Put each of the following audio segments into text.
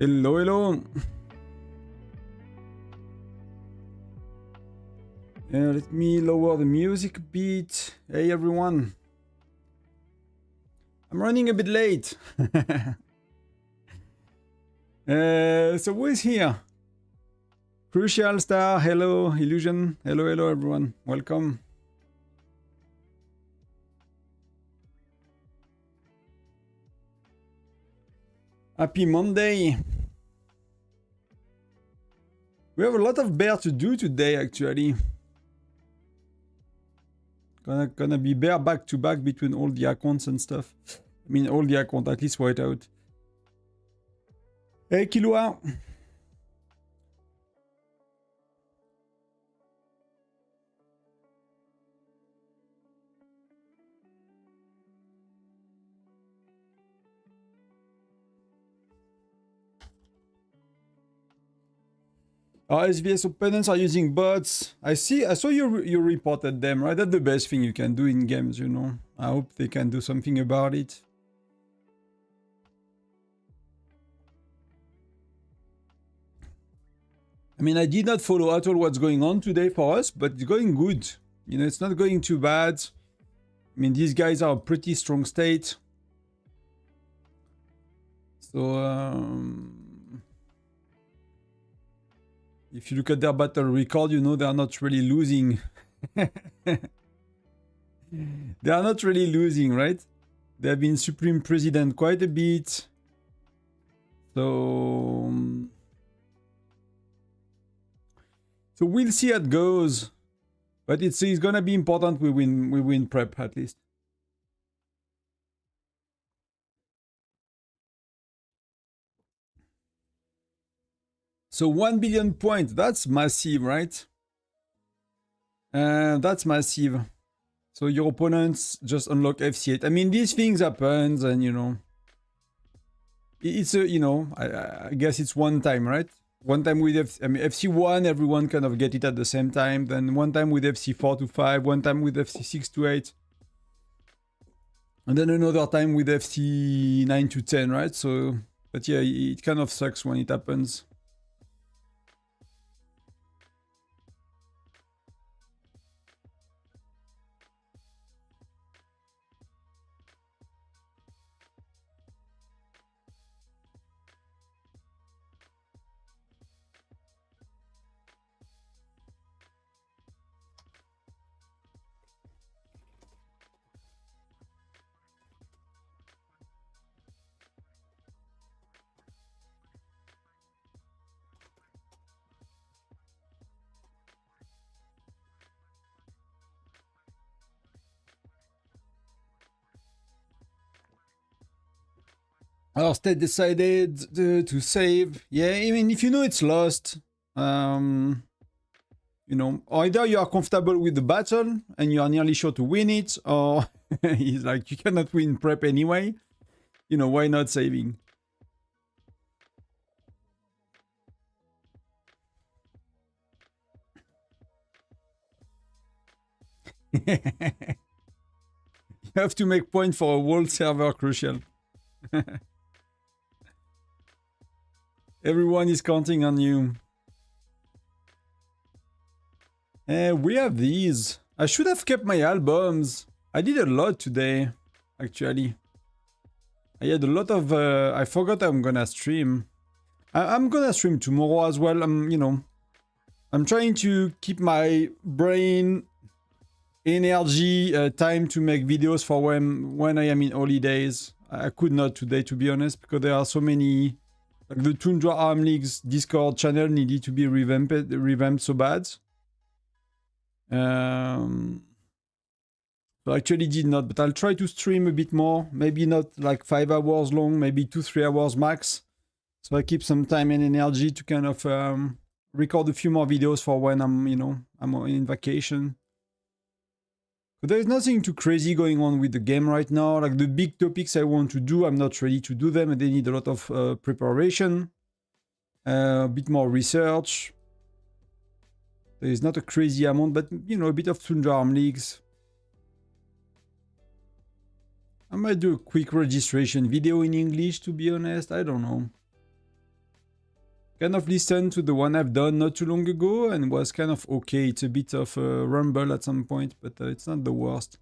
Hello, hello. Let me lower the music a bit. Hey, everyone. I'm running a bit late. So who is here? Crucial Star, hello. Illusion, hello, hello, everyone. Welcome. Happy Monday. We have a lot of bear to do today, actually. Gonna be bear back to back between all the accounts and stuff. I mean, all the accounts, at least Whiteout. Hey, Kilua. SVS opponents are using bots. I saw you reported them, right? That's the best thing you can do in games, you know. I hope they can do something about it. I mean, I did not follow at all what's going on today for us, but it's going good. You know, it's not going too bad. I mean, these guys are a pretty strong state. So, if you look at their battle record, you know, they are not really losing. They are not really losing, right? They have been Supreme President quite a bit. So we'll see how it goes. But it's gonna be important we win prep at least. So 1 billion points, that's massive, right? That's massive. So your opponents just unlock FC8. I mean, these things happen, and you know, it's a, you know, I guess it's one time, right? One time with FC1, everyone kind of get it at the same time. Then one time with FC4 to 5, one time with FC6 to 8. And then another time with FC9 to 10, right? So, but yeah, it kind of sucks when it happens. Our state decided to save. Yeah, I mean, if you know it's lost, you know, either you are comfortable with the battle and you are nearly sure to win it, or it's like you cannot win prep anyway. You know, why not saving? You have to make point for a world server, Crucial. Everyone is counting on you. We have these. I should have kept my albums. I did a lot today, actually. I had a lot of... I forgot I'm gonna stream. I'm gonna stream tomorrow as well. You know, I'm trying to keep my brain, energy, time to make videos for when I am in holidays. I could not today, to be honest, because there are so many... Like the Tundra Arm League's Discord channel needed to be revamped so bad. So I actually did not, but I'll try to stream a bit more. Maybe not like 5 hours long, maybe 2-3 hours max. So I keep some time and energy to kind of record a few more videos for when I'm, you know, I'm in vacation. But there's nothing too crazy going on with the game right now. Like the big topics I want to do, I'm not ready to do them, and they need a lot of preparation, a bit more research. There is not a crazy amount, but you know, a bit of Tundra Arm Leagues. I might do a quick registration video in English, to be honest. I don't know. kind of listened to the one I've done not too long ago and was kind of okay. It's a bit of a rumble at some point, but it's not the worst.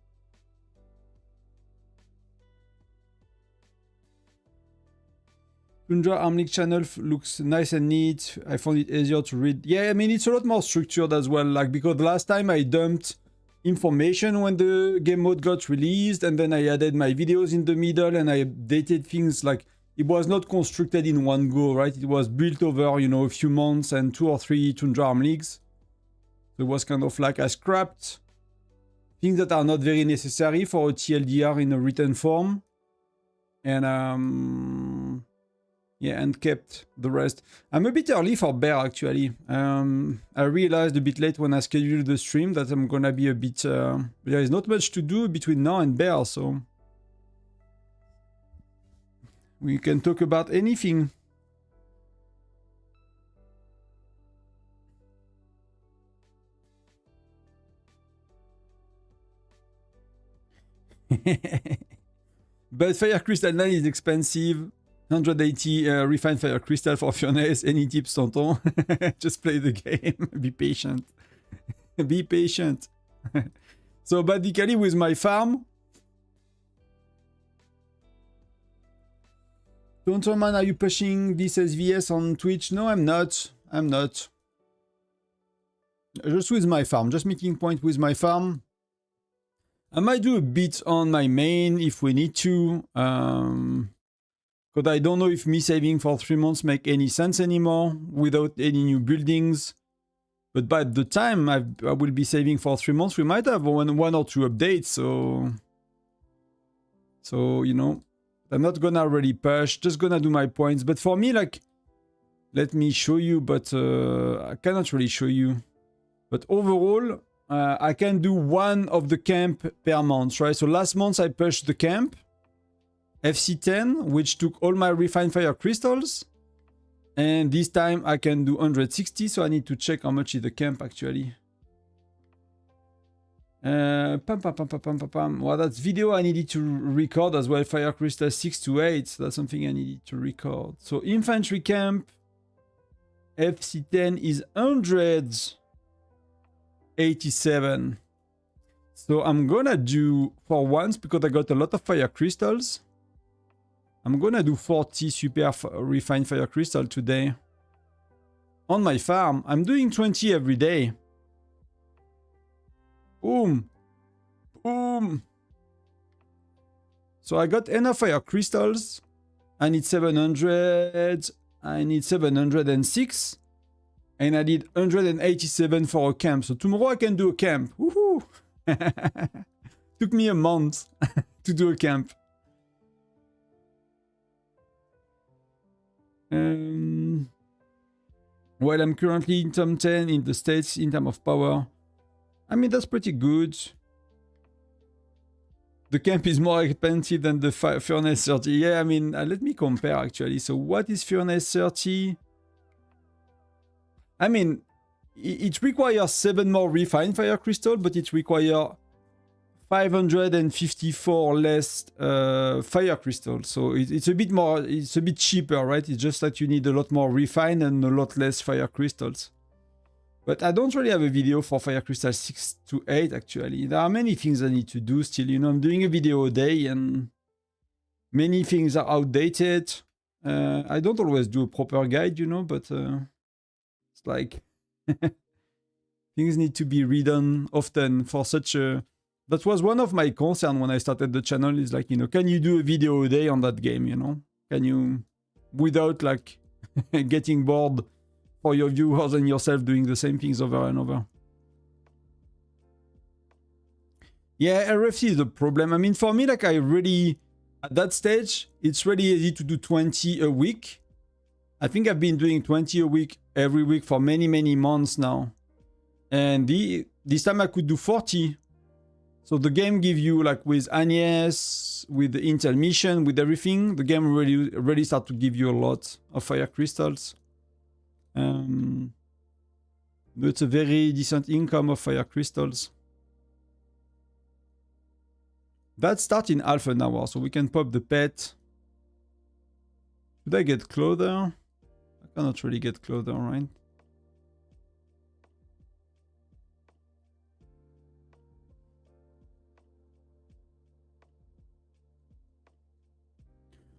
Tundra Armlink channel looks nice and neat. I found it easier to read. Yeah, I mean, it's a lot more structured as well. Like, because last time I dumped information when the game mode got released, and then I added my videos in the middle, and I updated things. Like, it was not constructed in one go, right? It was built over, you know, a few months and 2 or 3 Tundra Armlinks. So it was kind of like I scrapped things that are not very necessary for a TLDR in a written form. And yeah, and kept the rest. I'm a bit early for Bear, actually. I realized a bit late when I scheduled the stream that I'm gonna be a bit... there is not much to do between now and Bear, so... we can talk about anything. But Fire Crystal 9 is expensive. 180 refined Fire Crystal for Furnace. Any tips, Tonton? Just play the game. Be patient. Be patient. So basically with my farm... Tonton, are you pushing this SVS on Twitch? No, I'm not. I'm not. Just with my farm. Just making point with my farm. I might do a bit on my main if we need to. Because I don't know if me saving for 3 months make any sense anymore without any new buildings. But by the time I will be saving for 3 months, we might have one or two updates. So you know, I'm not gonna really push. Just gonna do my points. But for me, like, let me show you. But I cannot really show you. But overall, I can do one of the camp per month, right? So last month I pushed the camp. FC10, which took all my refined fire crystals. And this time I can do 160, so I need to check how much is the camp actually. Well, that's video I needed to record as well. Fire crystal 6 to 8, that's something I needed to record. So infantry camp, FC10 is 187. So I'm gonna do, for once, because I got a lot of fire crystals, I'm gonna do 40 super refined fire crystal today. On my farm, I'm doing 20 every day. Boom. Boom. So I got enough fire crystals. I need 700. I need 706. And I did 187 for a camp. So tomorrow I can do a camp. Woohoo! Took me a month to do a camp. Well, I'm currently in top 10 in the States in terms of power. I mean, that's pretty good. The camp is more expensive than the Furnace 30. Yeah, I mean, let me compare actually. So what is Furnace 30? I mean, it requires 7 more refined fire crystal, but it requires 554 less fire crystals. So it's a bit more, it's a bit cheaper, right? It's just that you need a lot more refined and a lot less fire crystals. But I don't really have a video for Fire Crystal 6 to 8 actually. There are many things I need to do still, you know. I'm doing a video a day and many things are outdated. I don't always do a proper guide, you know, but it's like things need to be redone often for such a... That was one of my concerns when I started the channel, is like, you know, can you do a video a day on that game, you know? Can you, without like getting bored for your viewers and yourself doing the same things over and over. Yeah, RFC is the problem. I mean, for me, like, I really, at that stage, it's really easy to do 20 a week. I think I've been doing 20 a week every week for many, many months now. And this time I could do 40. So the game gives you, like, with Agnes, with the Intel mission, with everything, the game really start to give you a lot of fire crystals. It's a very decent income of fire crystals. That starts in half an hour, so we can pop the pet. Should I get closer? Cannot really get closer, right?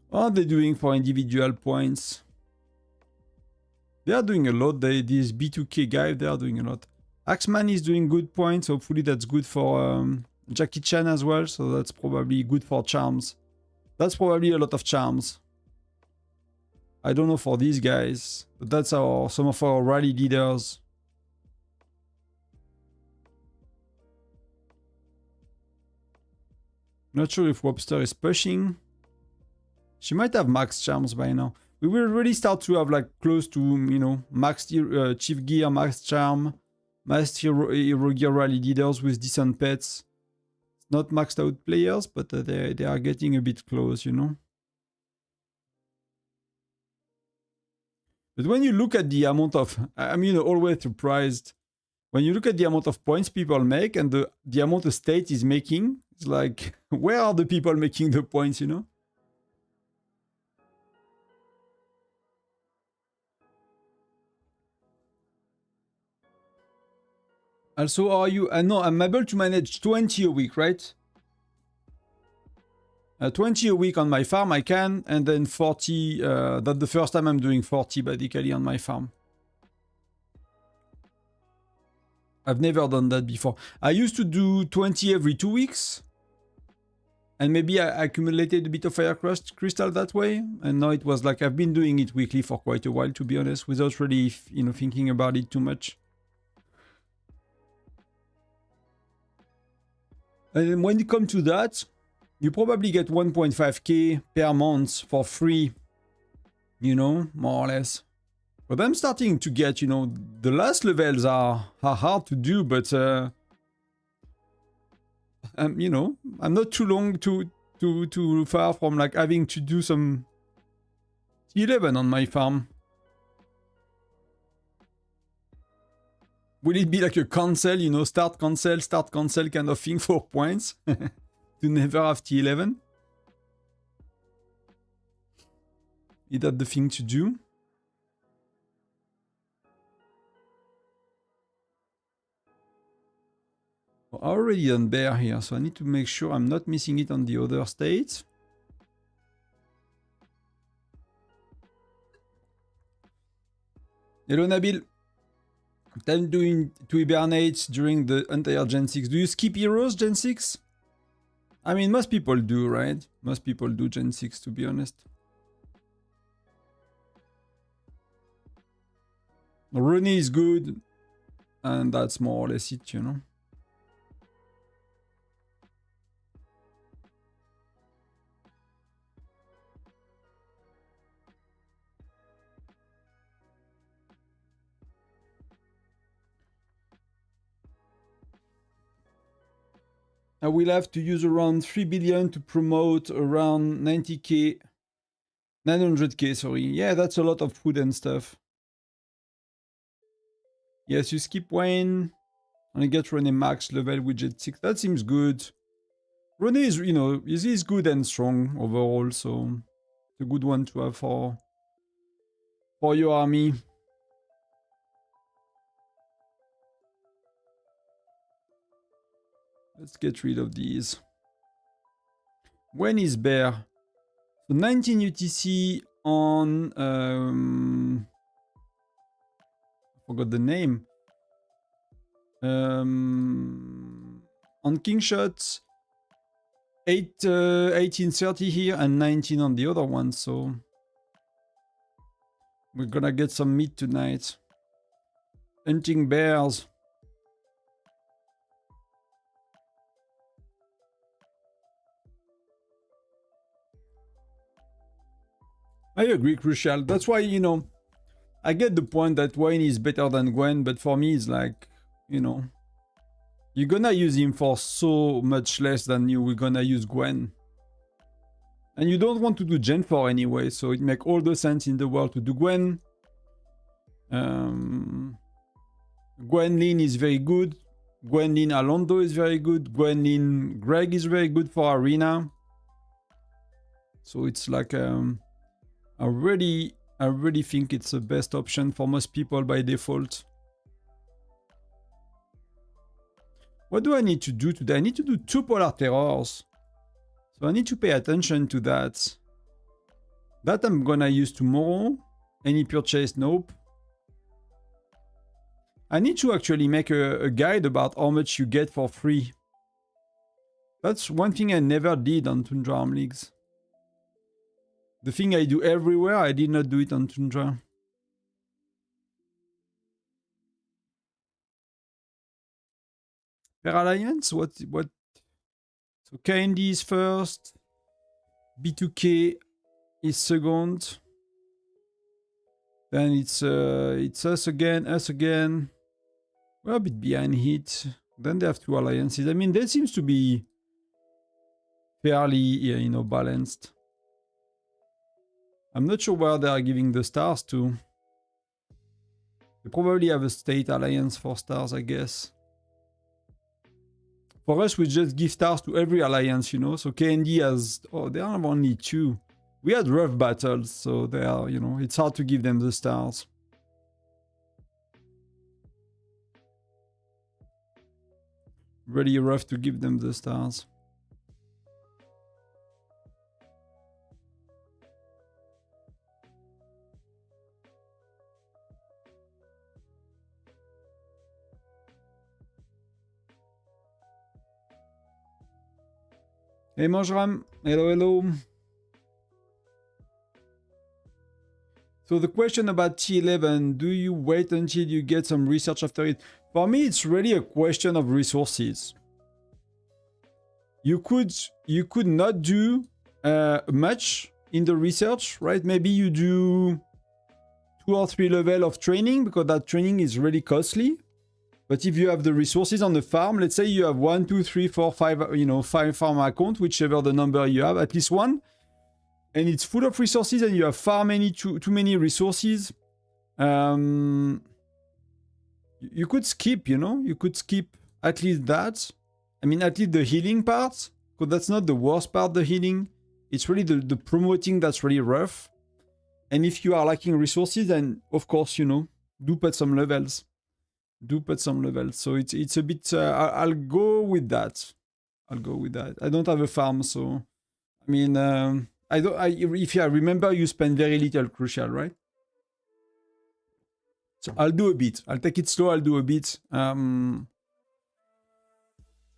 What are they doing for individual points? They are doing a lot. This B2K guy, they are doing a lot. Axeman is doing good points. Hopefully that's good for Jackie Chan as well. So that's probably good for charms. That's probably a lot of charms. I don't know for these guys, but that's some of our rally leaders. Not sure if Webster is pushing. She might have max charms by now. We will really start to have like close to, you know, max chief gear, max charm, max hero gear rally leaders with decent pets. Not maxed out players, but they are getting a bit close, you know. But when you look at the amount of, I'm, you know, always surprised. When you look at the amount of points people make and the amount the state is making, it's like, where are the people making the points, you know? Also, are you... no, I'm able to manage 20 a week, right? 20 a week on my farm, I can. And then 40... that's the first time I'm doing 40, basically, on my farm. I've never done that before. I used to do 20 every 2 weeks. And maybe I accumulated a bit of fire crystal that way. And now it was like I've been doing it weekly for quite a while, to be honest, without really, you know, thinking about it too much. And when it comes to that, you probably get 1.5k per month for free, you know, more or less. But I'm starting to get, you know, the last levels are hard to do, but, you know, I'm not too far from like having to do some T11 on my farm. Will it be like a cancel, you know, start cancel kind of thing for points? To never have T11? Is that the thing to do? Well, I already done bear here, so I need to make sure I'm not missing it on the other states. Hello Nabil. Time to hibernate during the entire Gen 6. Do you skip heroes, Gen 6? I mean, most people do, right? Most people do Gen 6, to be honest. Rooney is good. And that's more or less it, you know. I will have to use around 3 billion to promote around 90k, 900k, sorry. Yeah, that's a lot of food and stuff. Yes, you skip Wayne and get Rene max level with Jet 6. That seems good. Rene is, you know, is good and strong overall, so it's a good one to have for your army. Let's get rid of these. When is bear? So 19 UTC on... I forgot the name. On King Shots, 1830 here and 19 on the other one, so... We're gonna get some meat tonight. Hunting bears. I agree, Crucial. That's why, you know, I get the point that Wayne is better than Gwen, but for me, it's like, you know, you're gonna use him for so much less than you were gonna use Gwen. And you don't want to do Gen 4 anyway, so it makes all the sense in the world to do Gwen. Gwenlyn is very good. Gwenlyn Alondo is very good. Gwenlyn Greg is very good for Arena. So it's like... I really I really think it's the best option for most people by default. What do I need to do today? I need to do 2 polar terrors. So I need to pay attention to that. That I'm gonna use tomorrow. Any purchase? Nope. I need to actually make a guide about how much you get for free. That's one thing I never did on Tundra Arm Leagues. The thing I do everywhere, I did not do it on Tundra. Per Alliance? What? So KND is first. B2K is second. Then it's us again. We're a bit behind Heat. Then they have 2 alliances. I mean, that seems to be fairly, you know, balanced. I'm not sure where they are giving the stars to. They probably have a state alliance for stars, I guess. For us, we just give stars to every alliance, you know. So KND has... Oh, they have only 2. We had rough battles, so they are, you know, it's hard to give them the stars. Really rough to give them the stars. Hey Mojram, hello. So the question about T11, do you wait until you get some research after it? For me, it's really a question of resources. You could not do much in the research, right? Maybe you do 2 or 3 levels of training because that training is really costly. But if you have the resources on the farm, let's say you have 1, 2, 3, 4, 5, you know, 5 farm accounts, whichever the number you have, at least one. And it's full of resources and you have far too many resources. You could skip, you know, you could skip at least that. I mean, at least the healing part, because that's not the worst part, the healing. It's really the promoting that's really rough. And if you are lacking resources, then of course, you know, do put some levels. So it's a bit, I'll go with that. I don't have a farm, so, I mean, if I remember, you spend very little crucial, right? So I'll do a bit. I'll take it slow. I'll do a bit. I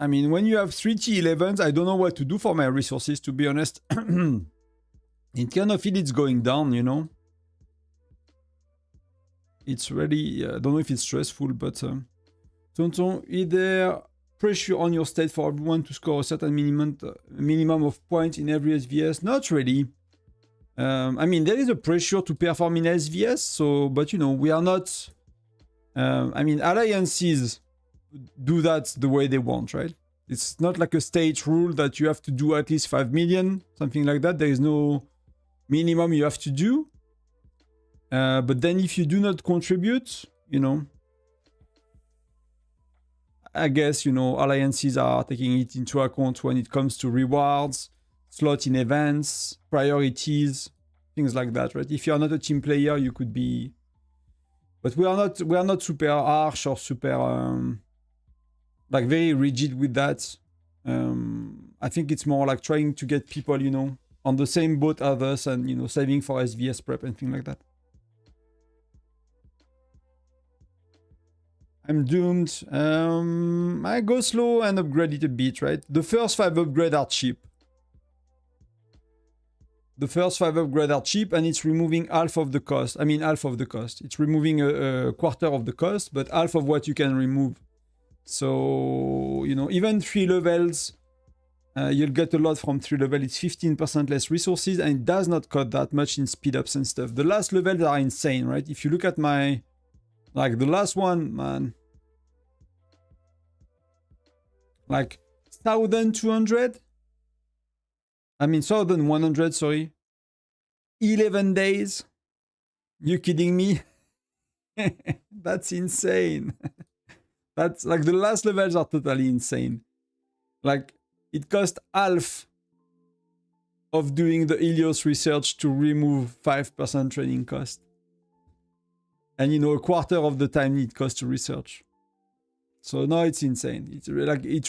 mean, when you have 3 T11s, I don't know what to do for my resources, to be honest. It kind of feel it's going down, you know? It's really, I don't know if it's stressful, but... Tonton, is there pressure on your state for everyone to score a certain minimum of points in every SVS? Not really. I mean, there is a pressure to perform in SVS, so, but you know, we are not... I mean, alliances do that the way they want, right? It's not like a state rule that you have to do at least 5 million, something like that. There is no minimum you have to do. But then if you do not contribute, you know, I guess, you know, alliances are taking it into account when it comes to rewards, slot in events, priorities, things like that, right? If you're not a team player, you could be... But we are not super harsh or super, like very rigid with that. I think it's more like trying to get people, you know, on the same boat as us and, you know, saving for SVS prep and things like that. I'm doomed. I go slow and upgrade it a bit, right? The first 5 upgrades are cheap. And it's removing half of the cost. I mean, half of the cost. It's removing a quarter of the cost, but half of what you can remove. So, you know, even 3 levels, you'll get a lot from 3 levels. It's 15% less resources, and it does not cut that much in speed ups and stuff. The last levels are insane, right? If you look at my... Like the last one, man. Like 1,200? I mean 1,100, sorry. 11 days? You kidding me? That's insane. That's like the last levels are totally insane. Like it cost half of doing the Helios research to remove 5% training cost. And you know, a quarter of the time it costs to research. So no, it's insane. It's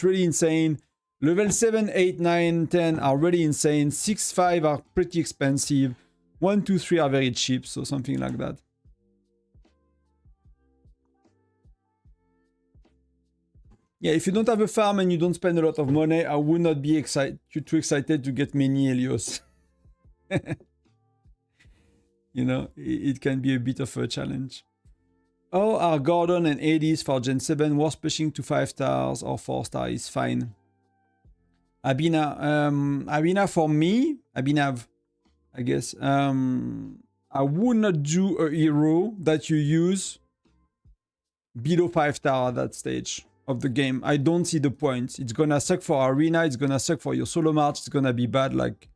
really insane. Level 7, 8, 9, 10 are really insane. 6, 5 are pretty expensive. 1, 2, 3 are very cheap, so something like that. Yeah, if you don't have a farm and you don't spend a lot of money, I would not be too excited to get many Helios. You know, it can be a bit of a challenge. Oh, are Gordon and Hades for Gen 7 worth pushing to 5 stars or 4 stars is fine. Abina for me, Abinav, I guess. I would not do a hero that you use below 5 star at that stage of the game. I don't see the point. It's gonna suck for arena, it's gonna suck for your solo march, it's gonna be bad. Like,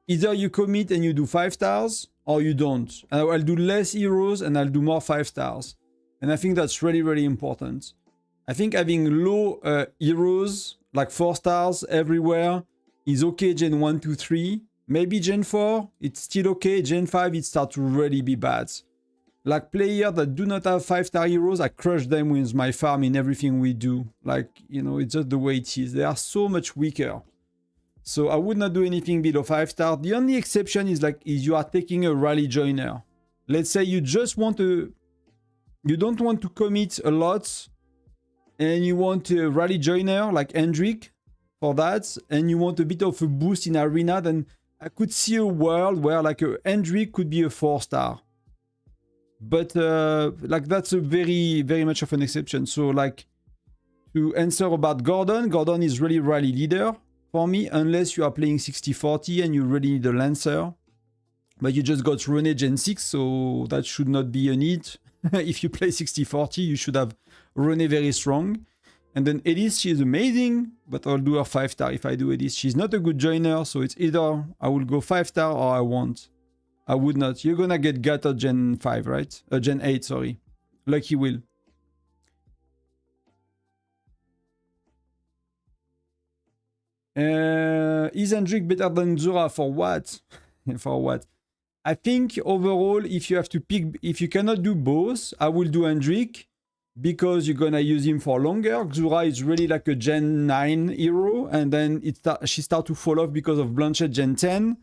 either you commit and you do 5 stars, or you don't. And I'll do less heroes and I'll do more 5 stars. And I think that's really, really important. I think having low heroes, like 4 stars everywhere, is okay Gen 1, 2, 3. Maybe Gen 4, it's still okay. Gen 5, it starts to really be bad. Like players that do not have 5-star heroes, I crush them with my farm in everything we do. Like, you know, it's just the way it is. They are so much weaker. So I would not do anything below 5 star. The only exception is you are taking a rally joiner. Let's say you just want to, you don't want to commit a lot and you want a rally joiner like Hendrik for that, and you want a bit of a boost in arena, then I could see a world where like a Hendrik could be a 4 star. But like that's a very, very much of an exception. So like to answer about Gordon, Gordon is really rally leader for me, unless you are playing 60-40 and you really need a Lancer. But you just got Rene Gen 6, so that should not be a need. If you play 60-40, you should have Rene very strong. And then Elise, she is amazing, but I'll do her 5 star if I do Elise. She's not a good joiner, so it's either I will go 5 star or I won't. I would not. You're gonna get Gato Gen 5, right? Gen 8, sorry. Lucky Will. Is Hendrik better than Zura? For what? For what? I think overall, if you have to pick, if you cannot do both, I will do Hendrik because you're gonna use him for longer. Zura is really like a Gen 9 hero, and then she start to fall off because of Blanchett Gen 10.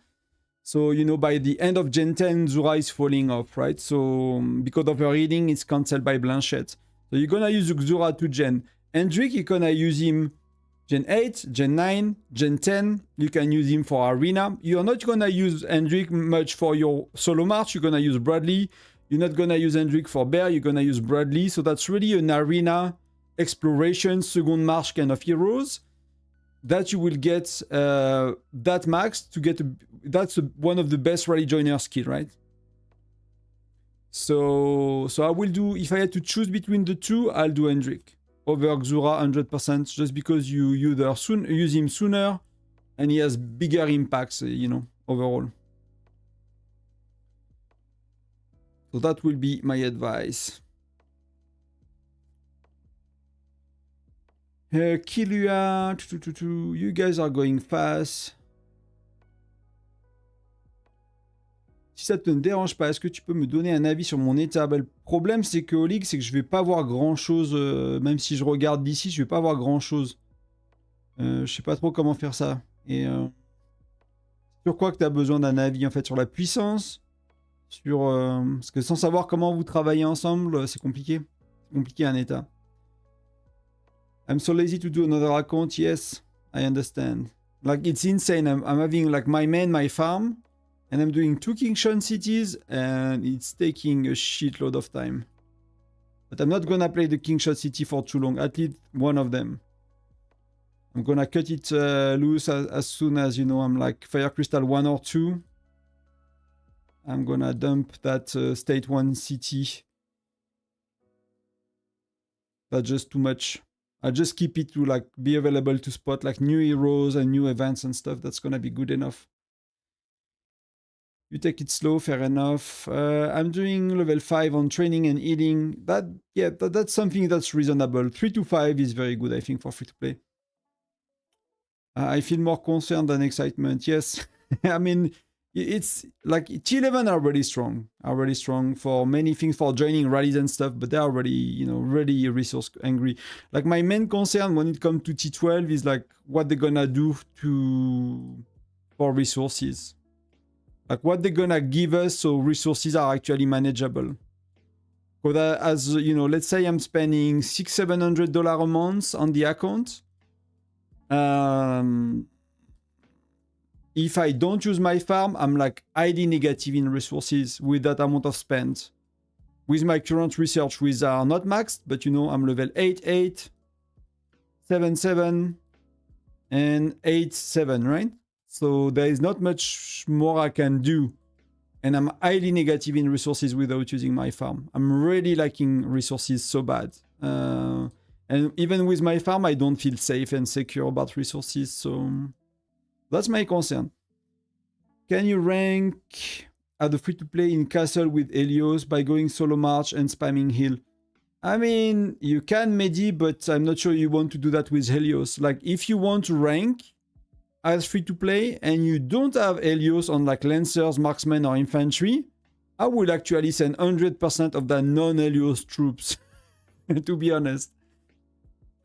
So, you know, by the end of Gen 10, Zura is falling off, right? So, because of her reading, it's cancelled by Blanchett. So, you're gonna use Zura to Gen. Hendrik, you're gonna use him Gen 8, Gen 9, Gen 10. You can use him for arena. You're not gonna use Hendrik much for your solo march. You're gonna use Bradley. You're not gonna use Hendrik for bear. You're gonna use Bradley. So that's really an arena exploration, second march kind of heroes that you will get that max to get. That's one of the best rally joiner skill, right? So I will do, if I had to choose between the two, I'll do Hendrik over Xura 100%, just because you use him sooner and he has bigger impacts, you know, overall. So that will be my advice. Kilua, you guys are going fast. Si ça te ne dérange pas, est-ce que tu peux me donner un avis sur mon état? Le problème, c'est que au League, c'est que je vais pas voir grand-chose. Même si je regarde d'ici, je vais pas voir grand-chose. Je sais pas trop comment faire ça. Et sur quoi que tu as besoin d'un avis, en fait? Sur la puissance? Sur parce que sans savoir comment vous travaillez ensemble, c'est compliqué. C'est compliqué un état. I'm so lazy to do another account. Yes, I understand. Like, it's insane. I'm having like my main, my farm. And I'm doing 2 Kingshan cities, and it's taking a shitload of time. But I'm not gonna play the Kingshot city for too long, at least one of them. I'm gonna cut it loose as soon as, you know, I'm like Fire Crystal 1 or 2. I'm gonna dump that State 1 city. That's just too much. I'll just keep it to like be available to spot like new heroes and new events and stuff. That's gonna be good enough. You take it slow, fair enough. I'm doing level 5 on training and healing. That's something that's reasonable. 3 to 5 is very good, I think, for free to play. I feel more concerned than excitement. Yes, I mean, it's like T11 are really strong for many things, for joining rallies and stuff, but they're already, you know, really resource angry. Like my main concern when it comes to T12 is like what they're gonna do for resources. Like what they're gonna give us so resources are actually manageable. Because as you know, let's say I'm spending $600-700 a month on the account. If I don't use my farm, I'm like highly negative in resources with that amount of spend. With my current research, which are not maxed, but you know, I'm level 8, 7, 7, and 8, 7, right? So there is not much more I can do. And I'm highly negative in resources without using my farm. I'm really lacking resources so bad. And even with my farm, I don't feel safe and secure about resources. So that's my concern. Can you rank at the free-to-play in Castle with Helios by going solo march and spamming heal? I mean, you can, Medi, but I'm not sure you want to do that with Helios. Like, if you want to rank as free-to-play and you don't have Helios on like Lancers, Marksmen, or Infantry, I would actually send 100% of the non-Helios troops, to be honest.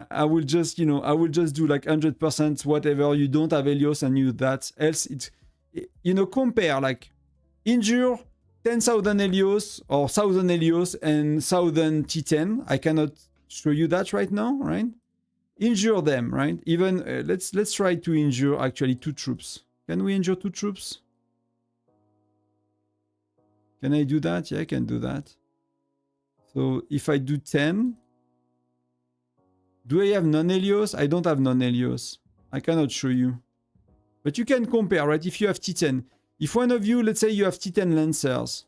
I will just, you know, I will just do like 100% whatever. You don't have Helios and you that. Else, it's, you know, compare like injure 10,000 Helios or 1,000 Helios and 1,000 T10. I cannot show you that right now, right? Injure them, right? Even let's try to injure actually 2 troops. Can we injure 2 troops? Can I do that? Yeah, I can do that. So if I do 10. Do I have non-Helios? I don't have non-Helios. I cannot show you. But you can compare, right? If you have T10. If one of you, let's say you have T10 Lancers.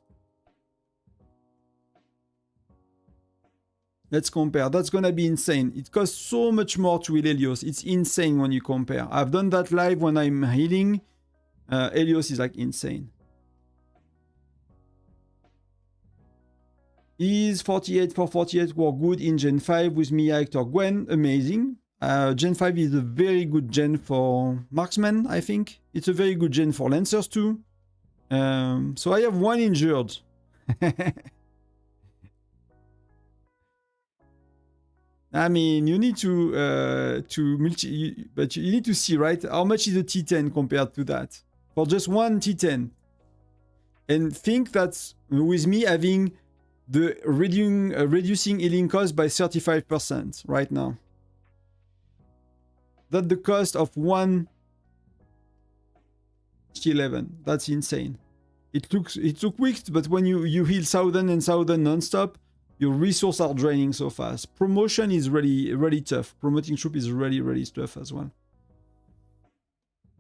Let's compare. That's going to be insane. It costs so much more to heal Helios. It's insane when you compare. I've done that live when I'm healing. Helios is like insane. Is 48 for 48 were good in Gen 5 with Mia, Hector, Gwen. Amazing. Gen 5 is a very good gen for Marksmen, I think. It's a very good gen for Lancers too. So I have 1 injured. I mean, you need but you need to see, right? How much is a T10 compared to that? For just 1 T10. And think that with me having the reducing healing cost by 35% right now. That's the cost of 1 T11. That's insane. It took weeks, but when you heal 1,000 and 1,000 non-stop, your resources are draining so fast. Promotion is really tough. Promoting troop is really tough as well.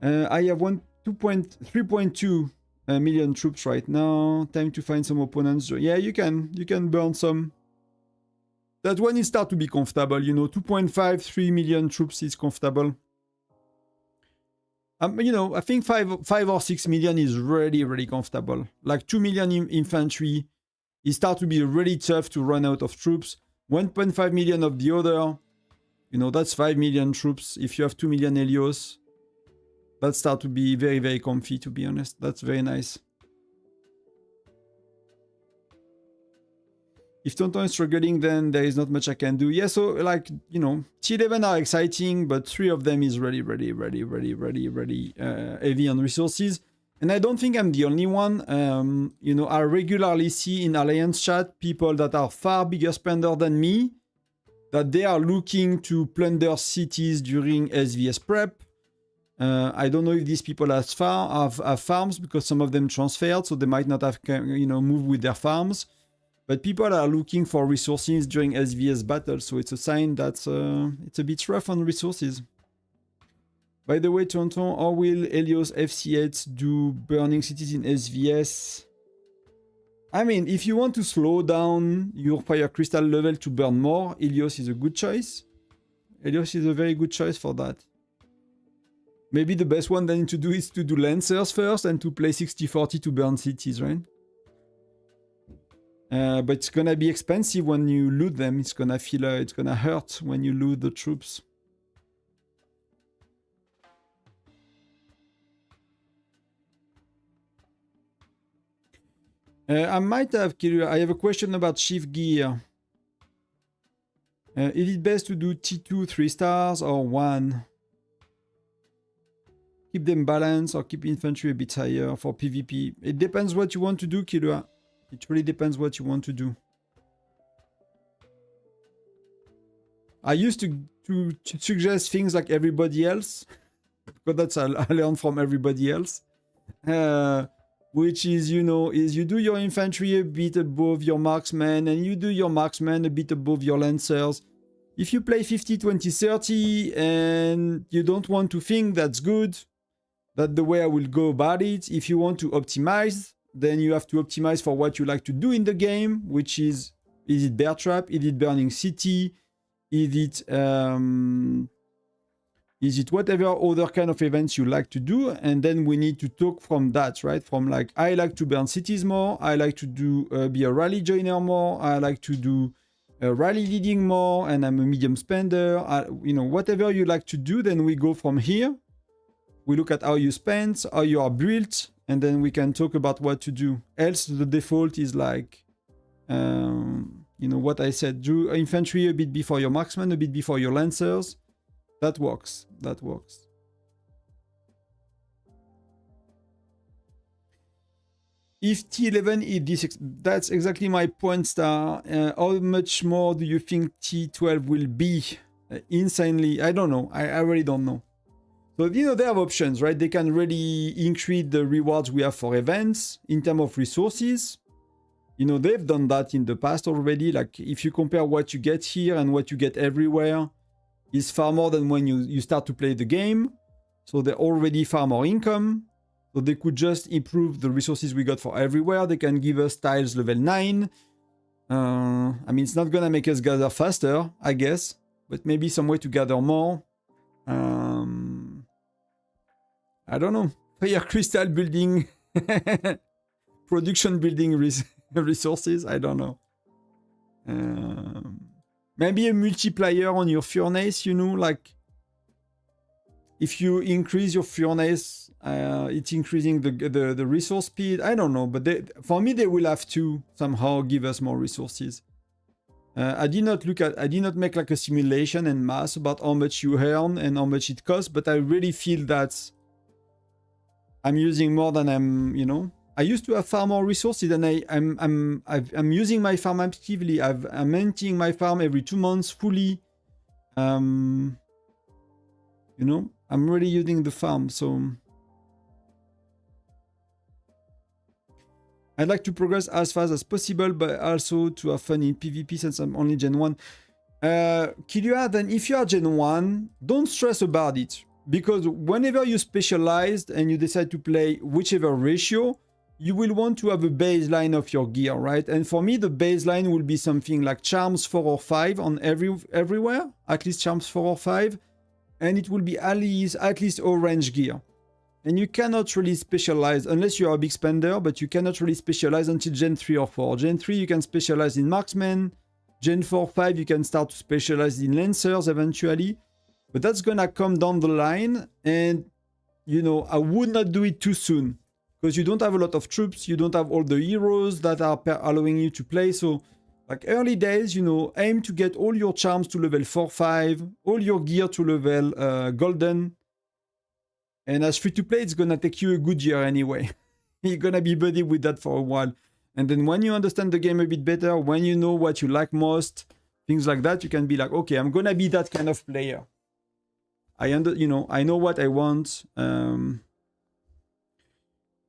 I have 3.2 million troops right now. Time to find some opponents. Yeah, you can burn some. That one is start to be comfortable, you know. 3 million troops is comfortable. You know, I think 5 or 6 million is really comfortable. Like 2 million infantry, it start to be really tough to run out of troops. 1.5 million of the other, you know, that's 5 million troops. If you have 2 million Helios, that start to be very comfy, to be honest. That's very nice. If Tonton is struggling, then there is not much I can do. Yeah, so like, you know, T11 are exciting, but 3 of them is really heavy on resources. And I don't think I'm the only one. You know, I regularly see in Alliance chat people that are far bigger spender than me, that they are looking to plunder cities during SVS prep. I don't know if these people have farms, because some of them transferred, so they might not have, you know, moved with their farms. But people are looking for resources during SVS battles, so it's a sign that it's a bit rough on resources. By the way, Tonton, how will Helios FC8 do burning cities in SVS? I mean, if you want to slow down your fire crystal level to burn more, Helios is a good choice. Helios is a very good choice for that. Maybe the best one then to do is to do Lancers first and to play 60-40 to burn cities, right? But it's gonna be expensive when you loot them. It's gonna feel, it's gonna hurt when you loot the troops. I might have, I have a question about shift gear. Is it best to do T2 3 stars or 1? Keep them balanced or keep infantry a bit higher for PvP? It depends what you want to do, Killua. It really depends what you want to do. I used to suggest things like everybody else, because that's I learned from everybody else. Which is, you know, is you do your infantry a bit above your marksmen, and you do your marksmen a bit above your lancers. If you play 50, 20, 30, and you don't want to think that's good, that's the way I will go about it. If you want to optimize, then you have to optimize for what you like to do in the game, which is it bear trap? Is it burning city? Is it whatever other kind of events you like to do? And then we need to talk from that, right? From like, I like to burn cities more. I like to do be a rally joiner more. I like to do rally leading more, and I'm a medium spender. You know, whatever you like to do, then we go from here. We look at how you spend, how you are built, and then we can talk about what to do. Else, the default is like, you know, what I said, do infantry a bit before your marksman, a bit before your lancers. That works. That works. If T11 is this, that's exactly my point, Star. How much more do you think T12 will be? Insanely, I don't know. I really don't know. So, you know, they have options, right? They can really increase the rewards we have for events in terms of resources. You know, they've done that in the past already. Like, if you compare what you get here and what you get everywhere, is far more than when you start to play the game. So they're already far more income. So they could just improve the resources we got for everywhere. They can give us tiles level 9. I mean, it's not gonna make us gather faster, I guess, but maybe some way to gather more. I don't know. Fire crystal building, production building resources. I don't know. Maybe a multiplier on your furnace, you know, like if you increase your furnace, it's increasing the resource speed. I don't know, but for me, they will have to somehow give us more resources. I did not make like a simulation and math about how much you earn and how much it costs, but I really feel that I'm using more than I'm, you know. I used to have far more resources, and I'm using my farm actively. I'm emptying my farm every 2 months fully. You know, I'm really using the farm, so I'd like to progress as fast as possible, but also to have fun in PvP since I'm only Gen 1. Killua, then if you are Gen 1, don't stress about it, because whenever you specialized and you decide to play whichever ratio, you will want to have a baseline of your gear, right? And for me, the baseline will be something like charms 4 or 5 on everywhere, at least charms 4 or 5, and it will be at least orange gear. And you cannot really specialize unless you are a big spender, but you cannot really specialize until Gen 3 or 4. Gen 3, you can specialize in marksmen. Gen 4, 5, you can start to specialize in lancers eventually. But that's gonna come down the line, and, you know, I would not do it too soon, because you don't have a lot of troops, you don't have all the heroes that are allowing you to play. So, like early days, you know, aim to get all your charms to level 4, 5, all your gear to level golden. And as free to play, it's gonna take you a good year anyway. You're gonna be buddy with that for a while. And then when you understand the game a bit better, when you know what you like most, things like that, you can be like, okay, I'm gonna be that kind of player. You know, I know what I want.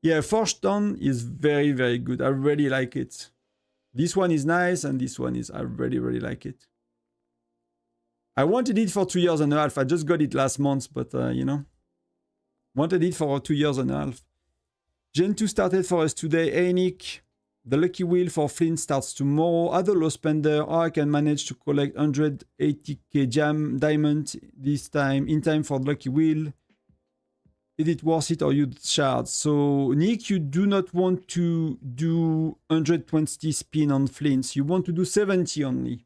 Yeah, Forged Stone is very, very good. I really like it. This one is nice, and this one is, I really, really like it. I wanted it for 2.5 years. I just got it last month, but, you know, wanted it for 2.5 years. Gen 2 started for us today. Hey, Nick, the lucky wheel for Flint starts tomorrow. Other low spender, or I can manage to collect 180k diamond this time, in time for the lucky wheel. Is it worth it or you shards? So, Nick, you do not want to do 120 spin on Flints. You want to do 70 only.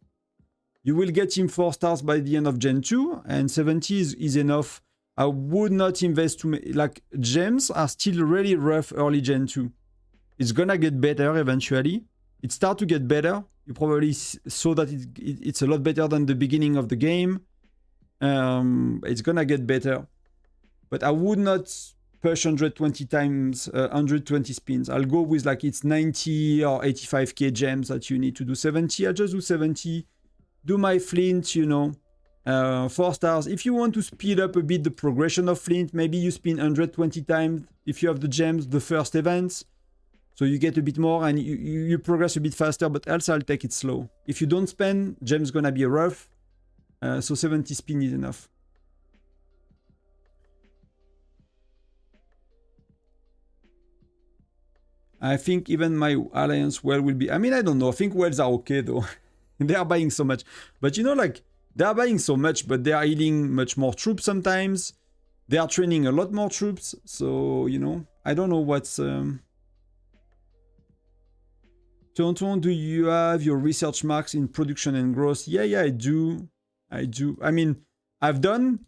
You will get him 4 stars by the end of Gen 2, and 70 is enough. I would not invest too many. Like, gems are still really rough early Gen 2. It's gonna get better eventually. It starts to get better. You probably saw that it's a lot better than the beginning of the game. It's gonna get better. But I would not push 120 times, 120 spins. I'll go with like it's 90 or 85k gems that you need to do 70. I just do 70. Do my flint, you know, 4 stars. If you want to speed up a bit the progression of flint, maybe you spin 120 times if you have the gems, the first events. So you get a bit more and you progress a bit faster, but else I'll take it slow. If you don't spend, gems gonna be rough. So 70 spin is enough. I think even my alliance well will be, I mean, I don't know. I think wells are okay though. They are buying so much. But you know, like, they are buying so much, but they are healing much more troops sometimes. They are training a lot more troops. So, you know, I don't know what's... Tonton, do you have your research marks in production and growth? Yeah, I do. I do. I mean, I've done...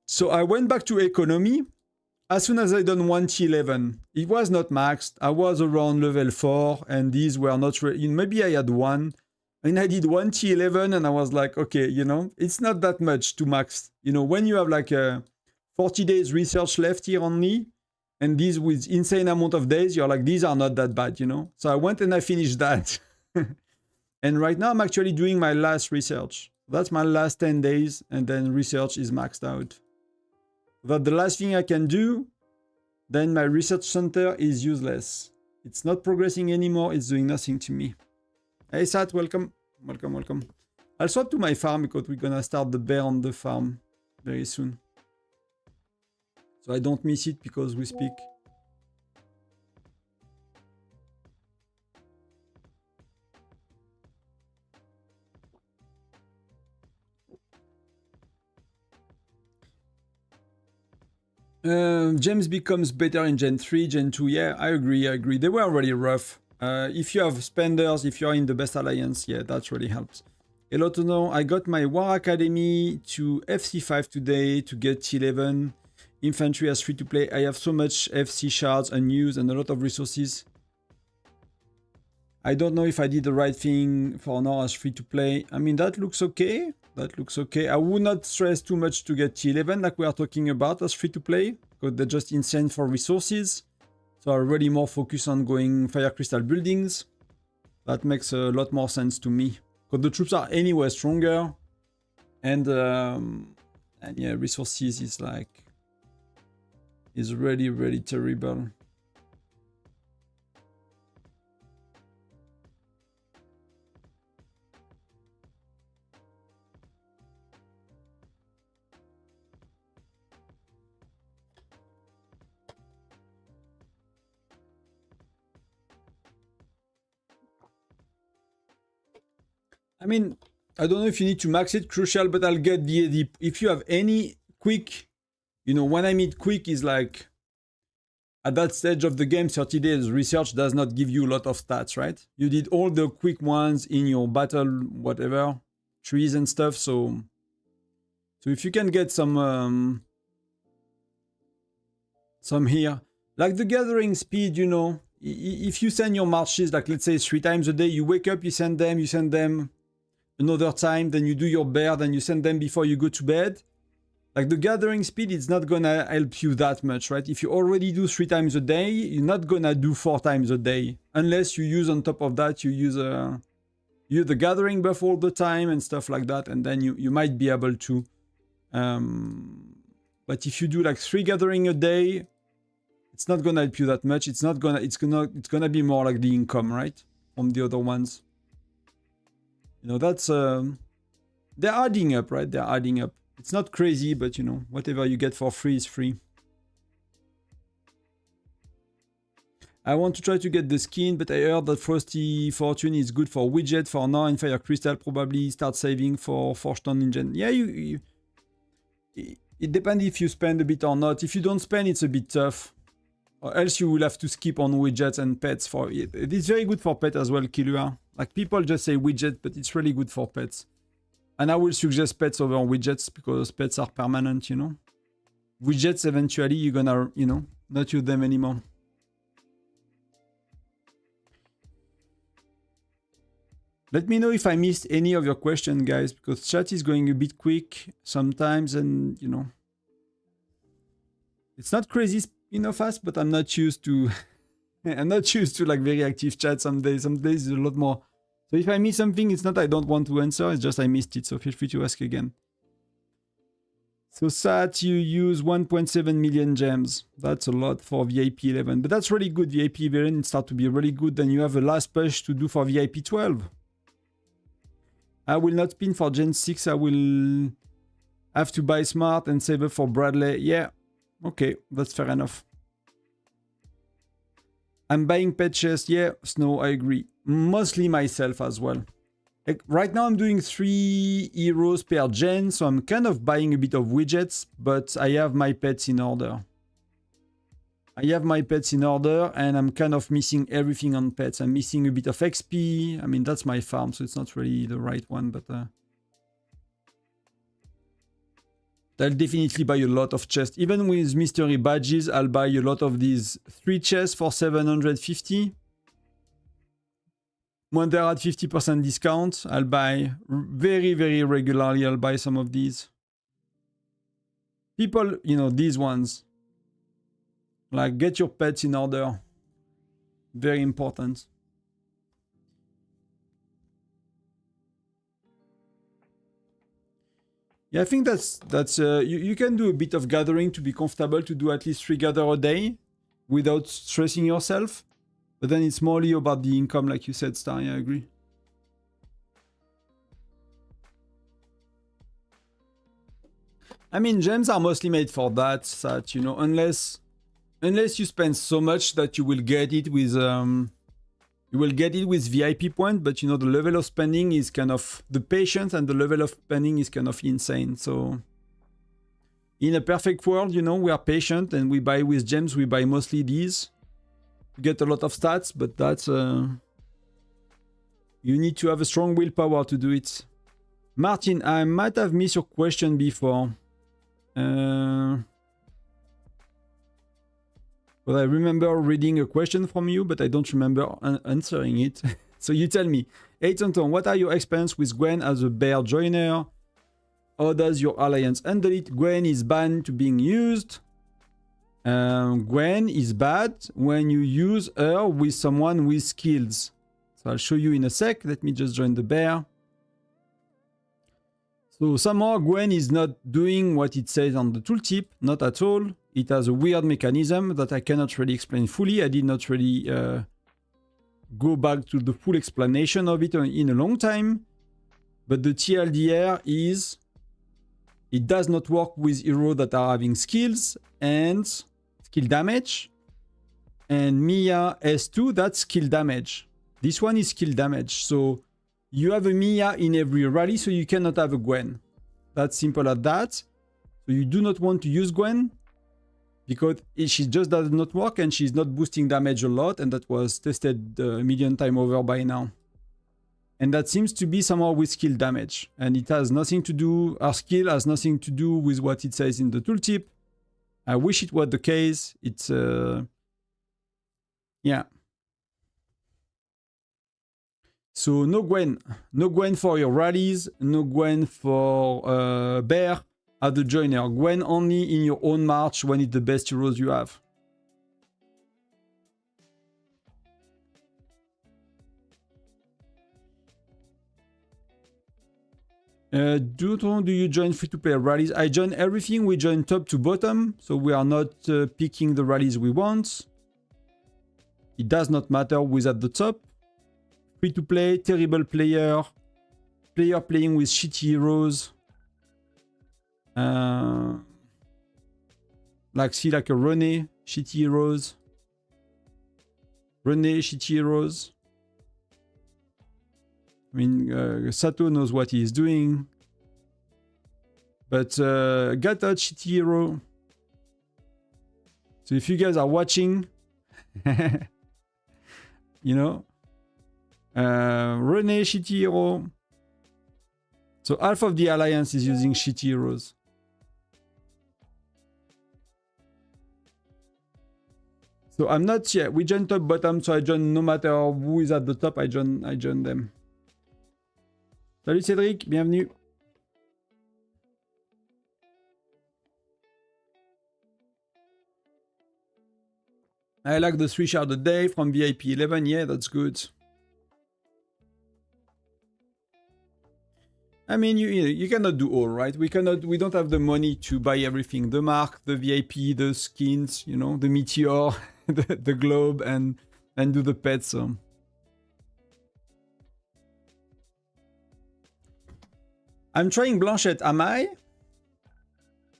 So I went back to economy. As soon as I done 1T11, it was not maxed. I was around level 4, and these were not... Maybe I had one. And I did 1T11, and I was like, okay, you know, it's not that much to max. You know, when you have like a 40 days research left here only, and these with insane amount of days, you're like, these are not that bad, you know? So I went and I finished that. And right now I'm actually doing my last research. That's my last 10 days, and then research is maxed out. But the last thing I can do, then my research center is useless. It's not progressing anymore, it's doing nothing to me. Hey Sat, welcome. Welcome. I'll swap to my farm because we're gonna start the bear on the farm very soon. So I don't miss it because we speak. James becomes better in Gen 3, Gen 2. Yeah, I agree. They were really rough. If you have spenders, if you're in the best alliance, yeah, that really helps. Hello to know, I got my War Academy to FC5 today to get T11. Infantry as free to play. I have so much FC shards unused and a lot of resources. I don't know if I did the right thing for now as free to play. I mean, that looks okay. I would not stress too much to get T11 like we are talking about as free to play, because they're just insane for resources. So I really more focus on going Fire Crystal buildings. That makes a lot more sense to me, because the troops are anyway stronger, and yeah, resources is really terrible. I mean, I don't know if you need to max it, crucial, but I'll get the if you have any quick, you know, when I mean quick is like, at that stage of the game, 30 days research does not give you a lot of stats, right? You did all the quick ones in your battle, whatever, trees and stuff, so if you can get some here, like the gathering speed, you know, if you send your marches, like let's say 3 times a day, you wake up, you send them another time, then you do your bear, then you send them before you go to bed. Like the gathering speed, it's not gonna help you that much, right? If you already do 3 times a day, you're not gonna do 4 times a day. Unless you use on top of that, you use the gathering buff all the time and stuff like that, and then you might be able to. But if you do like 3 gathering a day, it's not gonna help you that much. It's gonna be more like the income, right? From the other ones. You know, that's they're adding up, right? They're adding up. It's not crazy, but you know, whatever you get for free is free. I want to try to get the skin, but I heard that Frosty Fortune is good for widget for now, and Fire Crystal probably start saving for Stone Engine. Yeah, it depends if you spend a bit or not. If you don't spend, it's a bit tough. Or else you will have to skip on widgets and pets for it. It's very good for pets as well, Killua. Like people just say widget, but it's really good for pets. And I will suggest pets over widgets because pets are permanent, you know. Widgets, eventually, you're gonna, you know, not use them anymore. Let me know if I missed any of your questions, guys, because chat is going a bit quick sometimes, and you know, it's not crazy, you know, fast, but I'm not used to. I'm not used to like very active chat some days. Some days is a lot more. So if I miss something, it's not I don't want to answer, it's just I missed it. So feel free to ask again. So Sat, you use 1.7 million gems. That's a lot for VIP 11, but that's really good. VIP 11 start to be really good. Then you have a last push to do for VIP 12. I will not spin for Gen 6. I will have to buy smart and save up for Bradley. Yeah, okay, that's fair enough. I'm buying pet chest. Yeah, Snow, I agree. Mostly myself as well. Like right now I'm doing 3 heroes per gen, so I'm kind of buying a bit of widgets, but I have my pets in order. And I'm kind of missing everything on pets. I'm missing a bit of XP. I mean, that's my farm, so it's not really the right one, but I'll definitely buy a lot of chests. Even with mystery badges, I'll buy a lot of these 3 chests for 750. When they're at 50% discount, I'll buy very, very regularly. I'll buy some of these. People, you know, these ones. Like, get your pets in order. Very important. Yeah, I think that's you can do a bit of gathering to be comfortable to do at least 3 gather a day without stressing yourself. But then it's morely about the income, like you said, Star. Yeah, I agree. I mean, gems are mostly made for that, you know, unless you spend so much that you will get it with VIP point, but you know, the level of spending is kind of the patience, and the level of spending is kind of insane. So in a perfect world, you know, we are patient and we buy with gems. We buy mostly these. Get a lot of stats, but that's you need to have a strong willpower to do it. Martin, I might have missed your question before, but I remember reading a question from you, but I don't remember answering it. So you tell me. Hey Tonton, what are your experience with Gwen as a bear joiner? How does your alliance handle it? Gwen is banned to being used. Gwen is bad when you use her with someone with skills. So I'll show you in a sec. Let me just join the bear. So somehow Gwen is not doing what it says on the tooltip, not at all. It has a weird mechanism that I cannot really explain fully. I did not really go back to the full explanation of it in a long time. But the TLDR is it does not work with heroes that are having skills and skill damage. And Mia S2, that's skill damage. This one is skill damage. So you have a Mia in every rally, so you cannot have a Gwen. That's simple as that. So you do not want to use Gwen because she just does not work and she's not boosting damage a lot, and that was tested a million times over by now. And that seems to be somehow with skill damage. And it has nothing to do, our skill has nothing to do with what it says in the tooltip. I wish it was the case. It's, yeah. So no Gwen. No Gwen for your rallies. No Gwen for bear at the joiner. Gwen only in your own march when it's the best heroes you have. Do you join free-to-play rallies? I join everything. We join top to bottom, so we are not picking the rallies we want. It does not matter who's at the top. Free-to-play, terrible player, player playing with shitty heroes. Like see like a René, shitty heroes. René, shitty heroes. I mean, Sato knows what he is doing. But Gata, shitty hero. So if you guys are watching, you know, René, shitty hero. So half of the alliance is using shitty heroes. So I'm not yet. We join top bottom, so I join no matter who is at the top. I join them. Salut Cédric, bienvenue. I like the 3 shard a day from VIP 11. Yeah, that's good. I mean, you cannot do all, right? We don't have the money to buy everything. The mark, the VIP, the skins, you know, the meteor, the globe, and do the pets. So. I'm trying Blanchette. Am I?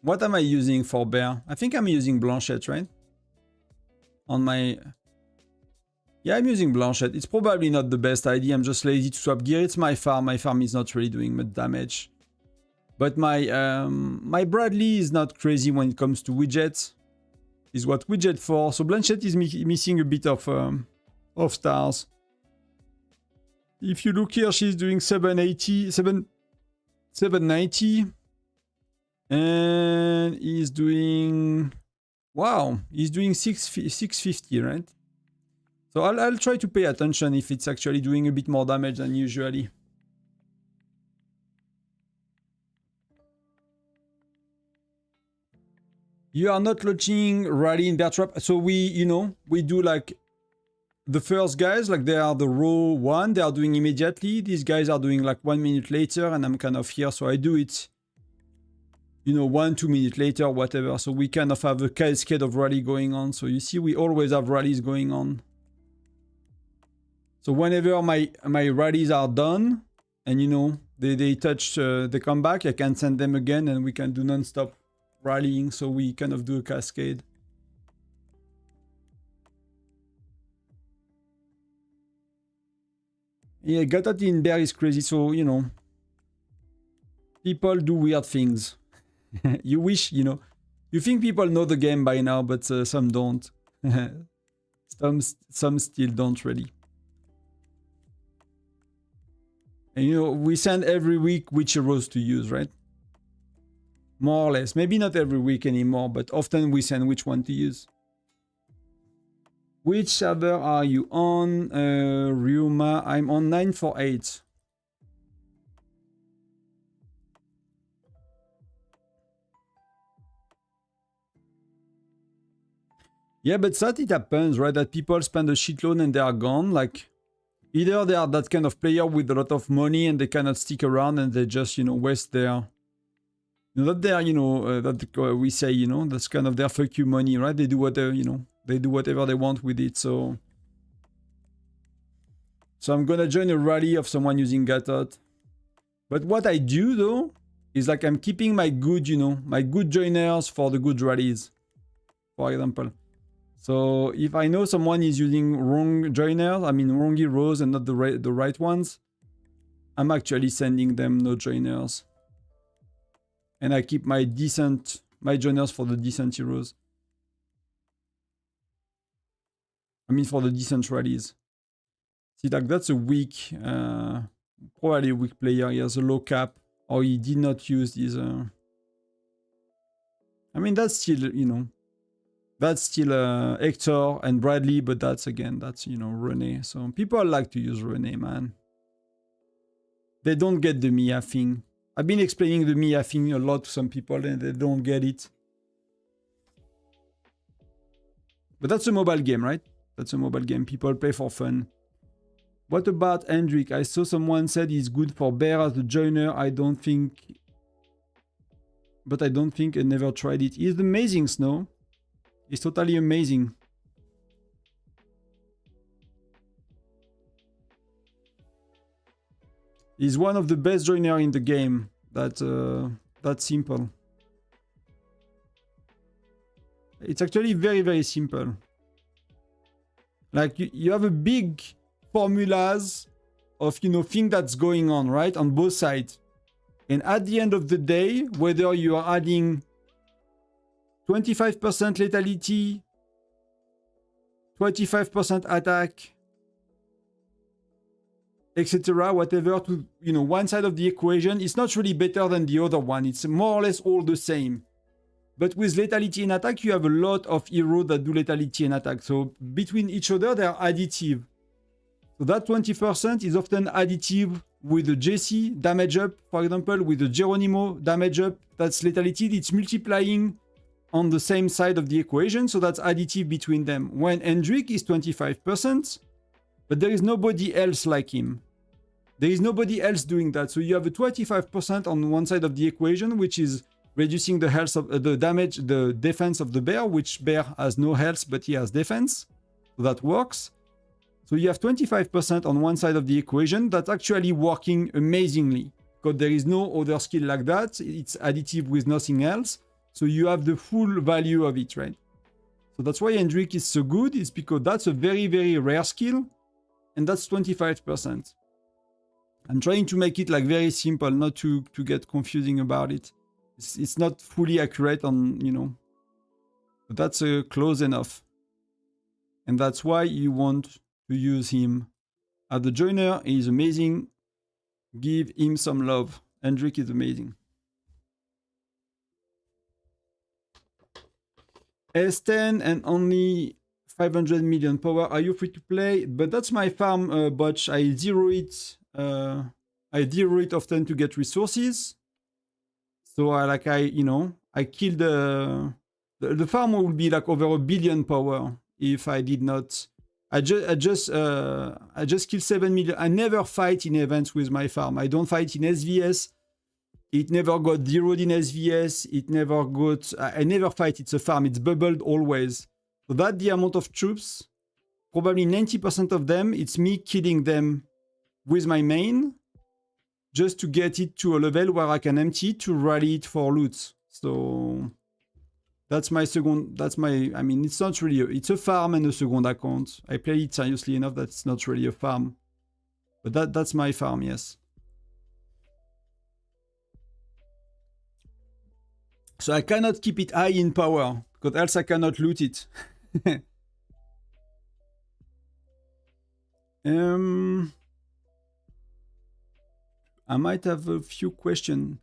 What am I using for bear? I think I'm using Blanchette, right? On my... Yeah, I'm using Blanchette. It's probably not the best idea. I'm just lazy to swap gear. It's my farm. My farm is not really doing much damage. But my my Bradley is not crazy when it comes to widgets. Is what widget for. So Blanchette is missing a bit of stars. If you look here, she's doing 790. And he's doing... Wow, he's doing 650, right? So I'll try to pay attention if it's actually doing a bit more damage than usually. You are not launching rally in bear trap. So we do like the first guys, like they are the row 1, they are doing immediately. These guys are doing like 1 minute later, and I'm kind of here, so I do it, 1-2 minutes later, whatever. So we kind of have a cascade of rally going on. So you see, we always have rallies going on. So whenever my rallies are done, and they touch, they come back, I can send them again, and we can do non-stop rallying. So we kind of do a cascade. Yeah, Gatati in bear is crazy. So people do weird things. You wish, you think people know the game by now, but some don't. Some still don't really. And we send every week which heroes to use, right? More or less. Maybe not every week anymore, but often we send which one to use. Which server are you on, Ryuma? I'm on 948. Yeah, but that it happens, right? That people spend a shitload and they are gone. Like, either they are that kind of player with a lot of money and they cannot stick around and they just, waste their... Not their, that we say, that's kind of their fuck you money, right? They do whatever, they do whatever they want with it, so... So I'm gonna join a rally of someone using Gatot. But what I do, though, is like I'm keeping my good, my good joiners for the good rallies, for example. So if I know someone is using wrong joiners, I mean wrong heroes and not the right ones, I'm actually sending them no joiners. And I keep my joiners for the decent heroes. I mean for the decent rallies. See, like that's a weak, probably a weak player. He has a low cap, or he did not use his... I mean that's still, that's still Hector and Bradley, but that's René. So people like to use René, man. They don't get the Mia thing. I've been explaining the Mia thing a lot to some people and they don't get it. But that's a mobile game, right? That's a mobile game. People play for fun. What about Hendrik? I saw someone said he's good for bear as a joiner. I don't think I never tried it. He's amazing, Snow. It's totally amazing. He's one of the best joiner in the game. That's simple. It's actually very, very simple. Like you have a big formulas of thing that's going on, right? On both sides. And at the end of the day, whether you are adding 25% lethality, 25% attack, etc., whatever, to one side of the equation, it's not really better than the other one. It's more or less all the same. But with lethality and attack, you have a lot of heroes that do lethality and attack. So between each other, they are additive. So that 20% is often additive with the JC damage up, for example, with the Geronimo damage up, that's lethality. It's multiplying on the same side of the equation, so that's additive between them. When Hendrik is 25%, but there is nobody else like him. There is nobody else doing that. So you have a 25% on one side of the equation, which is reducing the health of the damage, the defense of the bear, which bear has no health, but he has defense. So that works. So you have 25% on one side of the equation. That's actually working amazingly because there is no other skill like that. It's additive with nothing else. So you have the full value of it, right? So that's why Hendrik is so good. It's because that's a very, very rare skill. And that's 25%. I'm trying to make it like very simple, not to get confusing about it. It's not fully accurate on, you know, but that's close enough. And that's why you want to use him as the joiner. He is amazing. Give him some love. Hendrik is amazing. S10 and only 500 million power. Are you free to play? But that's my farm, Botch. I zero it often to get resources. So I kill the farm will be like over 1 billion power if I did not. I just kill 7 million. I never fight in events with my farm. I don't fight in SVS. It never got zeroed in SVS. It never got. I never fight. It's a farm. It's bubbled always. So that's the amount of troops. Probably 90% of them. It's me killing them with my main, just to get it to a level where I can empty to rally it for loot. So that's my second. I mean, it's not really. It's a farm and a second account. I play it seriously enough that it's not really a farm, but that's my farm. Yes. So I cannot keep it high in power, because else I cannot loot it. I might have a few questions.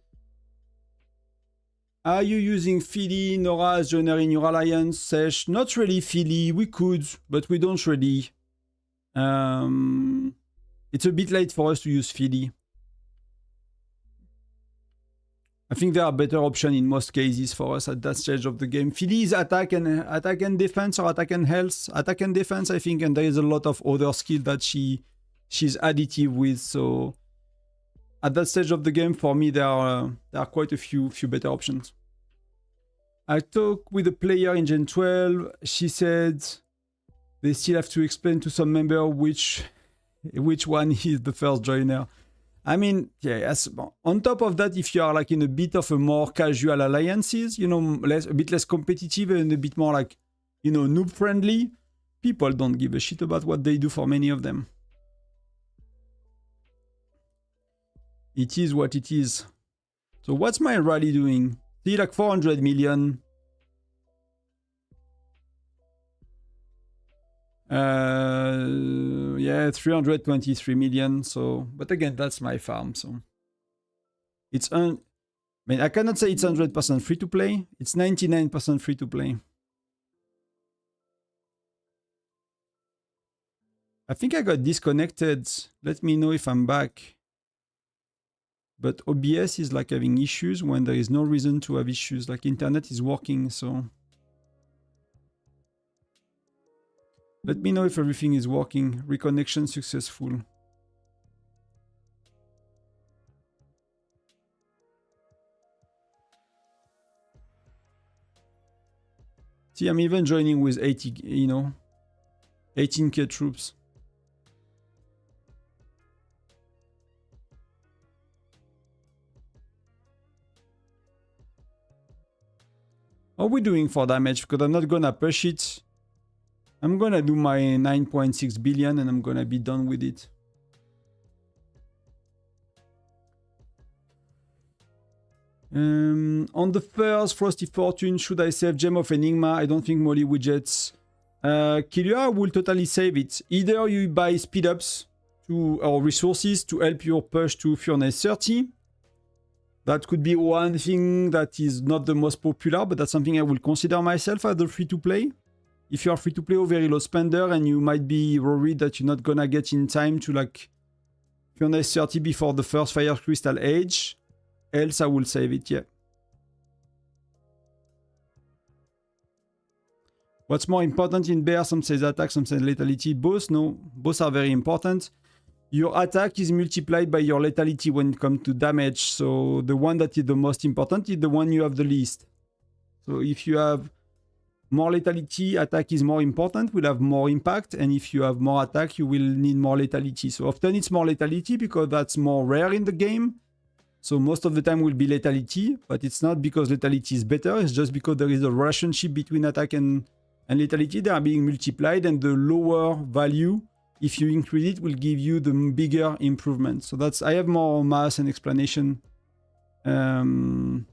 Are you using Philly, Nora as joiner in your alliance? Sesh? Not really Philly. We could, but we don't really. It's a bit late for us to use Philly. I think there are better options in most cases for us at that stage of the game. Philly is attack and defense, or attack and health. Attack and defense, I think, and there is a lot of other skill that she's additive with. So at that stage of the game, for me, there are quite a few better options. I talked with a player in Gen 12. She said they still have to explain to some member which one is the first joiner. I mean, yeah, yes. On top of that, if you are like in a bit of a more casual alliances, you know, a bit less competitive and a bit more like, you know, noob friendly, people don't give a shit about what they do for many of them. It is what it is. So what's my rally doing? See, like 400 million. Yeah, 323 million. So, but again, that's my farm. So it's I mean, I cannot say it's 100% free to play. It's 99% free to play. I think I got disconnected. Let me know if I'm back. But OBS is like having issues when there is no reason to have issues. Like internet is working, so let me know if everything is working. Reconnection successful. See, I'm even joining with 80, you know, 18k troops. How are we doing for damage? Because I'm not gonna push it. I'm gonna do my 9.6 billion and I'm gonna be done with it. On the first Frosty Fortune, should I save Gem of Enigma? I don't think Molly widgets. Kilua will totally save it. Either you buy speed ups or resources to help your push to Furnace 30. That could be one thing that is not the most popular, but that's something I will consider myself as a free-to-play. If you are free-to-play or very low spender and you might be worried that you're not gonna get in time to like Furnace 30 before the first Fire Crystal age. Else I will save it, yeah. What's more important in bear? Some say attack, some say lethality. Both, no. Both are very important. Your attack is multiplied by your lethality when it comes to damage. So the one that is the most important is the one you have the least. So if you have more lethality, attack is more important, will have more impact. And if you have more attack, you will need more lethality. So often it's more lethality because that's more rare in the game. So most of the time will be lethality, but it's not because lethality is better. It's just because there is a relationship between attack and lethality. They are being multiplied, and the lower value, if you increase it, will give you the bigger improvement. So that's, I have more math and explanation on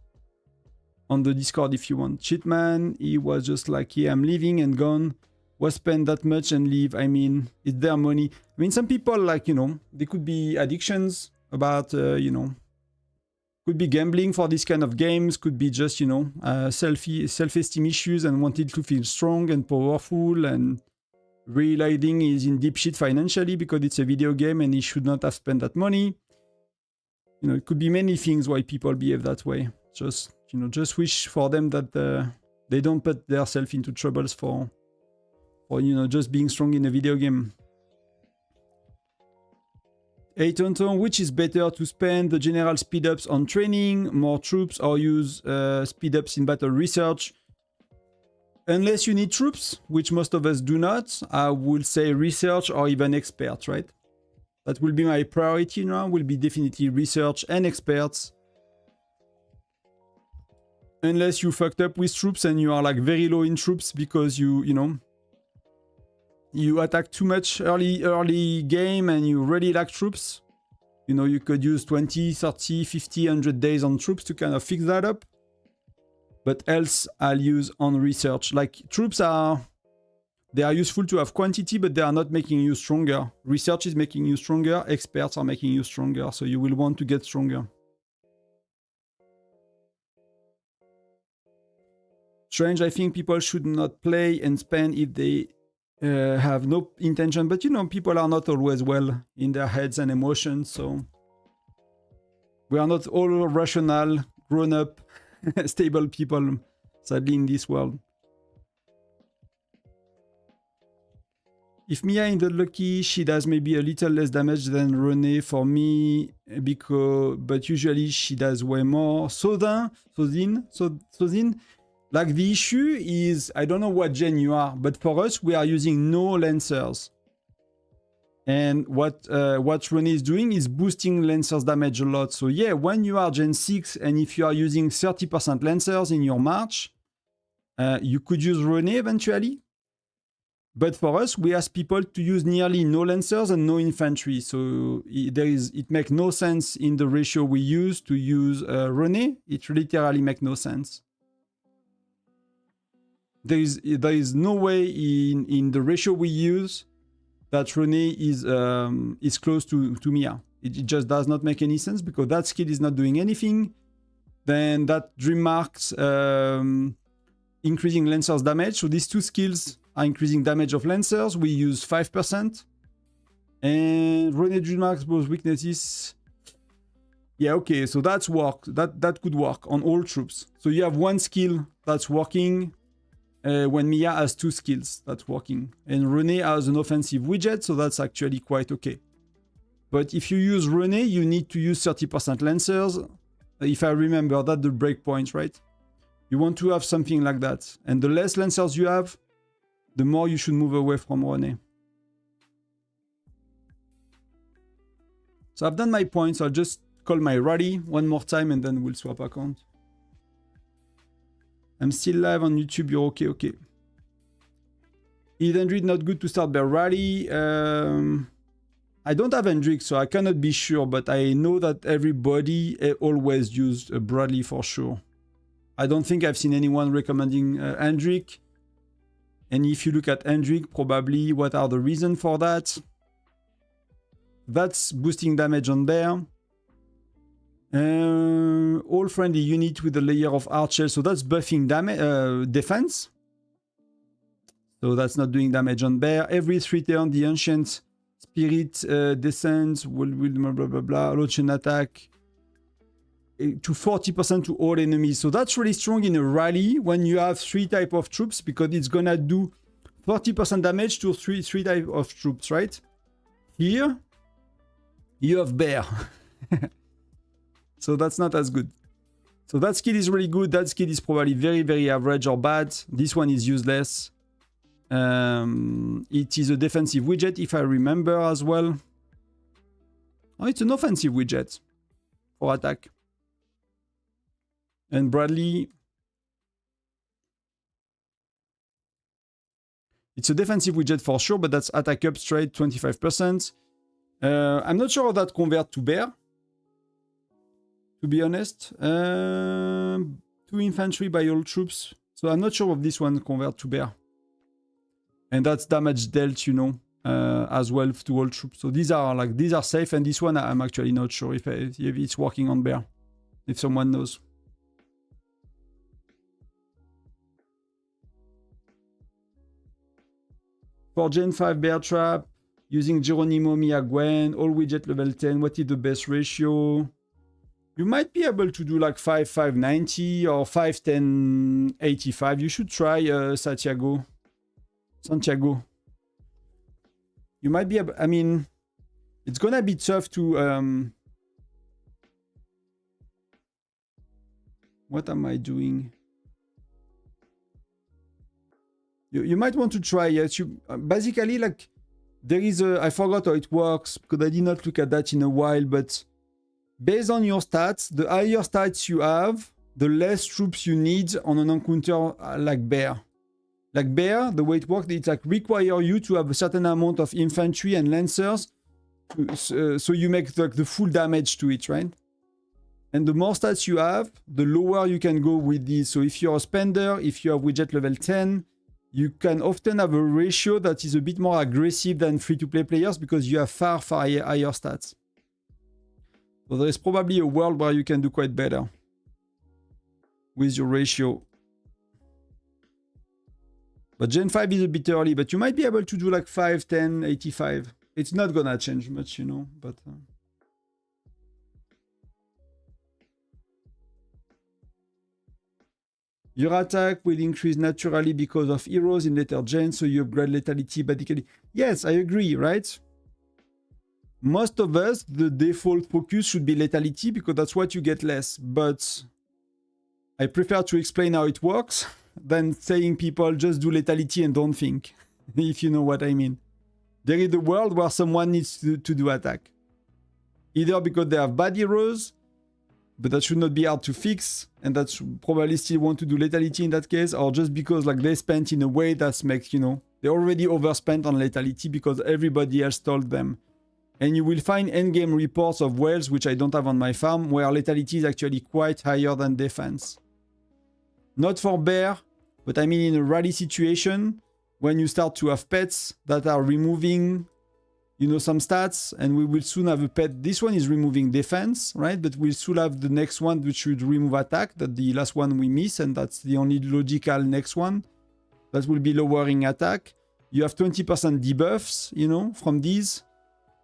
the Discord if you want. Cheatman, he was just like, yeah, I'm leaving and gone. Was spend that much and leave. I mean, it's their money. I mean, some people, like, you know, they could be addictions about, you know, could be gambling for this kind of games, could be just, you know, self-esteem issues and wanted to feel strong and powerful, and realizing he's in deep shit financially because it's a video game and he should not have spent that money. You know, it could be many things why people behave that way. Just, you know, just wish for them that they don't put themselves into troubles for, you know, just being strong in a video game. Hey Tonton, which is better to spend the general speed-ups on training, more troops, or use speed-ups in battle research? Unless you need troops, which most of us do not, I will say research or even experts, right? That will be my priority now, will be definitely research and experts. Unless you fucked up with troops and you are like very low in troops because you know, you attack too much early game and you really lack troops. You know, you could use 20, 30, 50, 100 days on troops to kind of fix that up. But else I'll use on research. Like troops they are useful to have quantity, but they are not making you stronger. Research is making you stronger. Experts are making you stronger. So you will want to get stronger. Strange, I think people should not play and spend if they have no intention, but you know, people are not always well in their heads and emotions, so we are not all rational, grown-up, stable people, sadly, in this world. If Mia in the lucky, she does maybe a little less damage than Renee for me, but usually she does way more. Sozin, like the issue is, I don't know what gen you are, but for us, we are using no lancers. And what Renee is doing is boosting lancers damage a lot. So yeah, when you are gen 6 and if you are using 30% lancers in your march, you could use Renee eventually. But for us, we ask people to use nearly no lancers and no infantry. So it makes no sense in the ratio we use to use Renee. It literally makes no sense. There is no way in the ratio we use that Renee is close to Mia. It just does not make any sense because that skill is not doing anything. Then that Dream Marks increasing Lancers damage. So these two skills are increasing damage of Lancers. We use 5%. And Renee Dream Marks both weaknesses. Yeah, okay, so that's work. That could work on all troops. So you have one skill that's working. When Mia has two skills, that's working. And Renee has an offensive widget, so that's actually quite okay. But if you use Renee, you need to use 30% Lancers. If I remember that, the breakpoint, right? You want to have something like that. And the less Lancers you have, the more you should move away from Renee. So I've done my points. I'll just call my rally one more time and then we'll swap account. I'm still live on YouTube, you're okay, okay. Is Hendrik not good to start their rally? I don't have Hendrik, so I cannot be sure, but I know that everybody always used Bradley for sure. I don't think I've seen anyone recommending Hendrik. And if you look at Hendrik, probably what are the reasons for that? That's boosting damage on there. All friendly unit with a layer of archer, so that's buffing damage, defense. So that's not doing damage on bear. Every 3 turns, the ancient Spirit descends, will blah blah blah blah. Launch an attack to 40% to all enemies. So that's really strong in a rally when you have 3 type of troops, because it's gonna do 40% damage to three type of troops, right? Here, you have bear. So that's not as good. So that skill is really good. That skill is probably very, very average or bad. This one is useless. It is a defensive widget, if I remember as well. Oh, it's an offensive widget for attack. And Bradley, it's a defensive widget for sure, but that's attack up straight 25%. I'm not sure how that convert to bear, to be honest. 2 infantry by all troops. So I'm not sure if this one convert to bear. And that's damage dealt, you know, as well to all troops. So these are safe, and this one I'm actually not sure if it's working on bear. If someone knows. For Gen 5 bear trap, using Geronimo, Mia, Gwen, all widget level 10, what is the best ratio? You might be able to do like 5,590 or 5,1085. You should try Santiago. You might be able, I mean, it's gonna be tough to what am I doing? You might want to try, yes. You basically, like, there is a, I forgot how it works because I did not look at that in a while, but based on your stats, the higher stats you have, the less troops you need on an encounter like bear. Like bear, the way it works, it's like require you to have a certain amount of infantry and lancers, so you make the full damage to it, right? And the more stats you have, the lower you can go with this. So if you're a spender, if you have widget level 10, you can often have a ratio that is a bit more aggressive than free-to-play players because you have far higher stats. So there is probably a world where you can do quite better with your ratio. But Gen 5 is a bit early, but you might be able to do like 5, 10, 85. It's not gonna change much, you know, but... Your attack will increase naturally because of heroes in later gens, so you upgrade lethality basically. Yes, I agree, right? Most of us, the default focus should be lethality because that's what you get less. But I prefer to explain how it works than saying people just do lethality and don't think, if you know what I mean. There is a world where someone needs to do attack. Either because they have bad heroes, but that should not be hard to fix, and that's probably still want to do lethality in that case, or just because like they spent in a way that makes, you know, they already overspent on lethality because everybody else told them. And you will find endgame reports of whales, which I don't have on my farm, where lethality is actually quite higher than defense. Not for bear, but I mean in a rally situation, when you start to have pets that are removing, you know, some stats, and we will soon have a pet. This one is removing defense, right? But we'll soon have the next one, which should remove attack. That's the last one we miss, and that's the only logical next one. That will be lowering attack. You have 20% debuffs, you know, from these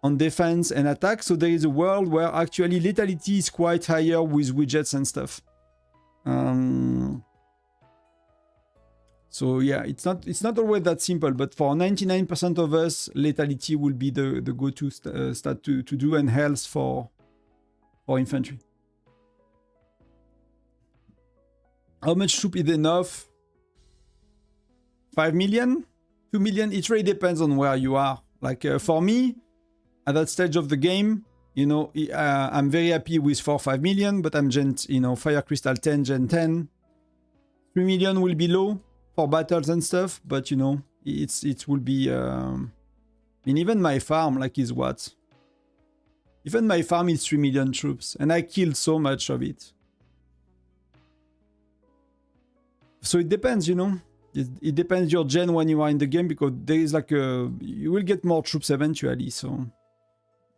on defense and attack. So there is a world where actually lethality is quite higher with widgets and stuff. So yeah, it's not always that simple, but for 99% of us, lethality will be the go-to stat to do, and health for infantry. How much troop is enough? 5 million? 2 million? It really depends on where you are. Like for me, at that stage of the game, you know, I'm very happy with 4 or 5 million, but I'm Gen, you know, Fire Crystal 10, Gen 10. 3 million will be low for battles and stuff, but you know, it will be I mean, even my farm like is what? Even my farm is 3 million troops, and I killed so much of it. So it depends, you know. It depends your gen when you are in the game, because there is like you will get more troops eventually. So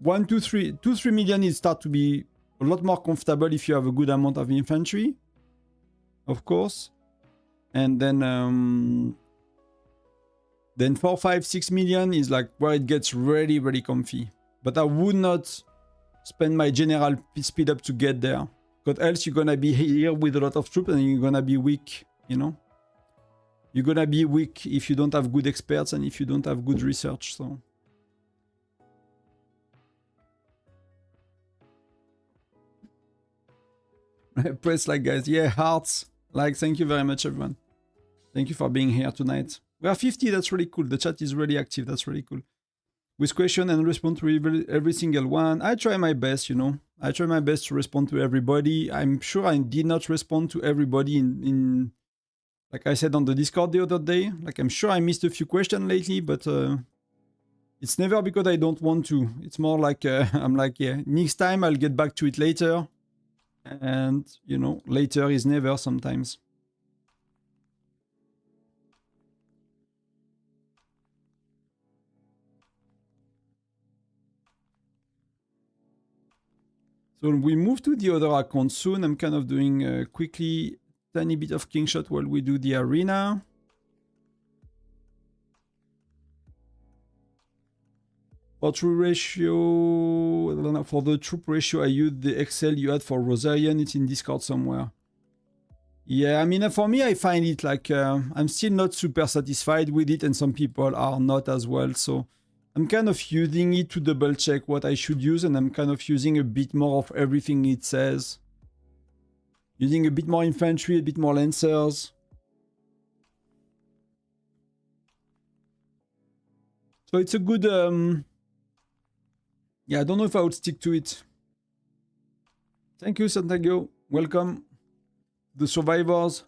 1, 2, 3, 2-3 million is start to be a lot more comfortable if you have a good amount of infantry, of course. And then Then 4, 5, 6 million is like where it gets really, really comfy. But I would not spend my general speed up to get there. Because else you're gonna be here with a lot of troops and you're gonna be weak, you know? You're gonna be weak if you don't have good experts and if you don't have good research, so... Press like, guys. Yeah, hearts. Like, thank you very much, everyone. Thank you for being here tonight. We are 50, that's really cool. The chat is really active, that's really cool. With question and respond to every single one. I try my best, you know. I try my best to respond to everybody. I'm sure I did not respond to everybody in like I said on the Discord the other day. Like, I'm sure I missed a few questions lately, but it's never because I don't want to. It's more like, I'm like, yeah, next time I'll get back to it later. And, you know, later is never sometimes. So we move to the other account soon. I'm kind of doing quickly tiny bit of king shot while we do the arena. For true ratio, for the troop ratio, I used the Excel you had for Rosarian. It's in Discord somewhere. Yeah, I mean, for me, I find it like I'm still not super satisfied with it, and some people are not as well. So I'm kind of using it to double check what I should use, and I'm kind of using a bit more of everything it says. Using a bit more infantry, a bit more lancers. So it's a good... yeah, I don't know if I would stick to it. Thank you, Santiago. Welcome. The survivors.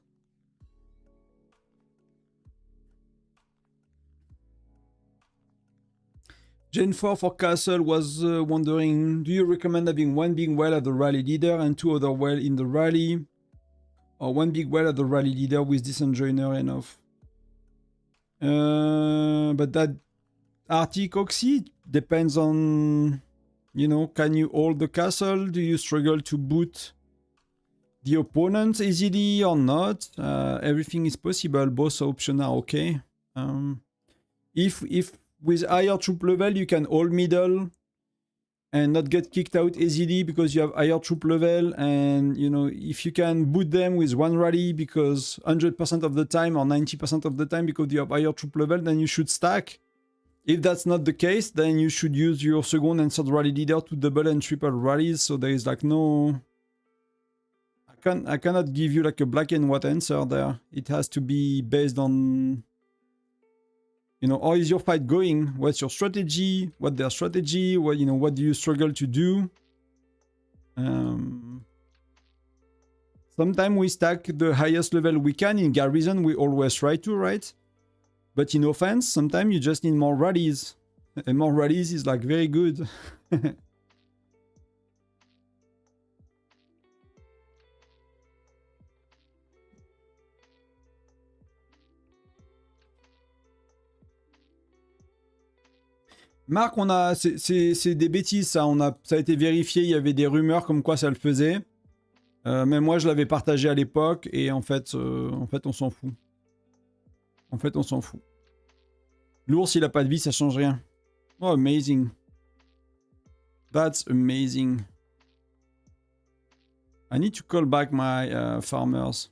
Gen 4 for Castle was wondering, do you recommend having one big well as the rally leader and two other well in the rally? Or one big well as the rally leader with decent joiner enough? But that Arctic Oxy depends on, you know, can you hold the castle? Do you struggle to boot the opponent easily or not? Everything is possible. Both options are okay. If with higher troop level you can hold middle and not get kicked out easily because you have higher troop level, and you know, if you can boot them with one rally because 100% of the time or 90% of the time because you have higher troop level, then you should stack. If that's not the case, then you should use your second and third rally leader to double and triple rallies. So there is like no... I cannot give you like a black and white answer there. It has to be based on, you know, how is your fight going? What's your strategy? What's their strategy? What, you know, what do you struggle to do? Sometimes we stack the highest level we can. In Garrison, we always try to, right? But in offense, sometimes you just need more rallies. And more rallies is like very good. Marc, on a, c'est des bêtises ça. Ça a été vérifié. Il y avait des rumeurs comme quoi ça le faisait. Mais moi, je l'avais partagé à l'époque et en fait, on s'en fout. En fait, on s'en fout. L'ours, il a pas de vie, ça change rien. Oh, amazing. That's amazing. I need to call back my farmers.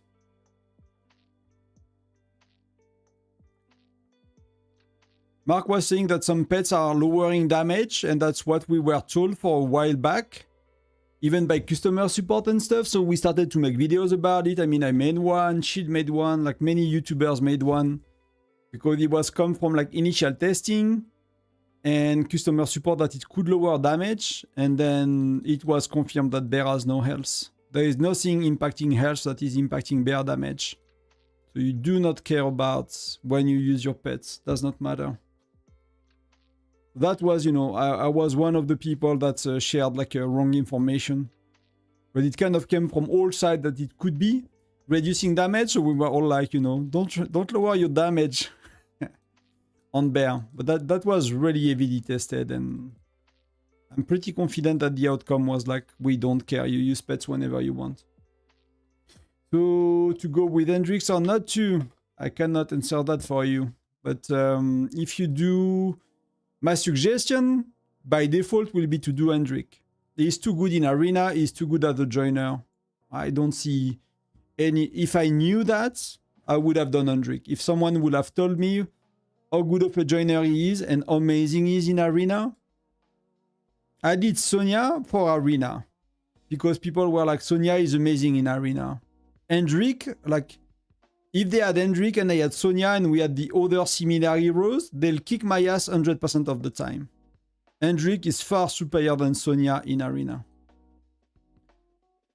Mark was saying that some pets are lowering damage, and that's what we were told for a while back, even by customer support and stuff. So we started to make videos about it. I mean, I made one, Shield made one, like many YouTubers made one, because it was come from like initial testing and customer support that it could lower damage, and then it was confirmed that bear has no health. There is nothing impacting health that is impacting bear damage. So you do not care about when you use your pets. Does not matter. That was, you know, I was one of the people that shared like wrong information. But it kind of came from all sides that it could be reducing damage. So we were all like, you know, don't lower your damage on bear. But that was really heavily tested, and I'm pretty confident that the outcome was like, we don't care. You use pets whenever you want. So to go with Hendrix or not to, I cannot answer that for you. But if you do, my suggestion by default will be to do Hendrik. He's too good in arena, he's too good as a joiner. I don't see any. If I knew that, I would have done Hendrik. If someone would have told me how good of a joiner he is and how amazing he is in arena, I did Sonia for arena because people were like, Sonia is amazing in arena. Hendrik, like, if they had Hendrik and I had Sonia and we had the other similar heroes, they'll kick my ass 100% of the time. Hendrik is far superior than Sonia in arena.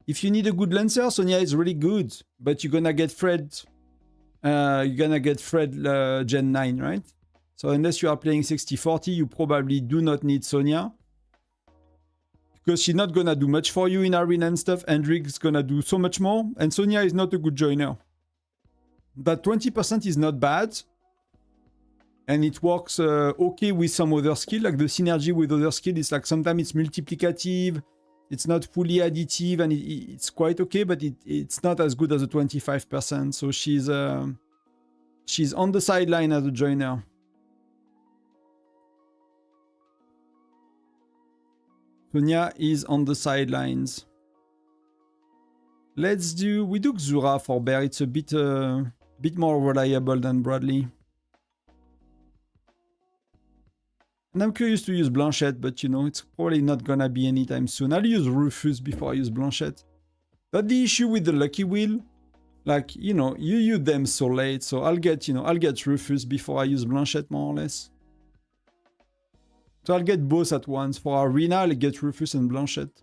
If you need a good lancer, Sonia is really good, but you're gonna get Fred. Gen 9, right? So unless you are playing 60-40, you probably do not need Sonia. Because she's not gonna do much for you in arena and stuff. Hendrik's gonna do so much more, and Sonia is not a good joiner. But 20% is not bad. And it works okay with some other skill, like the synergy with other skill is like sometimes it's multiplicative, it's not fully additive, and it's quite okay, but it's not as good as a 25%. So she's on the sideline as a joiner. Sonia is on the sidelines. We do Xura for Bear. It's a bit more reliable than Bradley. And I'm curious to use Blanchette, but you know, it's probably not gonna be anytime soon. I'll use Rufus before I use Blanchette. That's the issue with the Lucky Wheel. Like, you know, you use them so late, so I'll get Rufus before I use Blanchette, more or less. So I'll get both at once. For Arena, I'll get Rufus and Blanchette.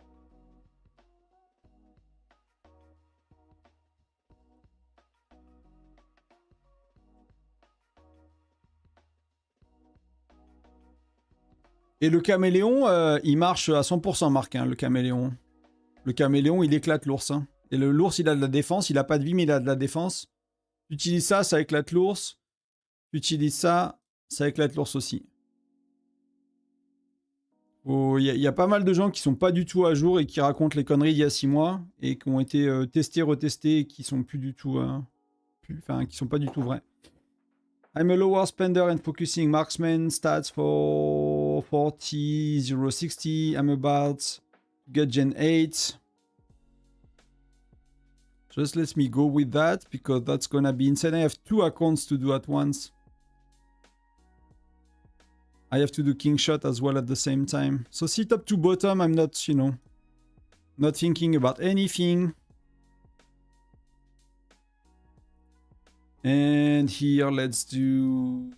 Et le caméléon, il marche à 100% Marc, hein, le caméléon. Le caméléon, il éclate l'ours. Hein. Et l'ours, il a de la défense. Il a pas de vie, mais il a de la défense. Tu utilises ça, ça éclate l'ours. Tu utilises ça, ça éclate l'ours aussi. Il y a pas mal de gens qui sont pas du tout à jour et qui racontent les conneries d'il y a 6 mois et qui ont été testés, retestés et qui sont plus du tout... qui sont pas du tout vrais. I'm a lower spender and focusing marksman stats for 40, 060. I'm about to get Gen 8. Just let me go with that because that's gonna be insane. I have 2 accounts to do at once. I have to do King Shot as well at the same time. So see top to bottom, I'm not, you know, not thinking about anything. And here, let's do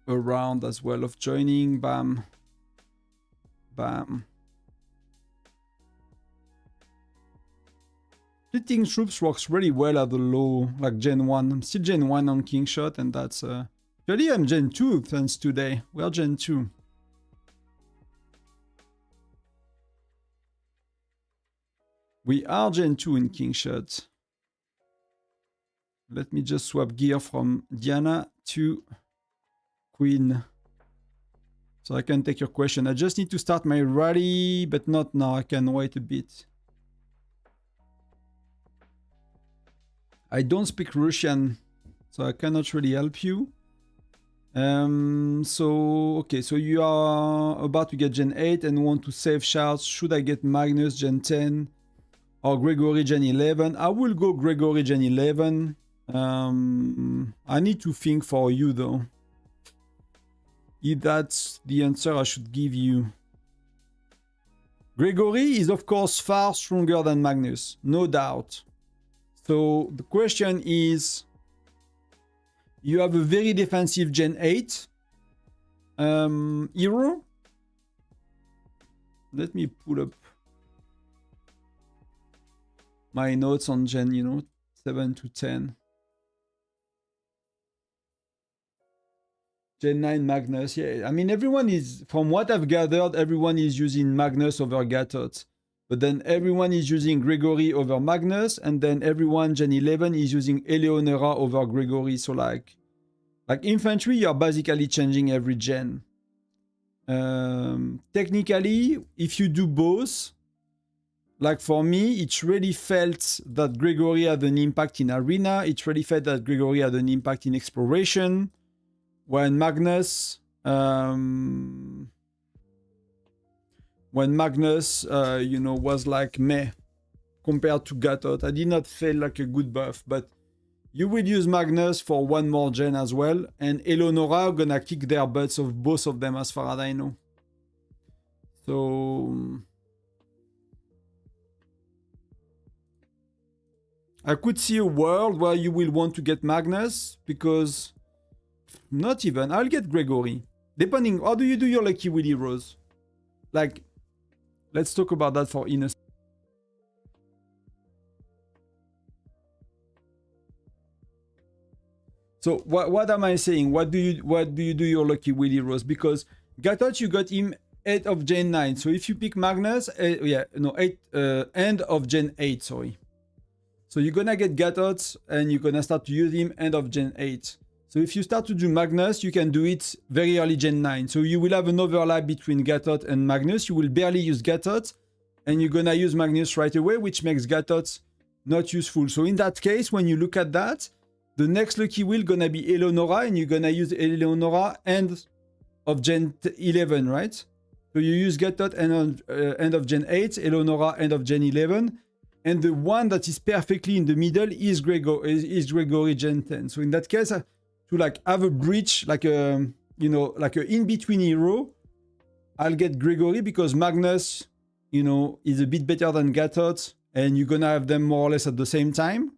a round as well of joining. Bam. Bam. Splitting troops works really well at the low, like Gen 1. I'm still Gen 1 on King Shot, and that's... Actually, I'm Gen 2 since today. We are Gen 2. We are Gen 2 in King Shot. Let me just swap gear from Diana to Queen. So I can take your question. I just need to start my rally, but not now. I can wait a bit. I don't speak Russian, so I cannot really help you. Okay, so you are about to get Gen 8 and want to save shards. Should I get Magnus Gen 10 or Gregory Gen 11? I will go Gregory Gen 11. I need to think for you though. If that's the answer I should give you. Gregory is of course far stronger than Magnus, no doubt. So the question is, you have a very defensive Gen 8 hero. Let me pull up my notes on Gen, you know, 7 to 10. Gen 9 Magnus, yeah. I mean, everyone is, from what I've gathered, everyone is using Magnus over Gatot. But then everyone is using Gregory over Magnus, and then everyone, Gen 11, is using Eleonora over Gregory. So like infantry, you're basically changing every gen. Technically, if you do both, like for me, it really felt that Gregory had an impact in Arena. It really felt that Gregory had an impact in Exploration. when Magnus, you know, was like meh compared to Gatot. I did not feel like a good buff, but you will use Magnus for one more gen as well, and Eleonora gonna kick their butts of both of them as far as I know. So I could see a world where you will want to get Magnus, because not even, I'll get Gregory. Depending, how do you do your Lucky Willy, Rose? Like, let's talk about that for innocent. So what am I saying? What do you do your Lucky Willy, Rose? Because Gatot, you got him 8 of Gen 9. So if you pick Magnus, end of Gen 8, sorry. So you're gonna get Gatot and you're gonna start to use him end of Gen 8. So if you start to do Magnus, you can do it very early Gen 9. So you will have an overlap between Gatot and Magnus. You will barely use Gatot, and you're gonna use Magnus right away, which makes Gatot not useful. So in that case, when you look at that, the next Lucky Wheel gonna be Eleonora, and you're gonna use Eleonora end of Gen 11, right? So you use Gatot end of Gen 8, Eleonora end of Gen 11, and the one that is perfectly in the middle is Gregory Gen 10. So in that case, to like have a bridge, like a, you know, like a in-between hero, I'll get Gregory, because Magnus, you know, is a bit better than Gatot, and you're gonna have them more or less at the same time.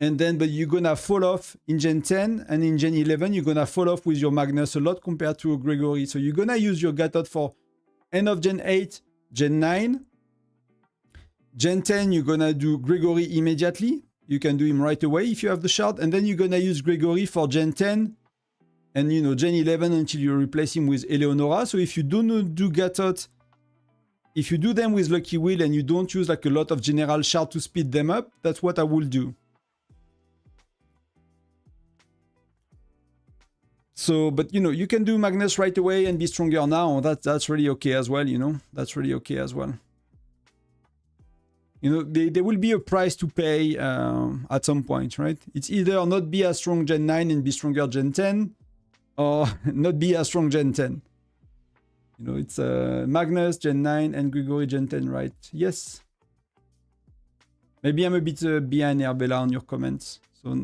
And then, but you're gonna fall off in Gen 10, and in Gen 11, you're gonna fall off with your Magnus a lot compared to a Gregory. So you're gonna use your Gatot for end of Gen 8, Gen 9. Gen 10, you're gonna do Gregory immediately. You can do him right away if you have the shard. And then you're gonna use Gregory for Gen 10 and, you know, Gen 11 until you replace him with Eleonora. So if you do not do Gatot, if you do them with Lucky Wheel and you don't use like a lot of general shard to speed them up, that's what I will do. So, but you know, you can do Magnus right away and be stronger now. That's really okay as well, you know. That's really okay as well. You know, there will be a price to pay at some point, right? It's either not be as strong Gen 9 and be stronger Gen 10, or not be as strong Gen 10. You know, it's Magnus Gen 9 and Gregory Gen 10, right? Yes. Maybe I'm a bit behind Herbella on your comments. So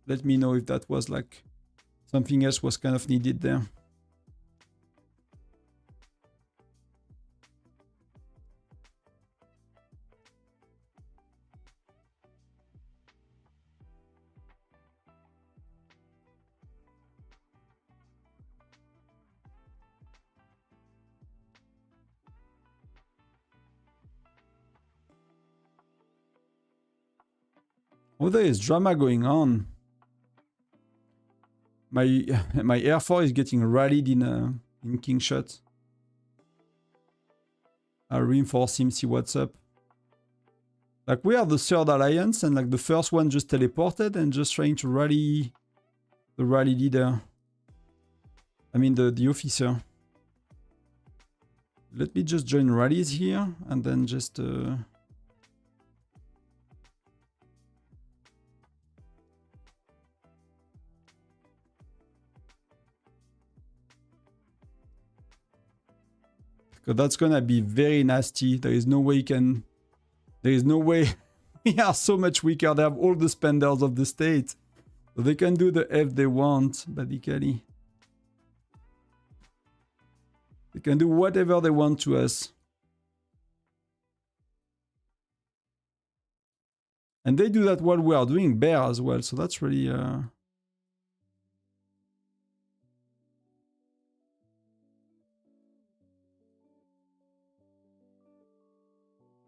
let me know if that was like something else was kind of needed there. Oh, there is drama going on. My Air Force is getting rallied in King Shot. I'll reinforce him, see what's up. Like, we are the third alliance, and like the first one just teleported and just trying to rally the rally leader. I mean the officer. Let me just join rallies here and then just because that's gonna be very nasty. There is no way you can. There is no way. We are so much weaker. They have all the spenders of the state. So they can do the F they want, basically. They can do whatever they want to us. And they do that while we are doing bear as well. So that's really...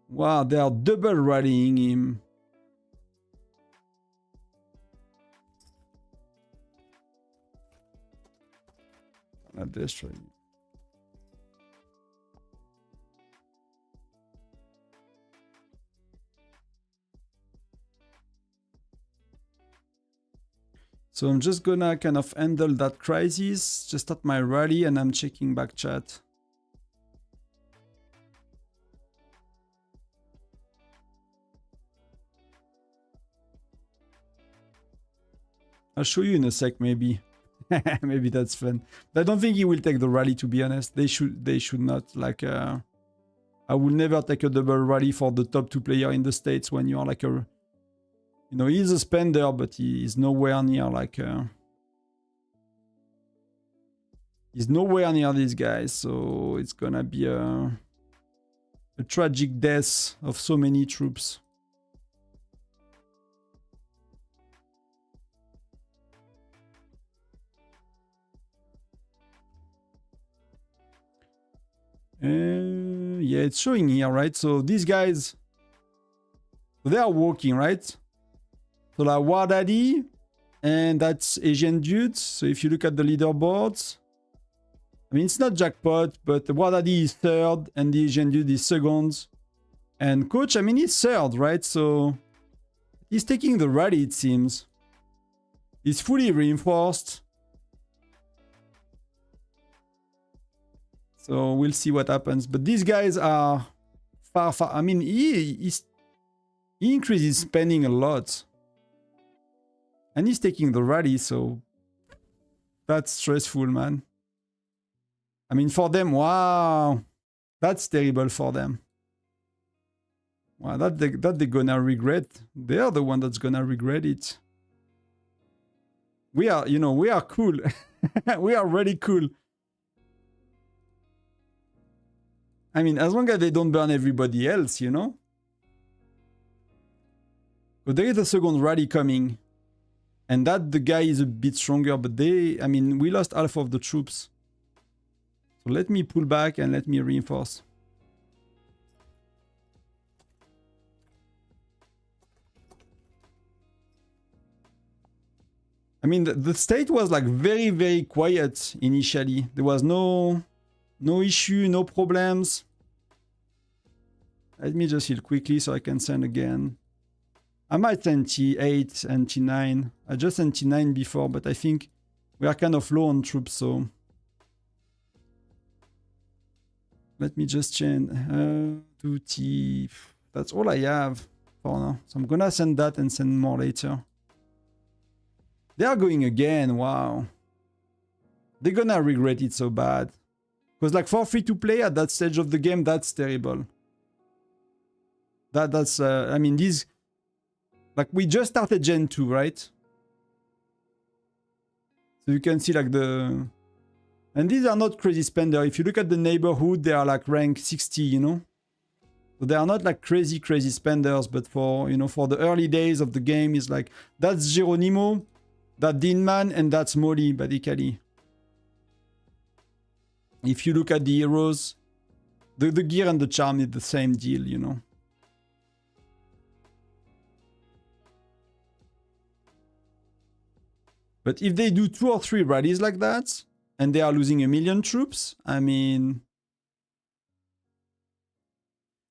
Wow, they are double rallying him. Not destroying. So I'm just gonna kind of handle that crisis, just start my rally, and I'm checking back chat. I'll show you in a sec, maybe. Maybe that's fun. But I don't think he will take the rally, to be honest. They should not. Like, I will never take a double rally for the top 2 player in the States when you are like a... You know, he's a spender, but he is nowhere near like... he's nowhere near these guys, so it's gonna be a tragic death of so many troops. Yeah, it's showing here, right? So these guys, they are walking, right? So like War Daddy, and that's Asian dudes. So if you look at the leaderboards, I mean, it's not jackpot, but the War Daddy is 3rd, and the Asian dude is 2nd. And Coach, I mean, he's 3rd, right? So he's taking the rally, it seems. He's fully reinforced. So we'll see what happens. But these guys are far. I mean, he increases spending a lot. And he's taking the rally, so that's stressful, man. I mean, for them, wow. That's terrible for them. Wow, that they're gonna regret. They are the one that's gonna regret it. We are, you know, we are cool. We are really cool. I mean, as long as they don't burn everybody else, you know? But there is a second rally coming. And that the guy is a bit stronger, but I mean, we lost half of the troops. So let me pull back and let me reinforce. I mean, the state was like very, very quiet initially. There was no issue, no problems. Let me just heal quickly so I can send again. I might send T8 and T9. I just sent T9 before, but I think we are kind of low on troops, so... Let me just change to T... That's all I have for now. So I'm gonna send that and send more later. They are going again, wow. They're gonna regret it so bad. Because like for free to play at that stage of the game, that's terrible. That's I mean, these... Like, we just started Gen 2, right? So you can see, like, the... And these are not crazy spender. If you look at the neighborhood, they are, like, rank 60, you know? So they are not, like, crazy spenders, but for, you know, for the early days of the game, is like, that's Geronimo, that's Dinman, and that's Molly, basically. If you look at the heroes, the gear and the charm is the same deal, you know? But if they do 2 or 3 rallies like that, and they are losing 1 million troops, I mean...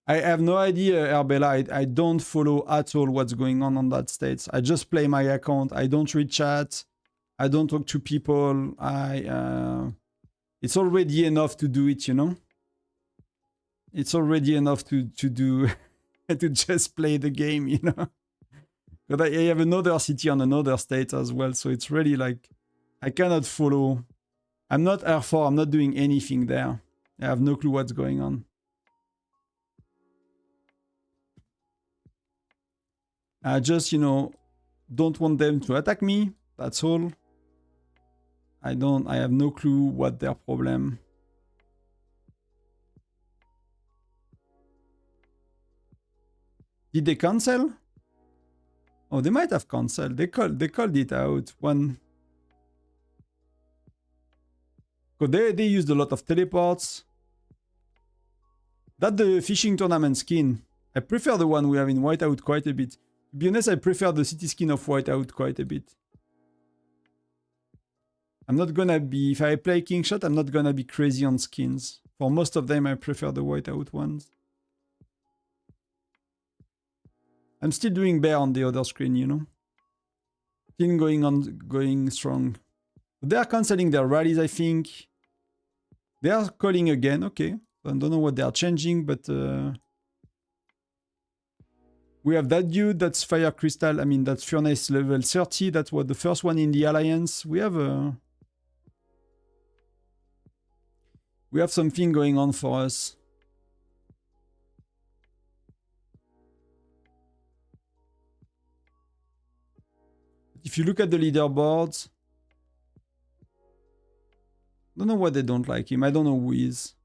I have no idea, Herbella. I don't follow at all what's going on that state. I just play my account. I don't read chat. I don't talk to people. It's already enough to do it, you know? It's already enough to do... to just play the game, you know? But I have another city on another state as well, so it's really like... I cannot follow. I'm not R4, I'm not doing anything there. I have no clue what's going on. I just, you know, don't want them to attack me, that's all. I have no clue what their problem. Did they cancel? Oh, they might have cancelled. They called it out. One. Because they used a lot of teleports. That's the fishing tournament skin. I prefer the one we have in Whiteout quite a bit. To be honest, I prefer the city skin of Whiteout quite a bit. I'm not gonna be... If I play King Shot, I'm not gonna be crazy on skins. For most of them, I prefer the Whiteout ones. I'm still doing bear on the other screen, you know. Still going strong. They are cancelling their rallies, I think. They are calling again, okay. I don't know what they are changing, but... we have that dude, that's Fire Crystal. I mean, that's Furnace level 30. That was the first one in the Alliance. We have We have something going on for us. If you look at the leaderboards, I don't know why they don't like him. I don't know who he is.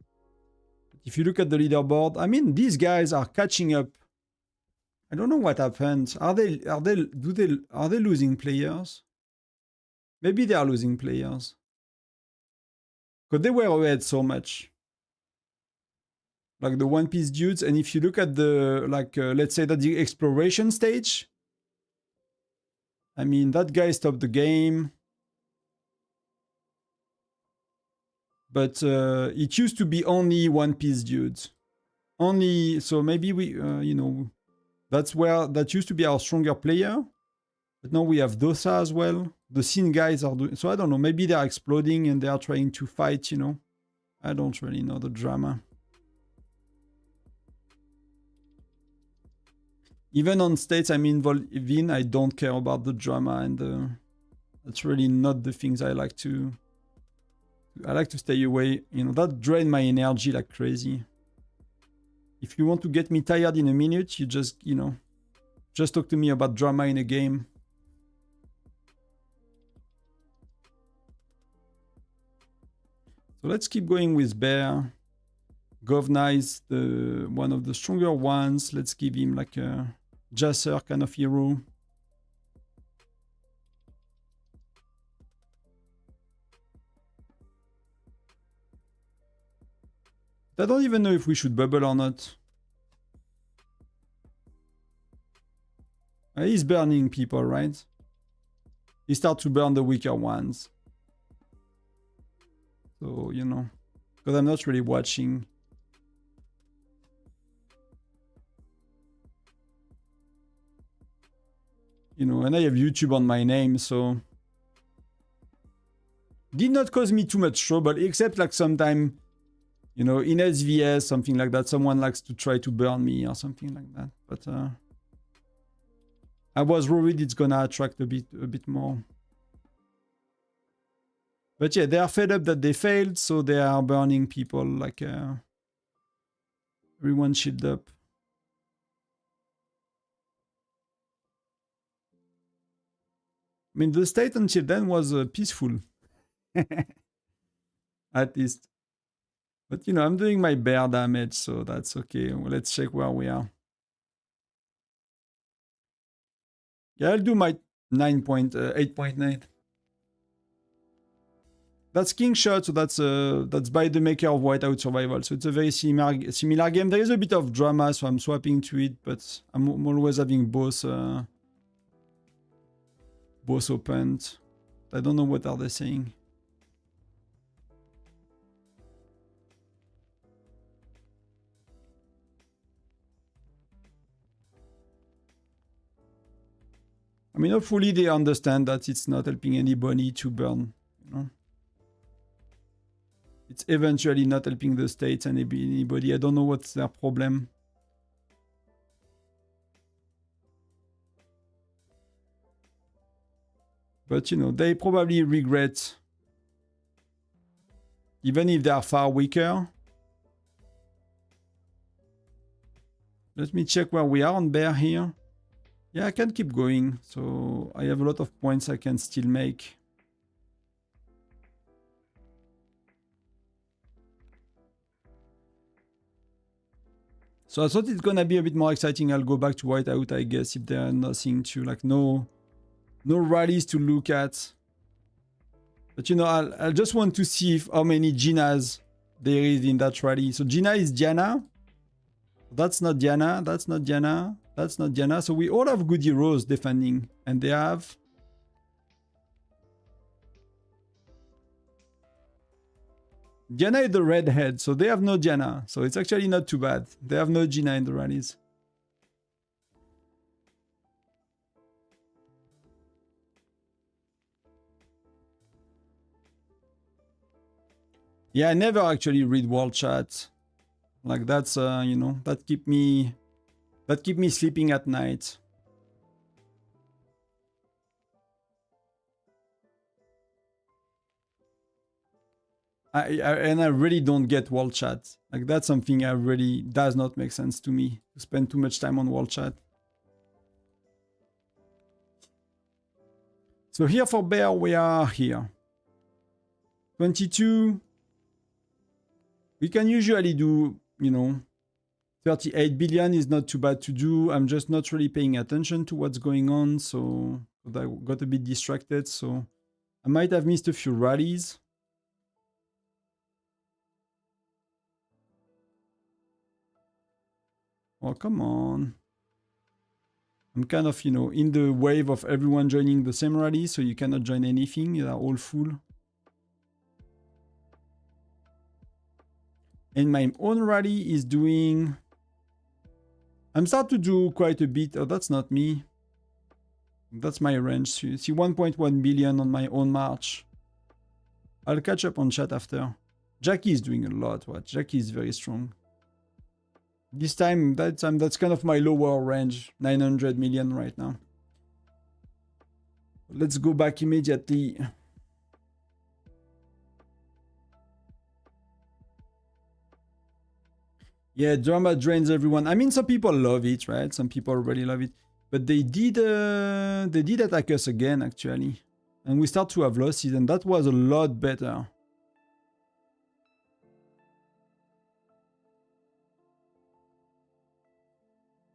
If you look at the leaderboard, I mean, these guys are catching up. I don't know what happened. Are they losing players? Maybe they are losing players. Because they were ahead so much. Like the One Piece dudes. And if you look at the, like, let's say that the exploration stage, I mean, that guy stopped the game. But it used to be only One Piece dudes. Only, so maybe we, you know, that used to be our stronger player. But now we have Dosa as well. The scene guys are doing, so I don't know, maybe they are exploding and they are trying to fight, you know. I don't really know the drama. Even on states I'm involved in, I don't care about the drama, and that's really not the things I like to stay away. You know, that drain my energy like crazy. If you want to get me tired in a minute, you just, you know, just talk to me about drama in a game. So let's keep going with Bear. Govna is one of the stronger ones. Let's give him like a Jasser kind of hero. I don't even know if we should bubble or not. He's burning people, right? He starts to burn the weaker ones. So, you know, because I'm not really watching. You know, and I have YouTube on my name, so... Did not cause me too much trouble, except like sometime, you know, in SVS, something like that, someone likes to try to burn me or something like that. But I was worried it's gonna attract a bit more. But yeah, they are fed up that they failed, so they are burning people like everyone shield up. I mean, the state until then was peaceful. At least. But, you know, I'm doing my bear damage, so that's okay. Well, let's check where we are. Yeah, I'll do my 8.9. That's King Shot, so that's by the maker of Whiteout Survival. So it's a very similar game. There is a bit of drama, so I'm swapping to it, but I'm always having both opened. I don't know what are they saying. I mean, hopefully they understand that it's not helping anybody to burn, you know. It's eventually not helping the states and anybody. I don't know what's their problem. But, you know, they probably regret, even if they are far weaker. Let me check where we are on bear here. Yeah, I can keep going. So I have a lot of points I can still make. So I thought it's gonna be a bit more exciting. I'll go back to Whiteout, I guess, if there are nothing to, like, no rallies to look at. But, you know, I'll just want to see how many Ginas there is in that rally. So Gina is Diana. That's not Diana. That's not Diana. That's not Diana. So we all have good heroes defending. And they have... Diana is the redhead, so they have no Diana. So it's actually not too bad. They have no Gina in the rallies. Yeah, I never actually read world chat. Like that's you know, that keep me sleeping at night. And I really don't get wall chat. Like that's something I really does not make sense to me to spend too much time on wall chat. So here for bear, we are here. 22. We can usually do, you know, 38 billion is not too bad to do. I'm just not really paying attention to what's going on, so I got a bit distracted, so I might have missed a few rallies. Oh, come on. I'm kind of, you know, in the wave of everyone joining the same rally, so you cannot join anything. They are all full. And my own rally is doing... I'm starting to do quite a bit. Oh, that's not me. That's my range. You see 1.1 billion on my own march. I'll catch up on chat after. Jackie is doing a lot. What? Jackie is very strong. This time, that's kind of my lower range. 900 million right now. Let's go back immediately. Yeah, drama drains everyone. I mean, some people love it, right? Some people really love it. But they did attack us again, actually. And we start to have losses, and that was a lot better.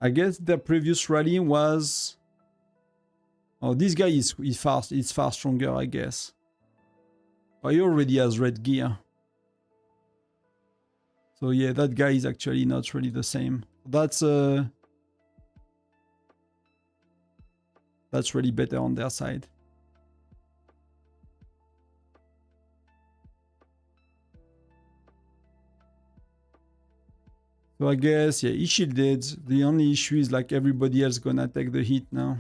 I guess the previous rally was... Oh, this guy is far stronger, I guess. Oh, he already has red gear. So yeah, that guy is actually not really the same. That's really better on their side. So I guess, yeah, he shielded. The only issue is like everybody else gonna take the hit now.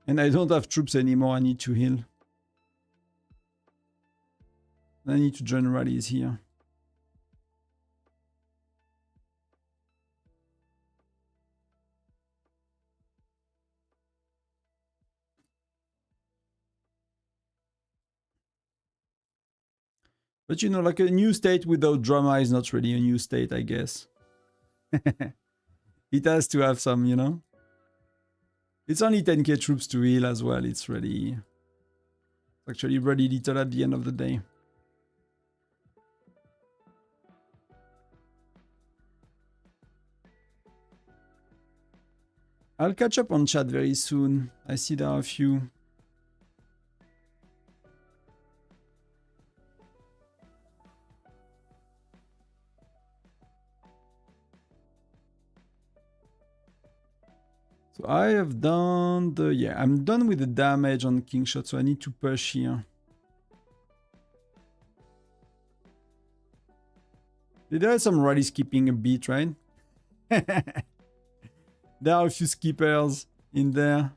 And I don't have troops anymore, I need to heal. I need to join rallies here. But you know, like a new state without drama is not really a new state, I guess. It has to have some, you know. It's only 10k troops to heal as well. It's really... actually really little at the end of the day. I'll catch up on chat very soon. I see there are a few. So I have done the... yeah, I'm done with the damage on King Shot, so I need to push here. There are some rally skipping a bit, right? There are a few skippers in there.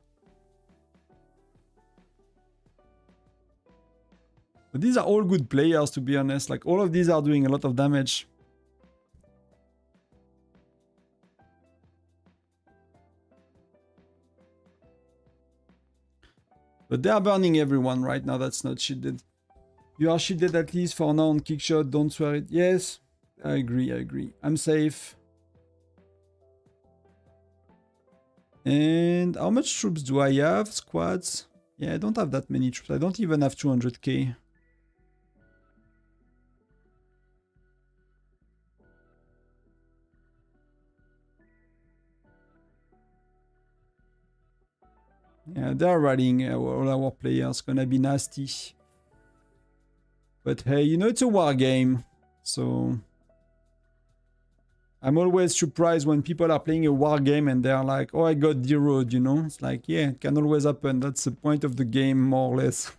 But these are all good players, to be honest. Like, all of these are doing a lot of damage. But they are burning everyone right now. That's not shielded. You are shielded at least for now on Kickshot. Don't swear it. Yes, I agree. I agree. I'm safe. And how much troops do I have? Squads? Yeah, I don't have that many troops. I don't even have 200k. Yeah, they're riding all our players. Gonna be nasty. But hey, you know, it's a war game. So I'm always surprised when people are playing a war game and they're like, oh, I got zeroed, you know? It's like, yeah, it can always happen. That's the point of the game, more or less.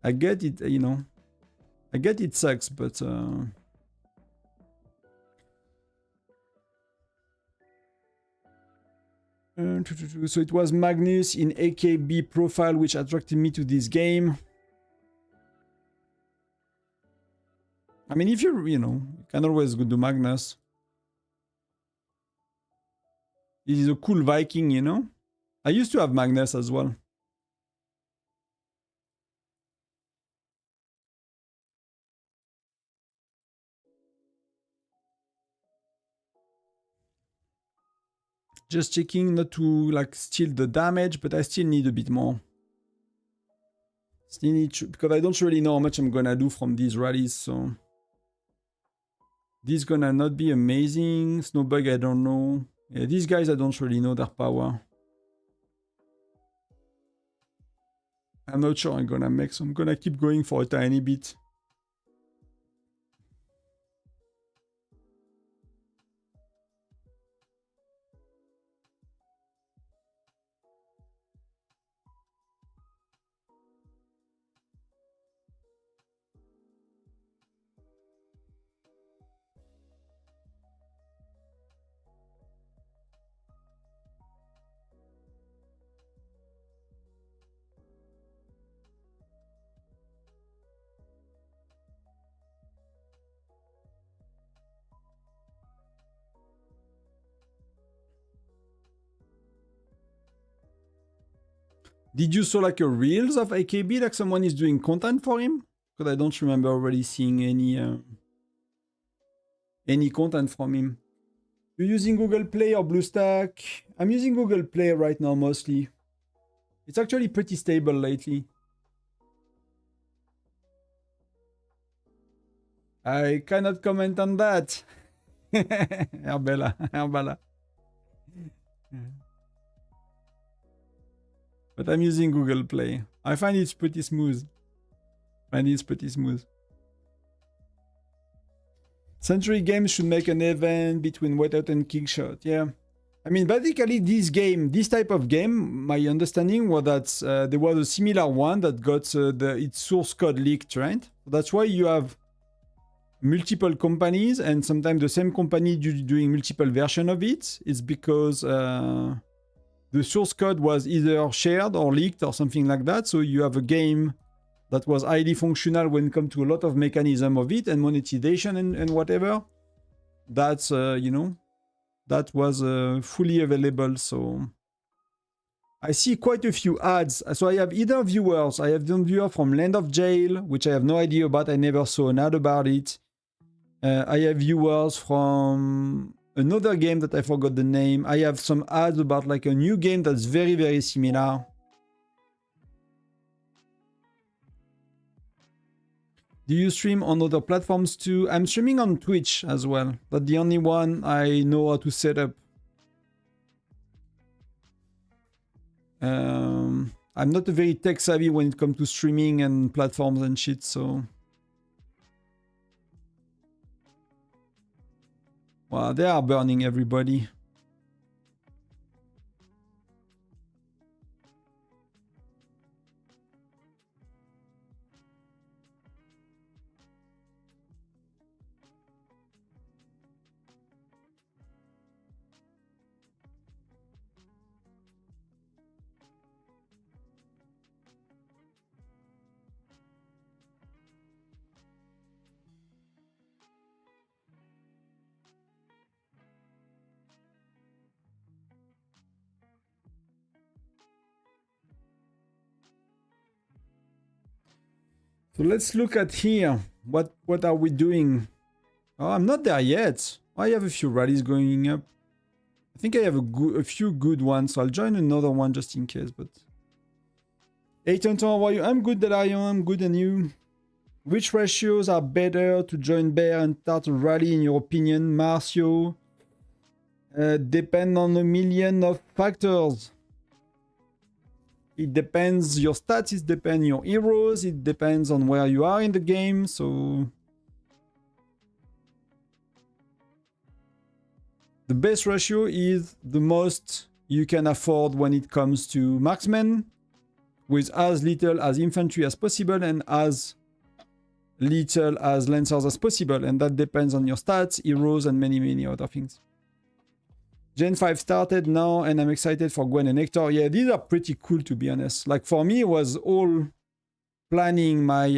I get it, you know. I get it sucks, but... So it was Magnus in AKB profile which attracted me to this game. I mean, if you're, you know, you can always go to Magnus. This is a cool Viking, you know? I used to have Magnus as well. Just checking not to like steal the damage, but I still need a bit more. Still need to, because I don't really know how much I'm gonna do from these rallies, so this gonna not be amazing. Snowbug, I don't know. Yeah, these guys I don't really know their power. I'm not sure I'm gonna make, so I'm gonna keep going for a tiny bit. Did you saw like a reels of AKB, like someone is doing content for him? Because I don't remember already seeing any content from him. You're using Google Play or BlueStack? I'm using Google Play right now mostly. It's actually pretty stable lately. I cannot comment on that. Herbella, Herbella. But I'm using Google Play. I find it's pretty smooth. Century Games should make an event between Whiteout and Kickshot. Yeah. I mean, basically, this type of game, my understanding was that there was a similar one that got its source code leaked, right? That's why you have multiple companies and sometimes the same company doing multiple versions of it. It's because the source code was either shared or leaked or something like that. So you have a game that was highly functional when it comes to a lot of mechanism of it and monetization and whatever. That's, you know, that was fully available. So I see quite a few ads. So I have either viewers. I have done viewer from Land of Jail, which I have no idea about. I never saw an ad about it. I have viewers from another game that I forgot the name. I have some ads about like a new game that's very, very similar. Do you stream on other platforms too? I'm streaming on Twitch as well. That's the only one I know how to set up. I'm not very tech savvy when it comes to streaming and platforms and shit, so... Wow, they are burning everybody. So let's look at here. What are we doing? Oh, I'm not there yet. I have a few rallies going up. I think I have a few good ones, so I'll join another one just in case. But hey, Tonton, how are you? I'm good, Delario. I'm good, and you? Which ratios are better to join Bear and start a rally in your opinion, Marcio? Depend on a million of factors. It depends your stats, it depends your heroes, it depends on where you are in the game, so... The best ratio is the most you can afford when it comes to marksmen, with as little as infantry as possible and as little as lancers as possible, and that depends on your stats, heroes, and many, many other things. Gen 5 started now, and I'm excited for Gwen and Hector. Yeah, these are pretty cool, to be honest. Like, for me, it was all planning my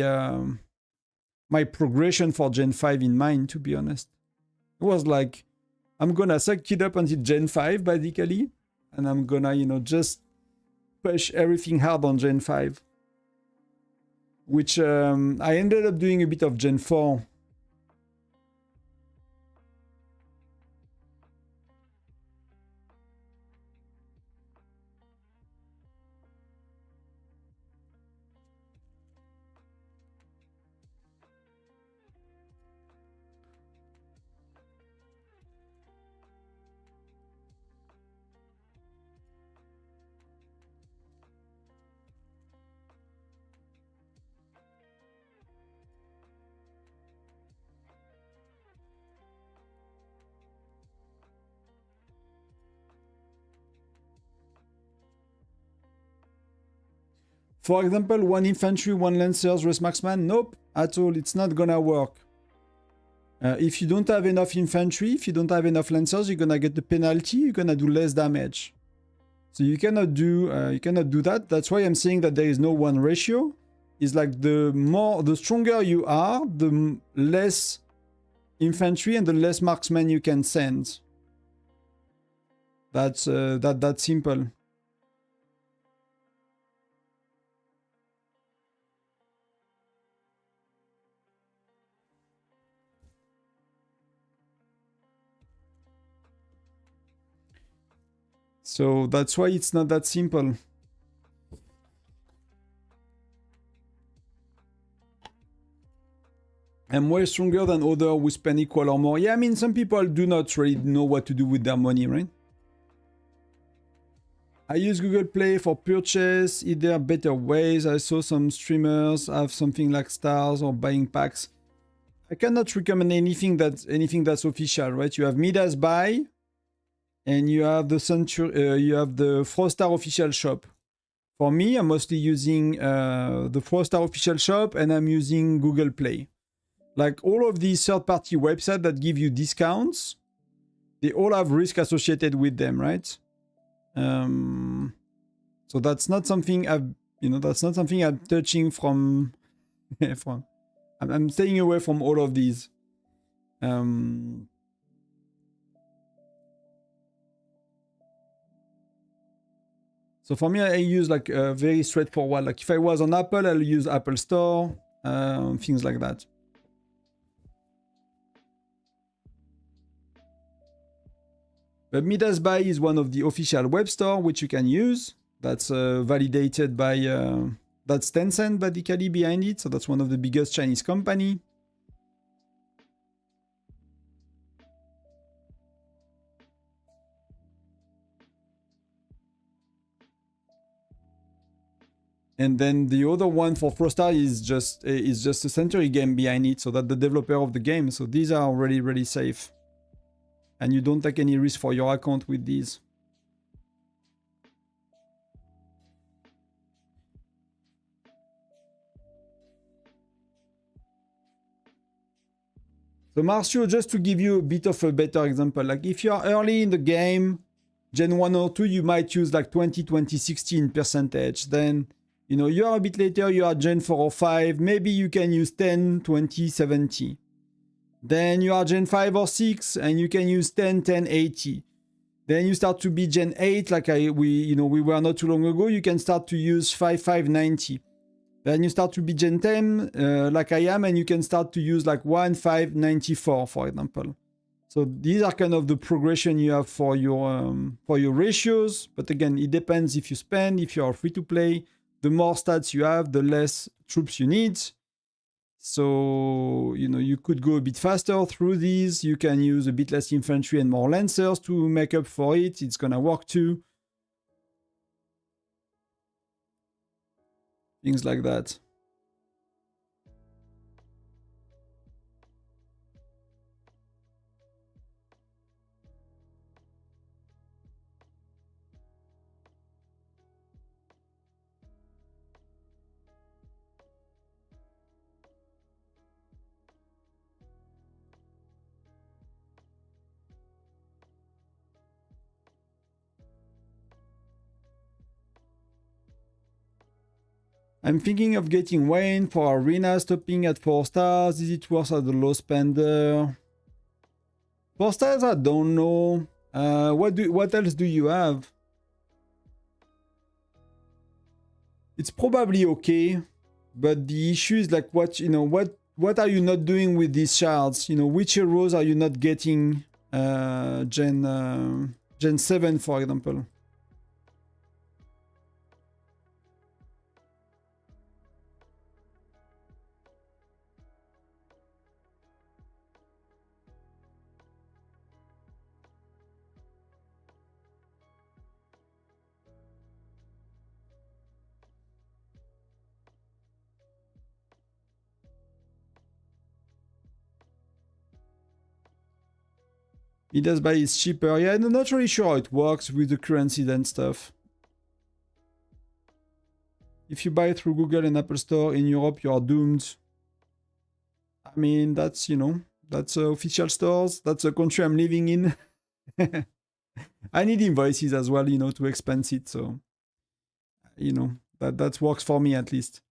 my progression for Gen 5 in mind, to be honest. It was like, I'm gonna suck it up until Gen 5, basically. And I'm gonna, you know, just push everything hard on Gen 5. Which I ended up doing a bit of Gen 4. For example, 1 infantry, 1 lancers, race marksman. Nope, at all. It's not gonna work. If you don't have enough infantry, if you don't have enough lancers, you're gonna get the penalty. You're gonna do less damage. So you cannot do that. That's why I'm saying that there is no one ratio. It's like the stronger you are, the less infantry and the less marksmen you can send. That's that's simple. So that's why it's not that simple. I'm way stronger than others who spend equal or more. Yeah, I mean, some people do not really know what to do with their money, right? I use Google Play for purchase. Is there better ways? I saw some streamers have something like stars or buying packs. I cannot recommend anything that's official, right? You have Midas Buy, and you have the Frostar official shop. For me, I'm mostly using the Frostar official shop, and I'm using Google Play. Like all of these third-party websites that give you discounts, they all have risk associated with them, right? So that's not something I'm touching from. I'm staying away from all of these. So for me, I use like very straightforward. Like if I was on Apple, I'll use Apple Store, things like that. But Midas Buy is one of the official web store which you can use. That's validated by that's Tencent basically behind it. So that's one of the biggest Chinese company. And then the other one for Frostar is just a Century game behind it, so that the developer of the game. So these are really, really safe. And you don't take any risk for your account with these. So Marcio, just to give you a bit of a better example, like if you are early in the game, Gen 1 or 2, you might use like 20-20-60 percentage. Then, you know, you are a bit later, you are Gen 4 or 5, maybe you can use 10-20-70. Then you are Gen 5 or 6, and you can use 10-10-80. Then you start to be Gen 8, like we were not too long ago, you can start to use 5-5-90. Then you start to be Gen 10, like I am, and you can start to use like 1-5-94, for example. So these are kind of the progression you have for your ratios. But again, it depends if you spend, if you are free to play. The more stats you have, the less troops you need. So, you know, you could go a bit faster through these. You can use a bit less infantry and more lancers to make up for it. It's gonna work too. Things like that. I'm thinking of getting Wayne for arena, stopping at 4 stars. Is it worth as a low spender? For styles, I don't know. What else do you have? It's probably okay, but the issue is like what are you not doing with these shards? Which heroes are you not getting? Gen 7, for example. He does buy is cheaper. Yeah, I'm not really sure how it works with the currencies and stuff. If you buy through Google and Apple Store in Europe, you are doomed. I mean, that's, that's official stores. That's a country I'm living in. I need invoices as well, to expense it. So, that works for me at least.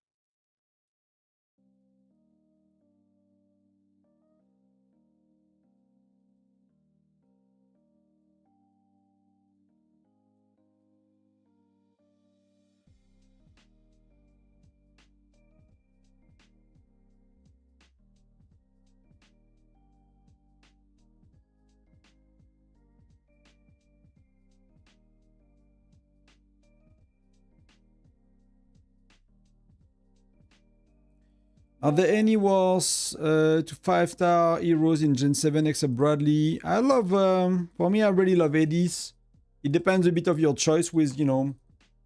Are there any wars to 5-star heroes in Gen 7 except Bradley? I love, for me, I really love Edis. It depends a bit of your choice with,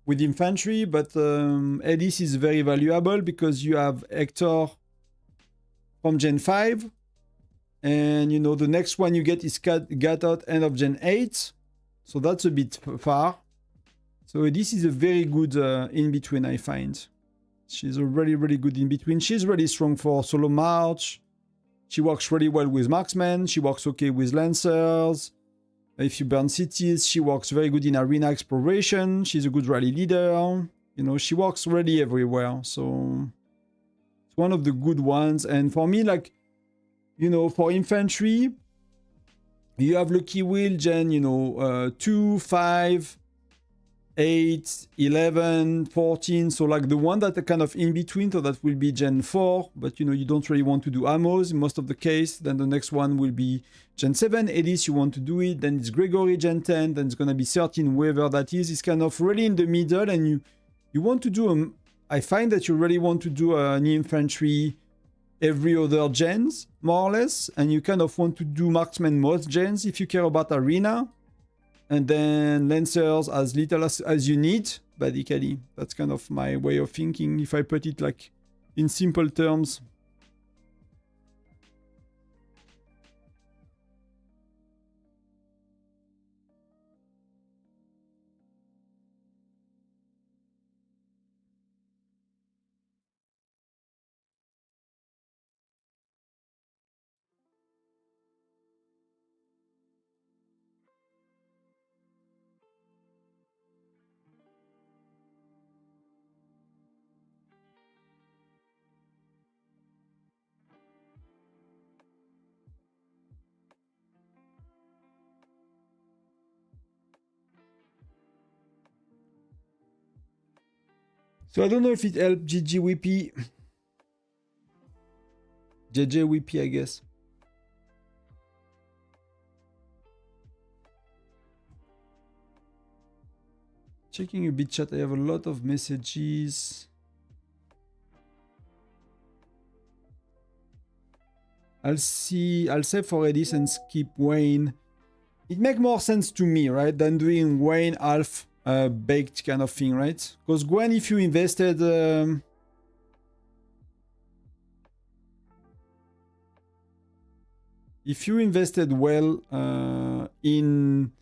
with infantry, but Edis is very valuable because you have Hector from Gen 5. And, the next one you get is Gatot end of Gen 8. So that's a bit far. So this is a very good in-between, I find. She's a really, really good in-between. She's really strong for solo march. She works really well with marksmen. She works okay with lancers. If you burn cities, she works very good in arena exploration. She's a good rally leader. She works really everywhere. So it's one of the good ones. And for me, like, for infantry, you have Lucky Wheel, Gen, 2, 5, 8, 11, 14, so like the one that are kind of in between, so that will be Gen 4, but you don't really want to do ammos in most of the case. Then the next one will be Gen 7, Edis, you want to do it, then it's Gregory Gen 10, then it's gonna be 13, whoever that is. It's kind of really in the middle, and you want to do I find that you really want to do an infantry every other gens, more or less, and you kind of want to do marksman most gens if you care about arena. And then lancers as little as you need, basically. That's kind of my way of thinking, if I put it like in simple terms. So I don't know if it helped GG Whippy. JJ Whippy, I guess. Checking a bit chat, I have a lot of messages. I'll save for Edis and skip Wayne. It makes more sense to me, right, than doing Wayne half baked kind of thing, right? Because Gwen, if you invested well in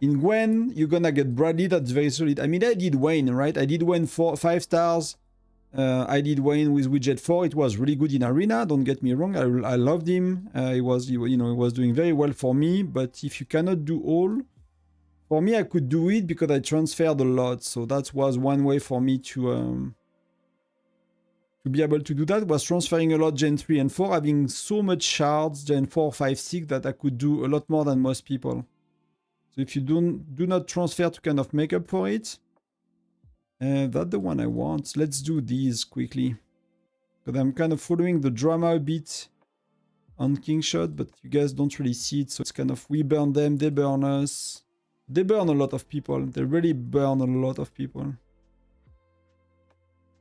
Gwen, you're gonna get Bradley. That's very solid. I mean, I did Wayne, right? I did Wayne 5 stars. I did Wayne with Widget 4. It was really good in arena. Don't get me wrong. I loved him. He was doing very well for me. But if you cannot do all, for me, I could do it because I transferred a lot. So that was one way for me to to be able to do that was transferring a lot Gen 3 and 4, having so much shards, Gen 4, 5, 6, that I could do a lot more than most people. So if you do not transfer to kind of make up for it, that's the one I want. Let's do these quickly. Because I'm kind of following the drama a bit on Kingshot, but you guys don't really see it. So it's kind of, we burn them, they burn us. They burn a lot of people. They really burn a lot of people.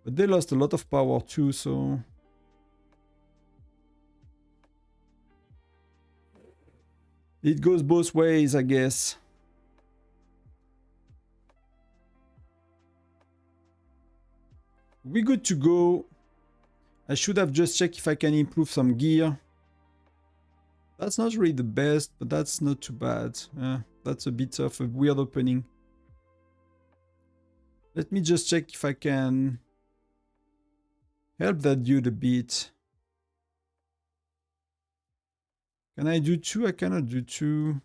But they lost a lot of power too, so... It goes both ways, I guess. We're good to go. I should have just checked if I can improve some gear. That's not really the best, but that's not too bad. That's a bit of a weird opening. Let me just check if I can help that dude a bit. Can I do 2? I cannot do 2.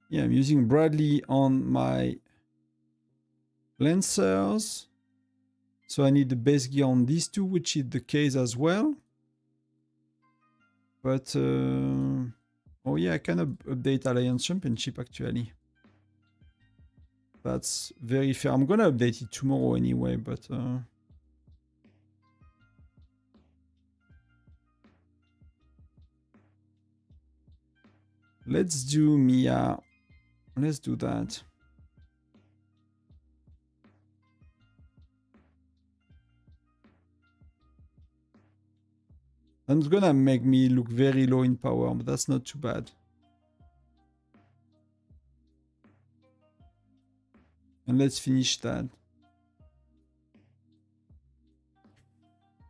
Yeah, I'm using Bradley on my Lancers. So I need the base gear on these two, which is the case as well. But, oh yeah, I can update Alliance Championship actually. That's very fair. I'm gonna update it tomorrow anyway, but... Let's do Mia. Let's do that. That's gonna make me look very low in power, but that's not too bad. And let's finish that.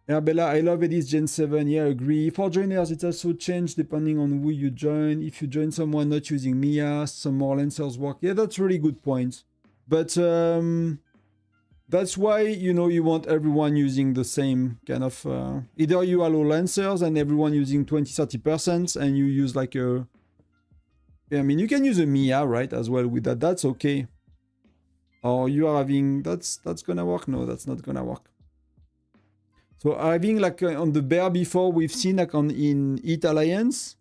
Yeah, Bella, I love it. It's Gen 7. Yeah, agree. For joiners, it's also changed depending on who you join. If you join someone not using Mia, some more Lancers work. Yeah, that's a really good point. But that's why, you know, you want everyone using the same kind of... either you allow Lancers and everyone using 20-30% and you use like a... Yeah, I mean, you can use a Mia, right, as well with that. That's okay. Or you are having... That's gonna work? No, that's not gonna work. So having like on the bear before, we've seen like in Heat Alliance,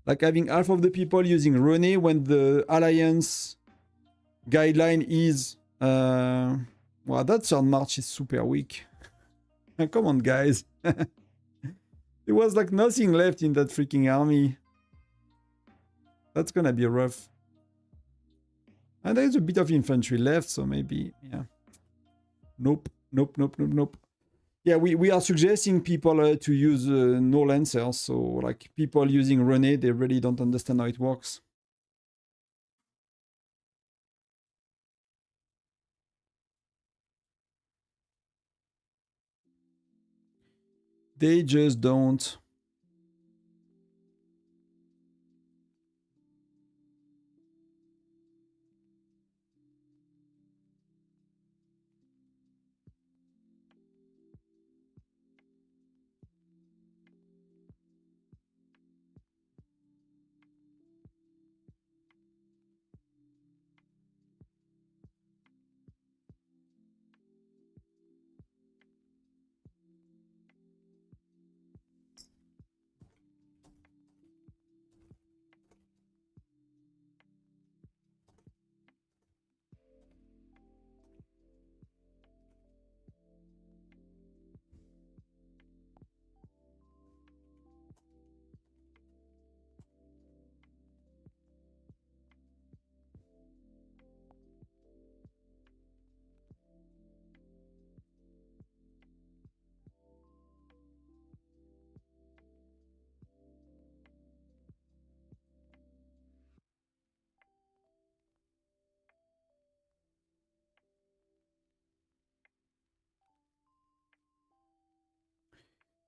like having half of the people using René when the Alliance guideline is... well, that third march is super weak. Come on, guys. There was like nothing left in that freaking army. That's gonna be rough. And there's a bit of infantry left, so maybe, yeah. Nope. Yeah, we are suggesting people to use no Lancers, so like people using René, they really don't understand how it works. They just don't.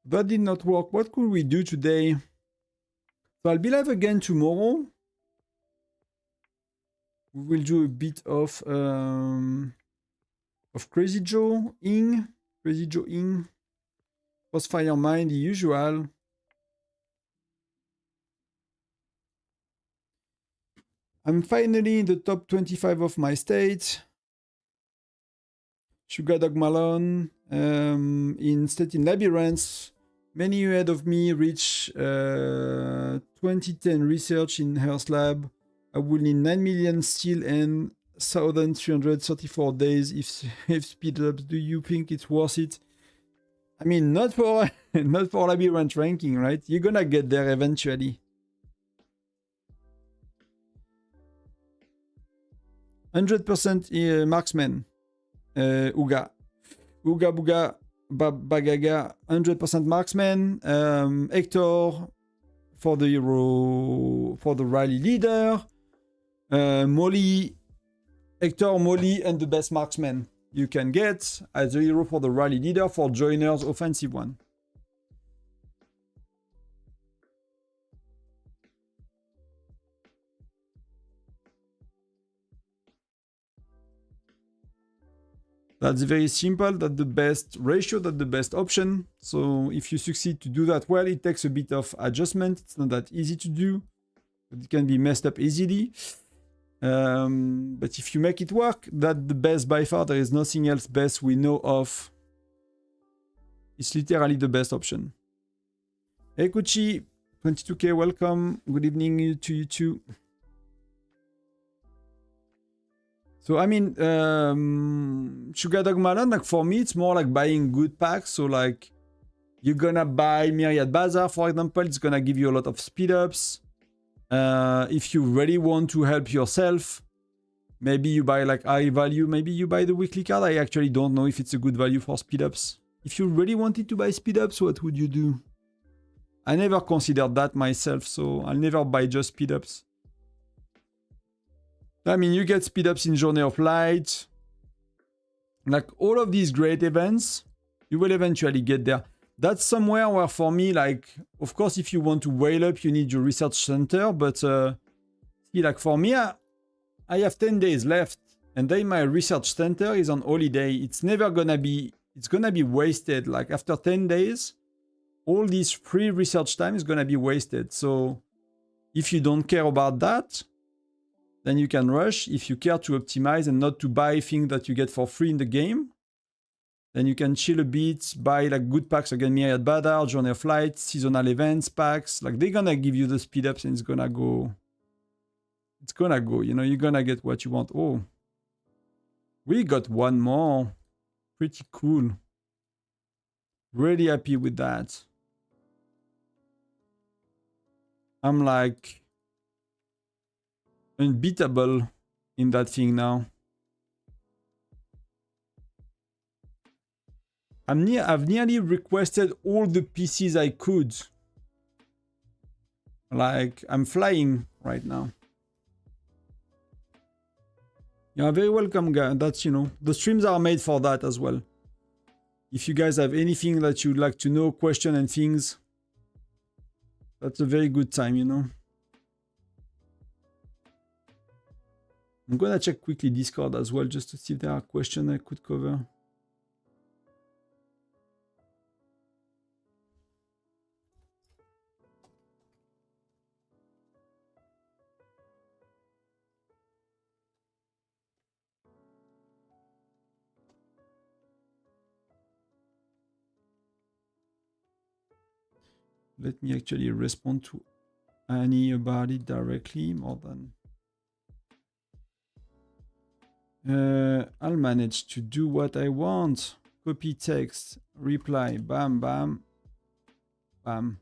That did not work. What could we do today? So I'll be live again tomorrow. We will do a bit of Crazy Joe Ing. Crazy Joe Ing. Crossfire Mine, the usual. I'm finally in the top 25 of my state. Sugar Dog Malone in State in Labyrinths. Many ahead of me reach 2010 research in Hearth Lab. I will need 9 million still and 1,334 days if speed ups. Do you think it's worth it? I mean, not for not for Labyrinth ranking, right? You're gonna get there eventually. 100% marksman. Uga. Uga Buga Bagaga, 100% marksman. Hector for the rally leader. Molly, Hector, Molly, and the best marksman you can get as a hero for the rally leader for joiners offensive one. That's very simple. That's the best ratio. That's the best option. So if you succeed to do that well, it takes a bit of adjustment. It's not that easy to do, but it can be messed up easily. But if you make it work, that's the best by far. There is nothing else best we know of. It's literally the best option. Hey Kuchi, 22k, welcome. Good evening to you too. So I mean, Sugar Dog Malone, like for me, it's more like buying good packs. So like, you're gonna buy Myriad Bazaar, for example. It's gonna give you a lot of speed ups. If you really want to help yourself, maybe you buy like high value. Maybe you buy the weekly card. I actually don't know if it's a good value for speed ups. If you really wanted to buy speed ups, what would you do? I never considered that myself, so I'll never buy just speed ups. I mean, you get speed ups in Journey of Light. Like all of these great events, you will eventually get there. That's somewhere where for me, like, of course, if you want to whale up, you need your research center. But see, like for me, I have 10 days left. And then my research center is on holiday. It's never gonna be, it's gonna be wasted. Like after 10 days, all this free research time is gonna be wasted. So if you don't care about that, then you can rush. If you care to optimize and not to buy things that you get for free in the game, then you can chill a bit, buy like good packs again, Myriad Badar, Journey of Light, seasonal events packs. Like they're gonna give you the speed ups and it's gonna go. It's gonna go, you know, you're gonna get what you want. Oh, we got one more. Pretty cool. Really happy with that. I'm like unbeatable in that thing now. I've nearly requested all the PCs I could. Like, I'm flying right now. You're very welcome, guys. That's, you know, the streams are made for that as well. If you guys have anything that you'd like to know, question and things, that's a very good time, you know. I'm gonna check quickly Discord as well, just to see if there are questions I could cover. Let me actually respond to Annie about it directly more than... I'll manage to do what I want. Copy text, reply, bam, bam, bam.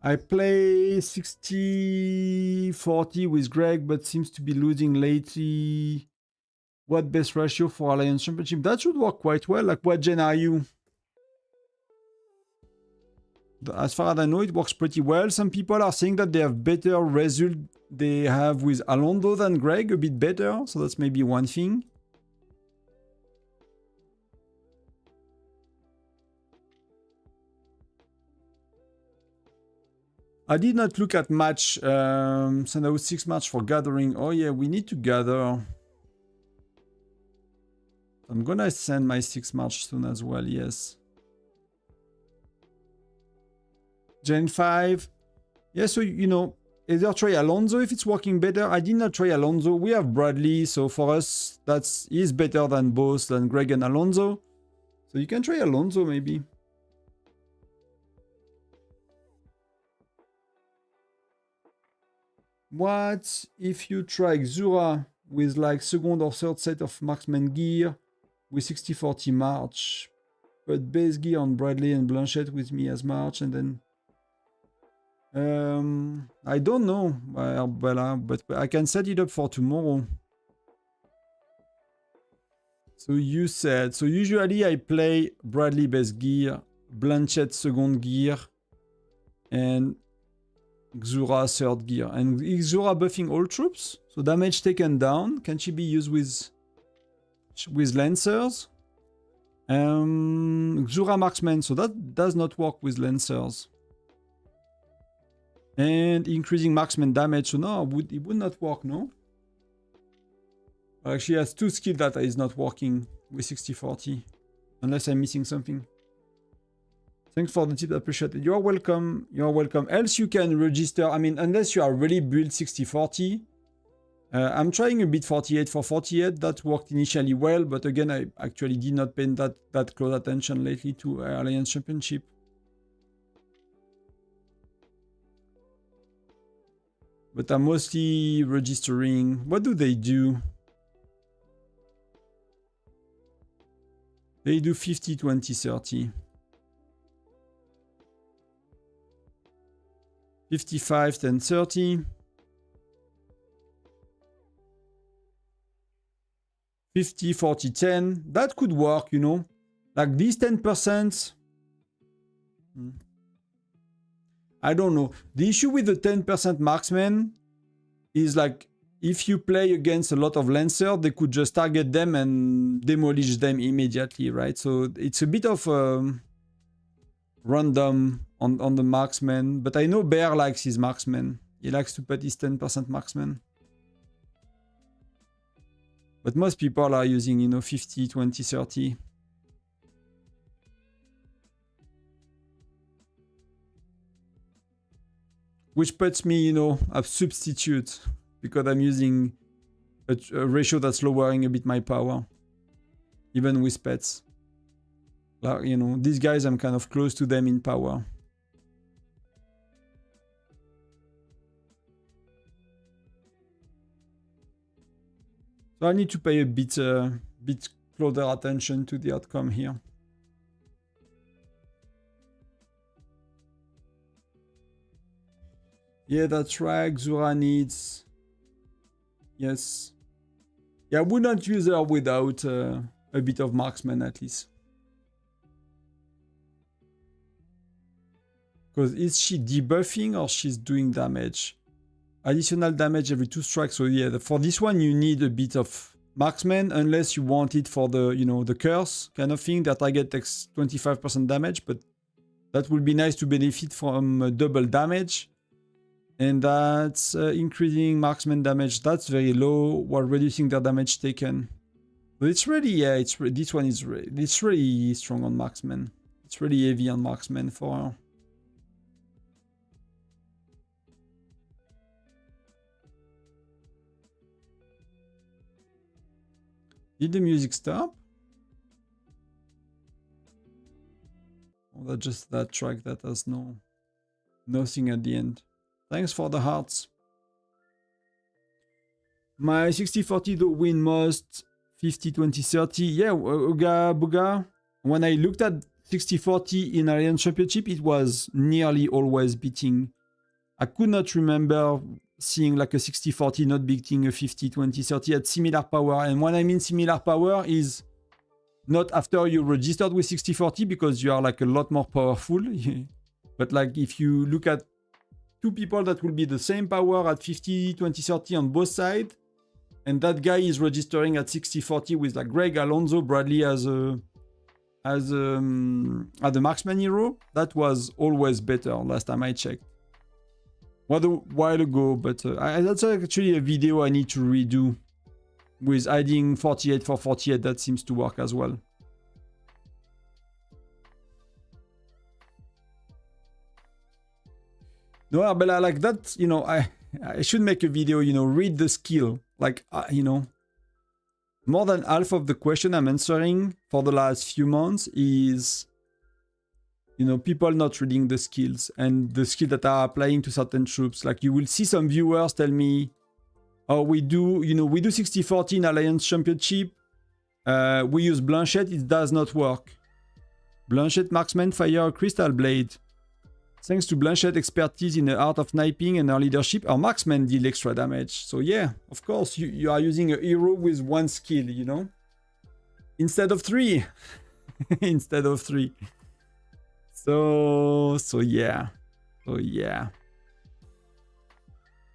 I play 60-40 with Greg, but seems to be losing lately. What best ratio for Alliance Championship? That should work quite well. Like, what gen are you? As far as I know, it works pretty well. Some people are saying that they have better result they have with Alondo than Greg, a bit better. So that's maybe one thing. I did not look at match. Send out 6 match for gathering. Oh yeah, we need to gather. I'm gonna send my 6 match soon as well, yes. Gen 5. Yeah, so, you know, either try Alonso if it's working better. I did not try Alonso. We have Bradley, so for us, is better than both, than Greg and Alonso. So you can try Alonso, maybe. What if you try Xura with like second or third set of marksman gear with 60-40 March? Put base gear on Bradley and Blanchett with me as March, and then... I don't know, but I can set it up for tomorrow. So you said, so usually I play Bradley base gear, Blanchett second gear, and Xura third gear. And is Xura buffing all troops? So damage taken down, can she be used with Lancers? Xura marksman, so that does not work with Lancers. And increasing marksman damage, so no, it would not work, no? Actually, has 2 skill data is not working with 60-40. Unless I'm missing something. Thanks for the tip, appreciate it. You're welcome, you're welcome. Else you can register, I mean, unless you are really built 60-40. I'm trying a bit 48 for 48, that worked initially well, but again, I actually did not pay that close attention lately to Alliance Championship. But I'm mostly registering. What do? They do 50, 20, 30. 55, 10, 30. 50, 40, 10. That could work, you know. Like these 10%. I don't know. The issue with the 10% marksman is like, if you play against a lot of Lancer, they could just target them and demolish them immediately, right? So it's a bit of random on the marksman. But I know Bear likes his marksman. He likes to put his 10% marksman. But most people are using, you know, 50, 20, 30. Which puts me, you know, a substitute because I'm using a ratio that's lowering a bit my power, even with pets. Like, you know, these guys, I'm kind of close to them in power. So I need to pay a bit closer attention to the outcome here. Yeah, that's right. Xura needs... Yes. Yeah, I would not use her without a bit of marksman at least. Because is she debuffing or she's doing damage? Additional damage every 2 strikes. So yeah, for this one you need a bit of marksman unless you want it for the, you know, the curse kind of thing. That target takes 25% damage, but that would be nice to benefit from double damage. And that's increasing marksman damage. That's very low while reducing their damage taken. But it's really, yeah, this one is it's really strong on marksman. It's really heavy on marksman for her. Did the music stop? Or that's just that track that has nothing at the end. Thanks for the hearts. My 60-40 though win most 50-20-30. Yeah, Uga Buga. When I looked at 60-40 in Alliance Championship, it was nearly always beating. I could not remember seeing like a 60-40 not beating a 50-20-30 at similar power. And when I mean similar power is not after you registered with 60-40 because you are like a lot more powerful. But like if you look at 2 people that will be the same power at 50, 20, 30 on both sides, and that guy is registering at 60, 40 with like Greg, Alonso, Bradley as the marksman hero. That was always better last time I checked. What a while ago, but that's actually a video I need to redo with adding 48 for 48. That seems to work as well. No, but I like that, you know, I should make a video, you know, read the skill. Like, you know, more than half of the question I'm answering for the last few months is, you know, people not reading the skills and the skill that are applying to certain troops. Like, you will see some viewers tell me, oh, we do 60-40 in Alliance Championship. We use Blanchette, it does not work. Blanchette marksman fire a crystal blade. Thanks to Blanchette's expertise in the art of sniping and her leadership, our marksman deal extra damage. So yeah, of course, you are using a hero with one skill, you know? Instead of 3. Instead of 3. So yeah. So yeah.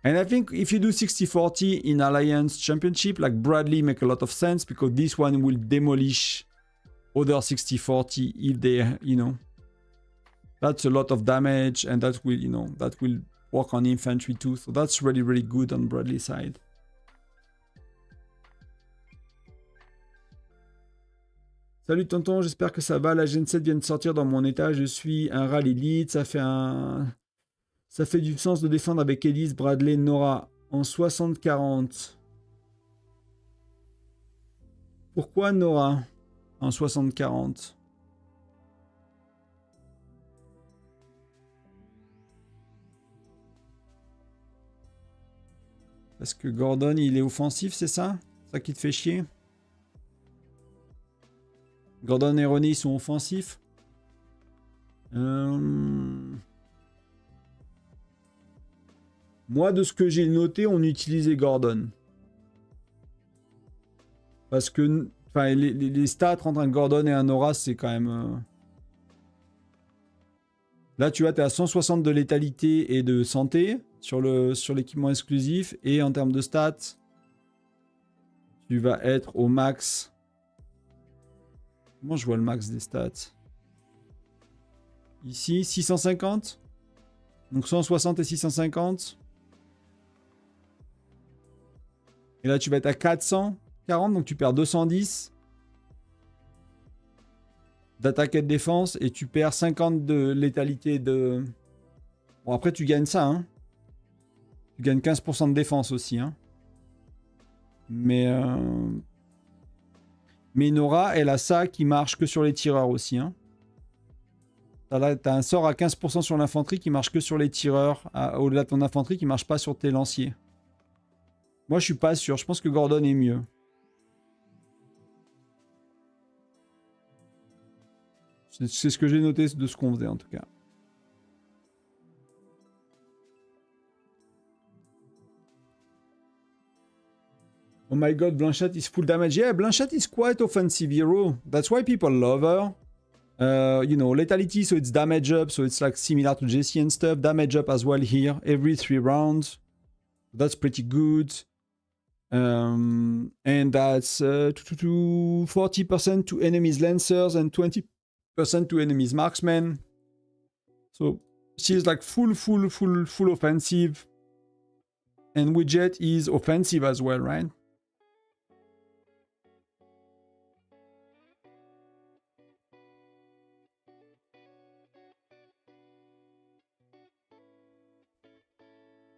And I think if you do 60-40 in Alliance Championship, like Bradley make a lot of sense because this one will demolish other 60-40 if they, you know. That's a lot of damage and that will, you know, that will work on infantry too. So that's really, really good on Bradley's side. Salut tonton, j'espère que ça va. La Gen 7 vient de sortir dans mon état. Je suis un râle élite. Ça fait du sens de défendre avec Elise, Bradley, Nora en 60-40. Pourquoi Nora en 60-40? Parce que Gordon, il est offensif, c'est ça? C'est ça qui te fait chier? Gordon et René, ils sont offensifs. Moi, de ce que j'ai noté, on utilisait Gordon. Parce que les stats entre un Gordon et un Aura, c'est quand même... Là, tu vois, tu es à 160 de létalité et de santé sur l'équipement exclusif. Et en termes de stats, tu vas être au max. Comment je vois le max des stats? Ici, 650. Donc 160 et 650. Et là, tu vas être à 440. Donc tu perds 210 d'attaque et de défense. Et tu perds 50 de létalité de... Bon, après, tu gagnes ça. Hein. Tu gagnes 15% de défense aussi. Hein. Mais Nora, elle a ça qui marche que sur les tireurs aussi. Hein. T'as un sort à 15% sur l'infanterie qui marche que sur les tireurs. Au-delà de ton infanterie qui marche pas sur tes lanciers. Moi, je suis pas sûr. Je pense que Gordon est mieux. C'est ce que j'ai noté de ce qu'on faisait en tout cas. Oh my god, Blanchette is full damage. Yeah, Blanchette is quite offensive hero. That's why people love her. You know, lethality, so it's damage up, so it's like similar to Jesse and stuff. Damage up as well here, every 3 rounds. That's pretty good. And that's 40% to enemies lancers and 20% to enemies marksmen. So she's like full offensive. And Widget is offensive as well, right?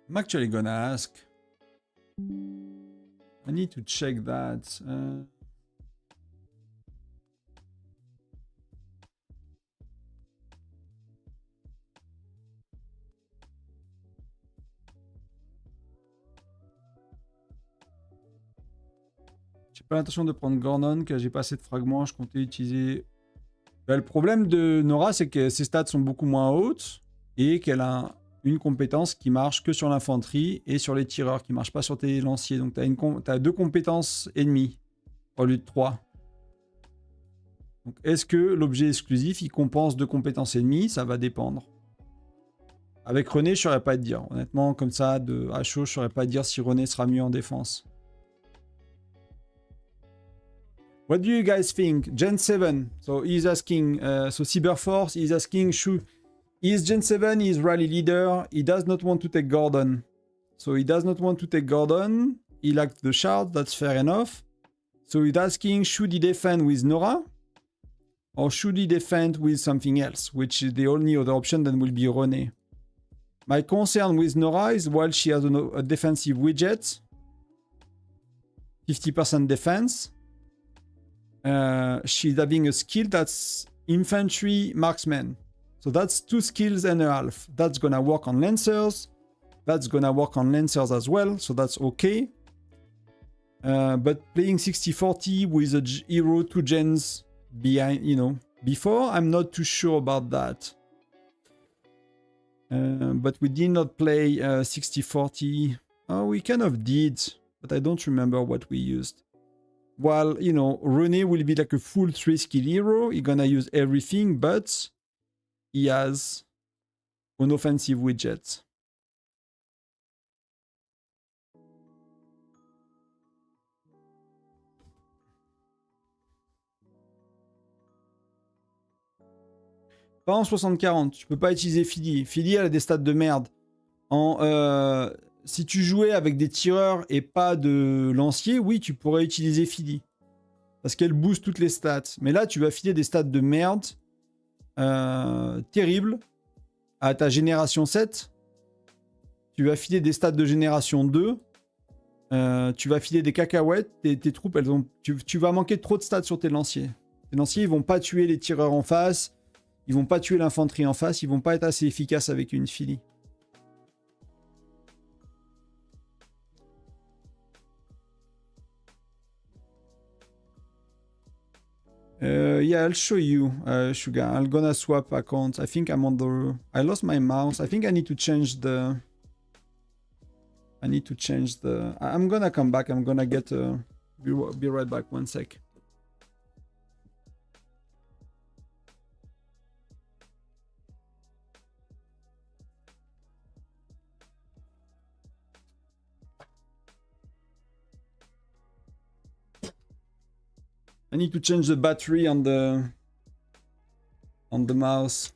I'm actually gonna ask. I need to check that. J'ai pas l'intention de prendre Gordon car j'ai pas assez de fragments. Je comptais utiliser. Bah, le problème de Nora, c'est que ses stats sont beaucoup moins hautes et qu'elle a une compétence qui marche que sur l'infanterie et sur les tireurs, qui marche pas sur tes lanciers. Donc tu as 2 compétences ennemies au lieu de 3. Donc est-ce que l'objet exclusif, il compense 2 compétences ennemies? Ça va dépendre. Avec René, je saurais pas te dire. Honnêtement, comme ça, à chaud, je saurais pas te dire si René sera mieux en défense. What do you guys think? Gen 7. So he's asking, so Cyberforce is asking, He's Gen 7, he's rally leader. He does not want to take Gordon. So he does not want to take Gordon. He lacked the shard, that's fair enough. So he's asking, should he defend with Nora? Or should he defend with something else? Which is the only other option then will be René. My concern with Nora is while she has a defensive widget, 50% defense, she's having a skill that's infantry marksman. So that's 2 skills and a half. That's gonna work on Lancers. That's gonna work on Lancers as well, so that's okay. But playing 60-40 with a hero 2 gens behind, you know, before, I'm not too sure about that. But we did not play 60-40. Oh, we kind of did, but I don't remember what we used. While, you know, René will be like a full 3 skill hero. He's gonna use everything, but he has an offensive widget. Pas en 60-40, tu peux pas utiliser Philly. Philly, elle a des stats de merde. Si tu jouais avec des tireurs et pas de lanciers, oui, tu pourrais utiliser Philly. Parce qu'elle booste toutes les stats. Mais là, tu vas filer des stats de merde. Terribles. À ta génération 7. Tu vas filer des stats de génération 2. Tu vas filer des cacahuètes. Tes troupes, elles ont... Tu vas manquer trop de stats sur tes lanciers. Tes lanciers, ils vont pas tuer les tireurs en face. Ils vont pas tuer l'infanterie en face. Ils vont pas être assez efficaces avec une Philly. Yeah, I'll show you, Sugar. I'm gonna swap accounts. I think I'm on the... I lost my mouse. I think I need to change the... I'm gonna come back. I'm gonna get... Be right back. 1 sec. I need to change the battery on the mouse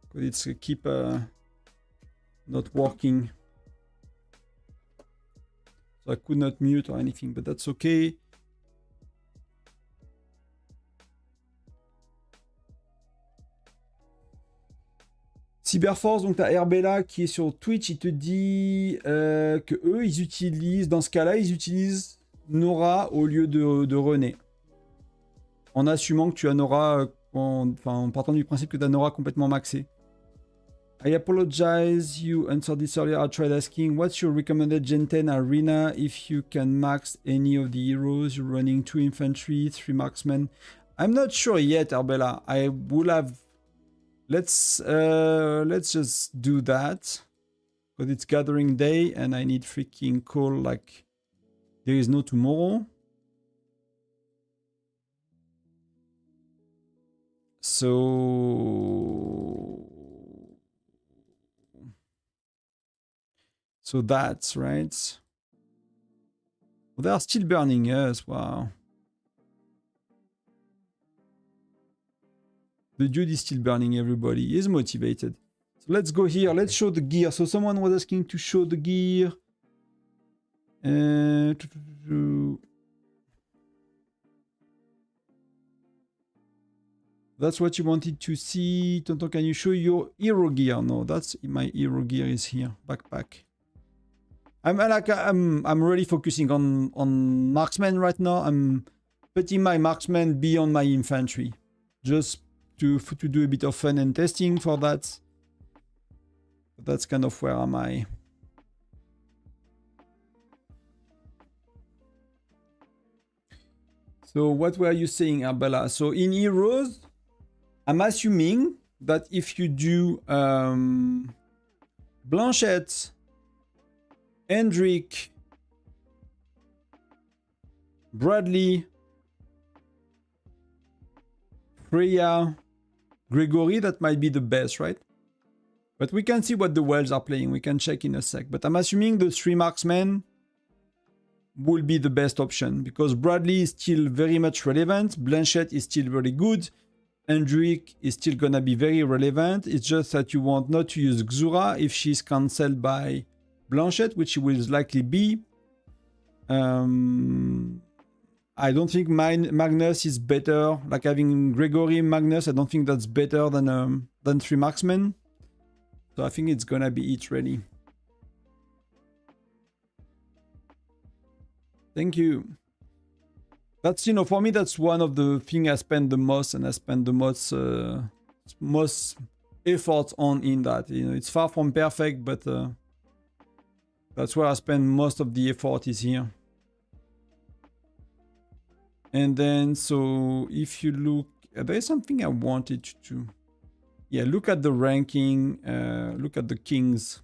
because it's keep not working. So I could not mute or anything, but that's okay. Cyberforce, donc t'as Herbella qui est sur Twitch, il te dit que eux ils utilisent, dans ce cas-là, ils utilisent Nora au lieu de René. En assumant que tu as Nora, en partant du principe que tu as Nora complètement maxé. I apologize, you answered this earlier. I tried asking, what's your recommended Gen 10 arena if you can max any of the heroes? You're running 2 infantry, 3 marksmen. I'm not sure yet, Arbella. I will have... Let's just do that. Because it's gathering day and I need freaking call like there is no tomorrow. So that's right. Well, they are still burning us. Wow. The dude is still burning everybody. He is motivated. So let's go here. Let's show the gear. So someone was asking to show the gear. That's what you wanted to see. Tonton, can you show your hero gear? No, that's my hero gear is here. Backpack. I'm really focusing on marksman right now. I'm putting my marksman beyond my infantry. Just to do a bit of fun and testing for that. But that's kind of where am I. So what were you saying, Arbella? So in heroes, I'm assuming that if you do Blanchette, Hendrik, Bradley, Freya, Gregory, that might be the best, right? But we can see what the Wells are playing. We can check in a sec. But I'm assuming the 3 marksmen will be the best option because Bradley is still very much relevant. Blanchette is still very good. Hendrik is still gonna be very relevant. It's just that you want not to use Xura if she's cancelled by Blanchette, which she will likely be. I don't think Magnus is better. Like having Gregory Magnus, I don't think that's better than 3 marksmen. So I think it's gonna be it really. Thank you. That's, you know, for me, that's one of the things I spend the most, and I spend the most effort on in that. You know, it's far from perfect, but that's where I spend most of the effort is here. And then, so if you look, there's something I wanted to, yeah, look at the ranking, look at the kings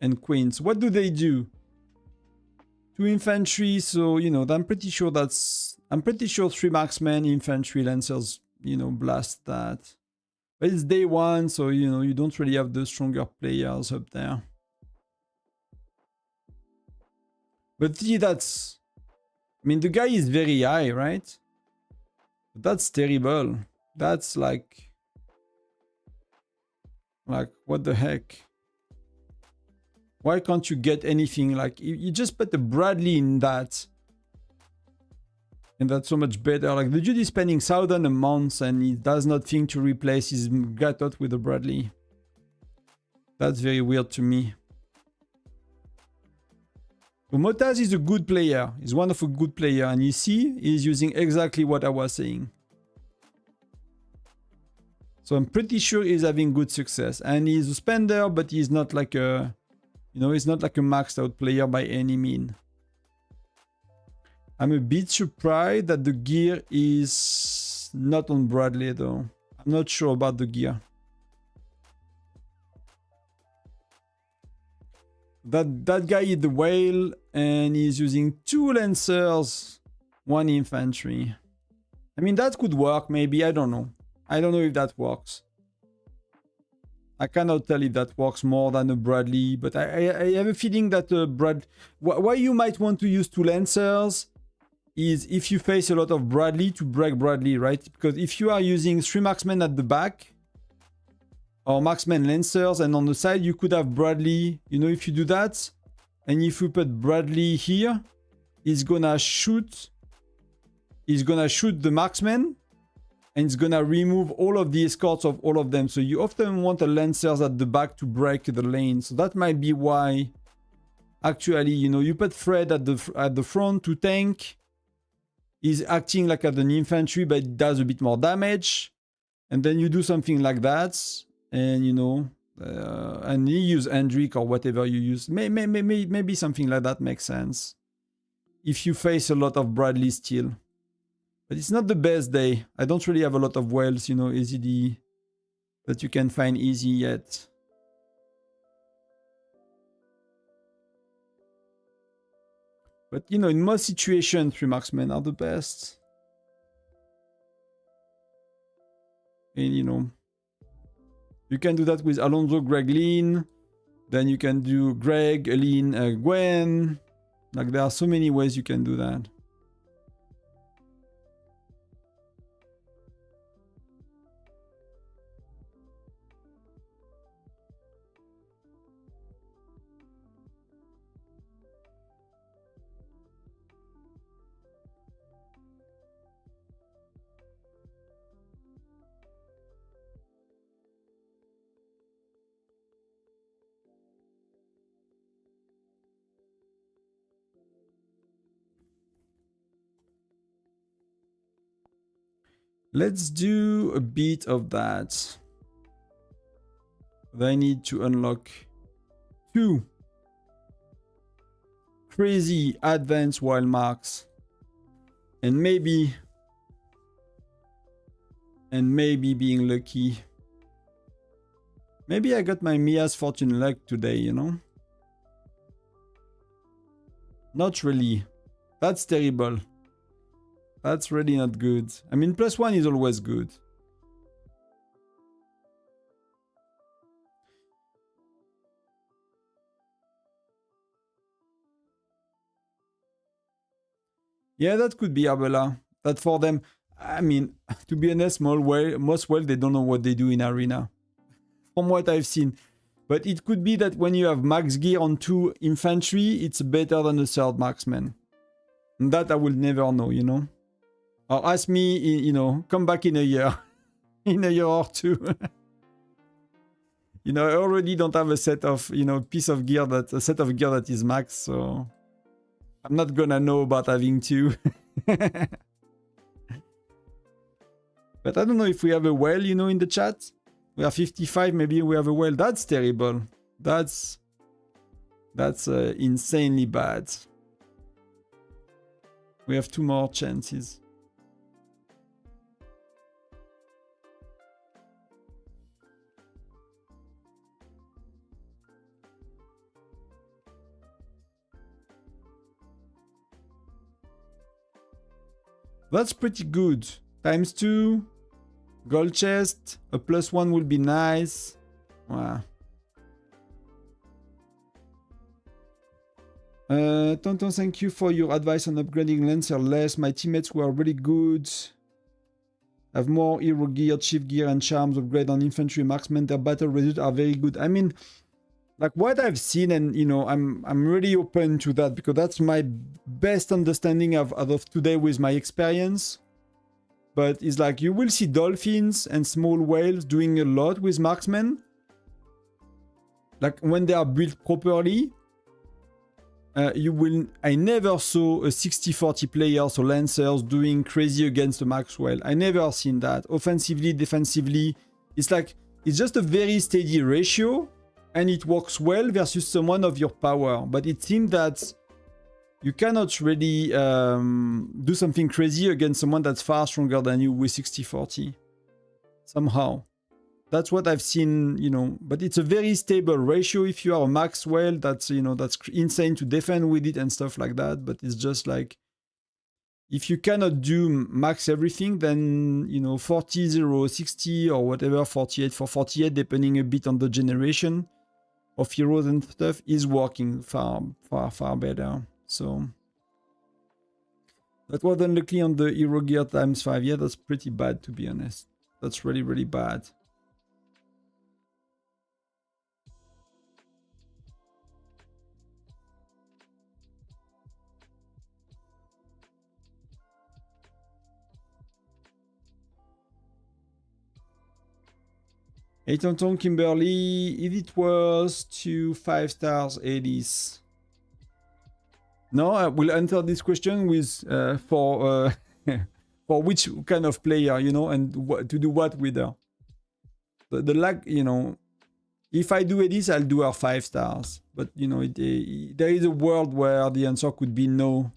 and queens. What do they do? 2 infantry, so, you know, I'm pretty sure 3 marksmen, infantry, lancers, you know, blast that. But it's day 1, so, you know, you don't really have the stronger players up there. But see, that's, I mean, the guy is very high, right? That's terrible. That's like, what the heck? Why can't you get anything? Like, you just put the Bradley in that. And that's so much better. Like, the dude is spending 1,000 a month and he does not think to replace his Gatot with a Bradley. That's very weird to me. So Motaz is a good player. He's one of a good player. And you see, he's using exactly what I was saying. So I'm pretty sure he's having good success. And he's a spender, but he's not like a, you know, he's not like a maxed out player by any mean. I'm a bit surprised that the gear is not on Bradley though. I'm not sure about the gear. That guy is the whale and he's using 2 lancers, 1 infantry. I mean, that could work maybe, I don't know. I don't know if that works. I cannot tell if that works more than a Bradley, but I have a feeling that why you might want to use 2 lancers is if you face a lot of Bradley to break Bradley, right? Because if you are using 3 marksmen at the back, or marksmen lancers, and on the side you could have Bradley, you know, if you do that, and if you put Bradley here, he's gonna shoot the marksman, and it's gonna remove all of the escorts of all of them. So you often want the lancers at the back to break the lane. So that might be why, actually, you know, you put Fred at the front to tank. He's acting like an infantry, but it does a bit more damage. And then you do something like that, and you know, and you use Hendrik or whatever you use. Maybe something like that makes sense if you face a lot of Bradley still. But it's not the best day. I don't really have a lot of whales, you know, easily that you can find easy yet. But, you know, in most situations, 3 marksmen are the best. And, you know, you can do that with Alonso, Greg, Lean. Then you can do Greg, Lean, Gwen. Like, there are so many ways you can do that. Let's do a bit of that. I need to unlock 2 crazy advanced wild marks. And maybe being lucky. Maybe I got my Mia's Fortune luck today, you know? Not really. That's terrible. That's really not good. I mean, +1 is always good. Yeah, that could be Arbella. That for them. I mean, to be honest, most whale, they don't know what they do in arena. From what I've seen. But it could be that when you have max gear on 2 infantry, it's better than a 3rd marksman. And that I will never know, you know? Or ask me, you know, come back in a year. In a year or 2. You know, I already don't have a set of, you know, a set of gear that is max, so I'm not gonna know about having 2. But I don't know if we have a whale, you know, in the chat. We are 55, maybe we have a whale. That's terrible. That's insanely bad. We have 2 more chances. That's pretty good. Times 2. Gold chest. A +1 will be nice. Wow. Tonton, thank you for your advice on upgrading Lancer less. My teammates were really good. Have more hero gear, chief gear, and charms. Upgrade on infantry marksmen. Their battle results are very good. I mean, like what I've seen, and you know, I'm really open to that because that's my best understanding of today with my experience. But it's like you will see dolphins and small whales doing a lot with marksmen. Like when they are built properly, I never saw a 60-40 player, so Lancers doing crazy against a max whale. I never seen that. Offensively, defensively, it's like it's just a very steady ratio, and it works well versus someone of your power. But it seems that you cannot really do something crazy against someone that's far stronger than you with 60-40. Somehow. That's what I've seen, you know. But it's a very stable ratio. If you are a max whale, that's, you know, that's insane to defend with it and stuff like that. But it's just like, if you cannot do max everything, then, you know, 40, 0, 60 or whatever, 48 for 48, depending a bit on the generation of heroes and stuff, is working far, far, far better. So that was unlucky on the hero gear times 5. Yeah, that's pretty bad, to be honest. That's really, really bad. Hey Tonton Kimberly, if it was to 5 stars, 80s. No, I will answer this question with for which kind of player, you know, and to do what with her. The lag, you know, if I do this, I'll do her 5 stars. But, you know, there is a world where the answer could be no,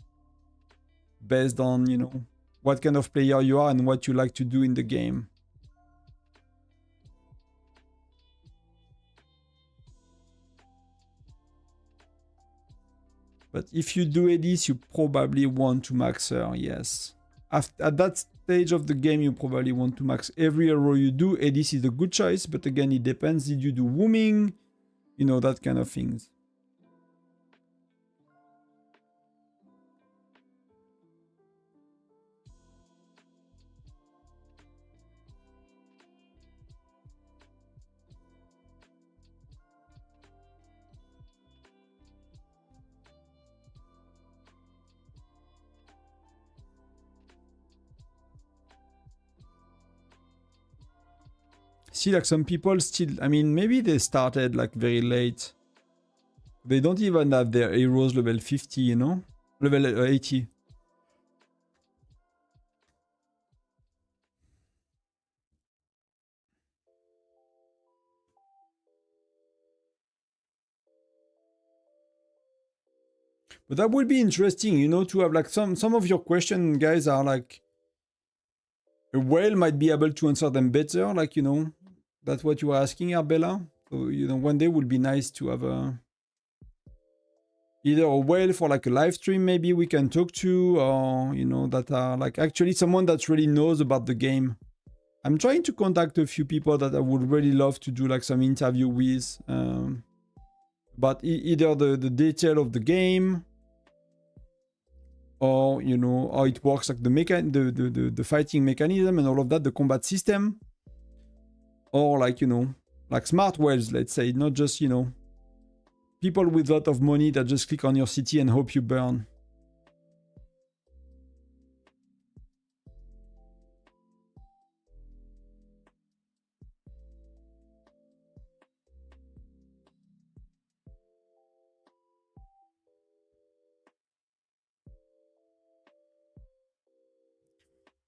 based on, you know, what kind of player you are and what you like to do in the game. But if you do this, you probably want to max her, yes. At that stage of the game, you probably want to max every hero you do. This is a good choice, but again, it depends. Did you do wombing? You know, that kind of things. See, like some people still, I mean, maybe they started like very late. They don't even have their heroes level 50, you know? Level 80. But that would be interesting, you know, to have like some of your questions, guys, are like, a whale might be able to answer them better, like, you know, that's what you were asking, Arbella. So, you know, one day would be nice to have either a whale for like a live stream maybe we can talk to, or, you know, that are like actually someone that really knows about the game. I'm trying to contact a few people that I would really love to do like some interview with, but either the detail of the game, or you know how it works, like the fighting mechanism and all of that, the combat system, or like, you know, like smart whales, let's say, not just, you know, people with a lot of money that just click on your city and hope you burn.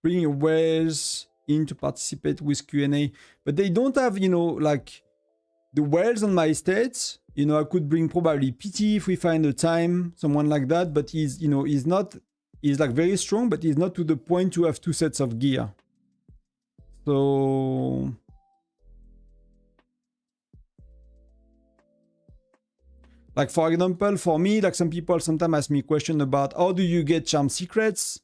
Bringing whales in to participate with Q&A, but they don't have, you know, like the whales on my estates. You know, I could bring probably PT if we find a time, someone like that, but he's, you know, he's like very strong, but he's not to the point to have 2 sets of gear. So like, for example, for me, like some people sometimes ask me a question about how do you get charm secrets?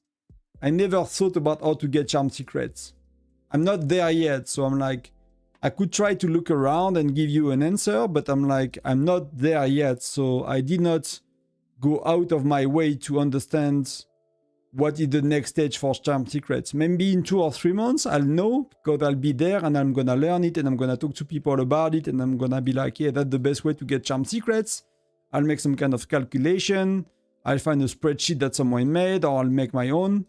I never thought about how to get charm secrets. I'm not there yet, so I'm like, I could try to look around and give you an answer, but I'm like, I'm not there yet, so I did not go out of my way to understand what is the next stage for charm secrets. Maybe in 2 or 3 months, I'll know, because I'll be there and I'm gonna learn it and I'm gonna talk to people about it and I'm gonna be like, yeah, that's the best way to get charm secrets. I'll make some kind of calculation. I'll find a spreadsheet that someone made, or I'll make my own.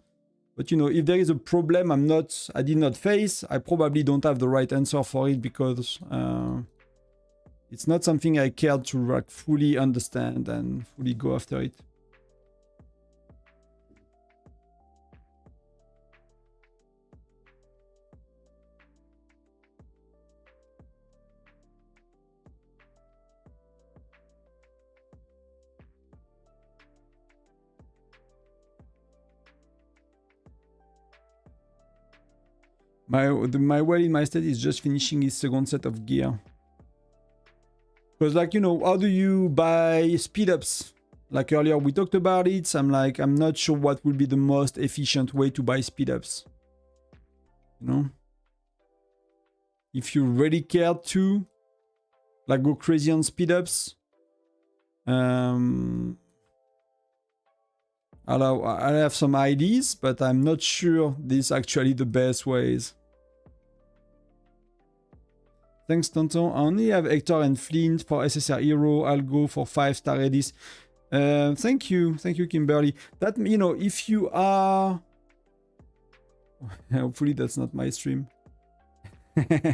But you know, if there is a problem I did not face, I probably don't have the right answer for it, because it's not something I cared to like fully understand and fully go after it. My whale in my state is just finishing his second set of gear. Because like, you know, how do you buy speed ups? Like earlier we talked about it, so I'm like, I'm not sure what will be the most efficient way to buy speed ups. You know? If you really care to like go crazy on speed ups, I'll have some ideas, but I'm not sure this is actually the best ways. Thanks, Tonton. I only have Hector and Flint for SSR Hero. I'll go for 5-star Edis. Thank you, Kimberly. That, you know, if you are... Hopefully that's not my stream. Yeah,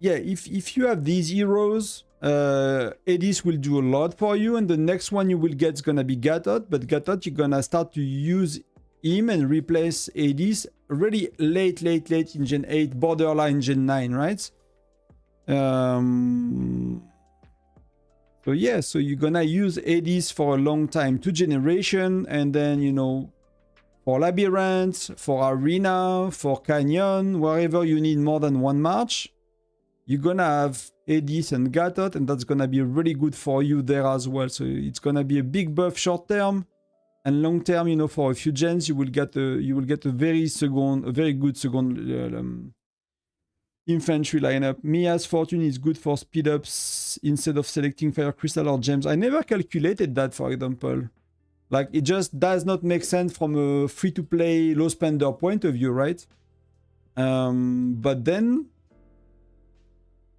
if you have these heroes, Edis will do a lot for you, and the next one you will get is gonna be Gatot, but Gatot, you're gonna start to use him and replace Edis really late in Gen 8, borderline Gen 9, right? So yeah, so you're gonna use Edis for a long time, 2 generations, and then, you know, for Labyrinth, for Arena, for Canyon, wherever you need more than 1 march, you're gonna have Edis and Gatot, and that's gonna be really good for you there as well. So it's gonna be a big buff short term, and long term, you know, for a few gens, you will get a very good second infantry lineup. Mia's Fortune is good for speed ups instead of selecting Fire Crystal or Gems. I never calculated that, for example. Like, it just does not make sense from a free-to-play, low-spender point of view, right? But then,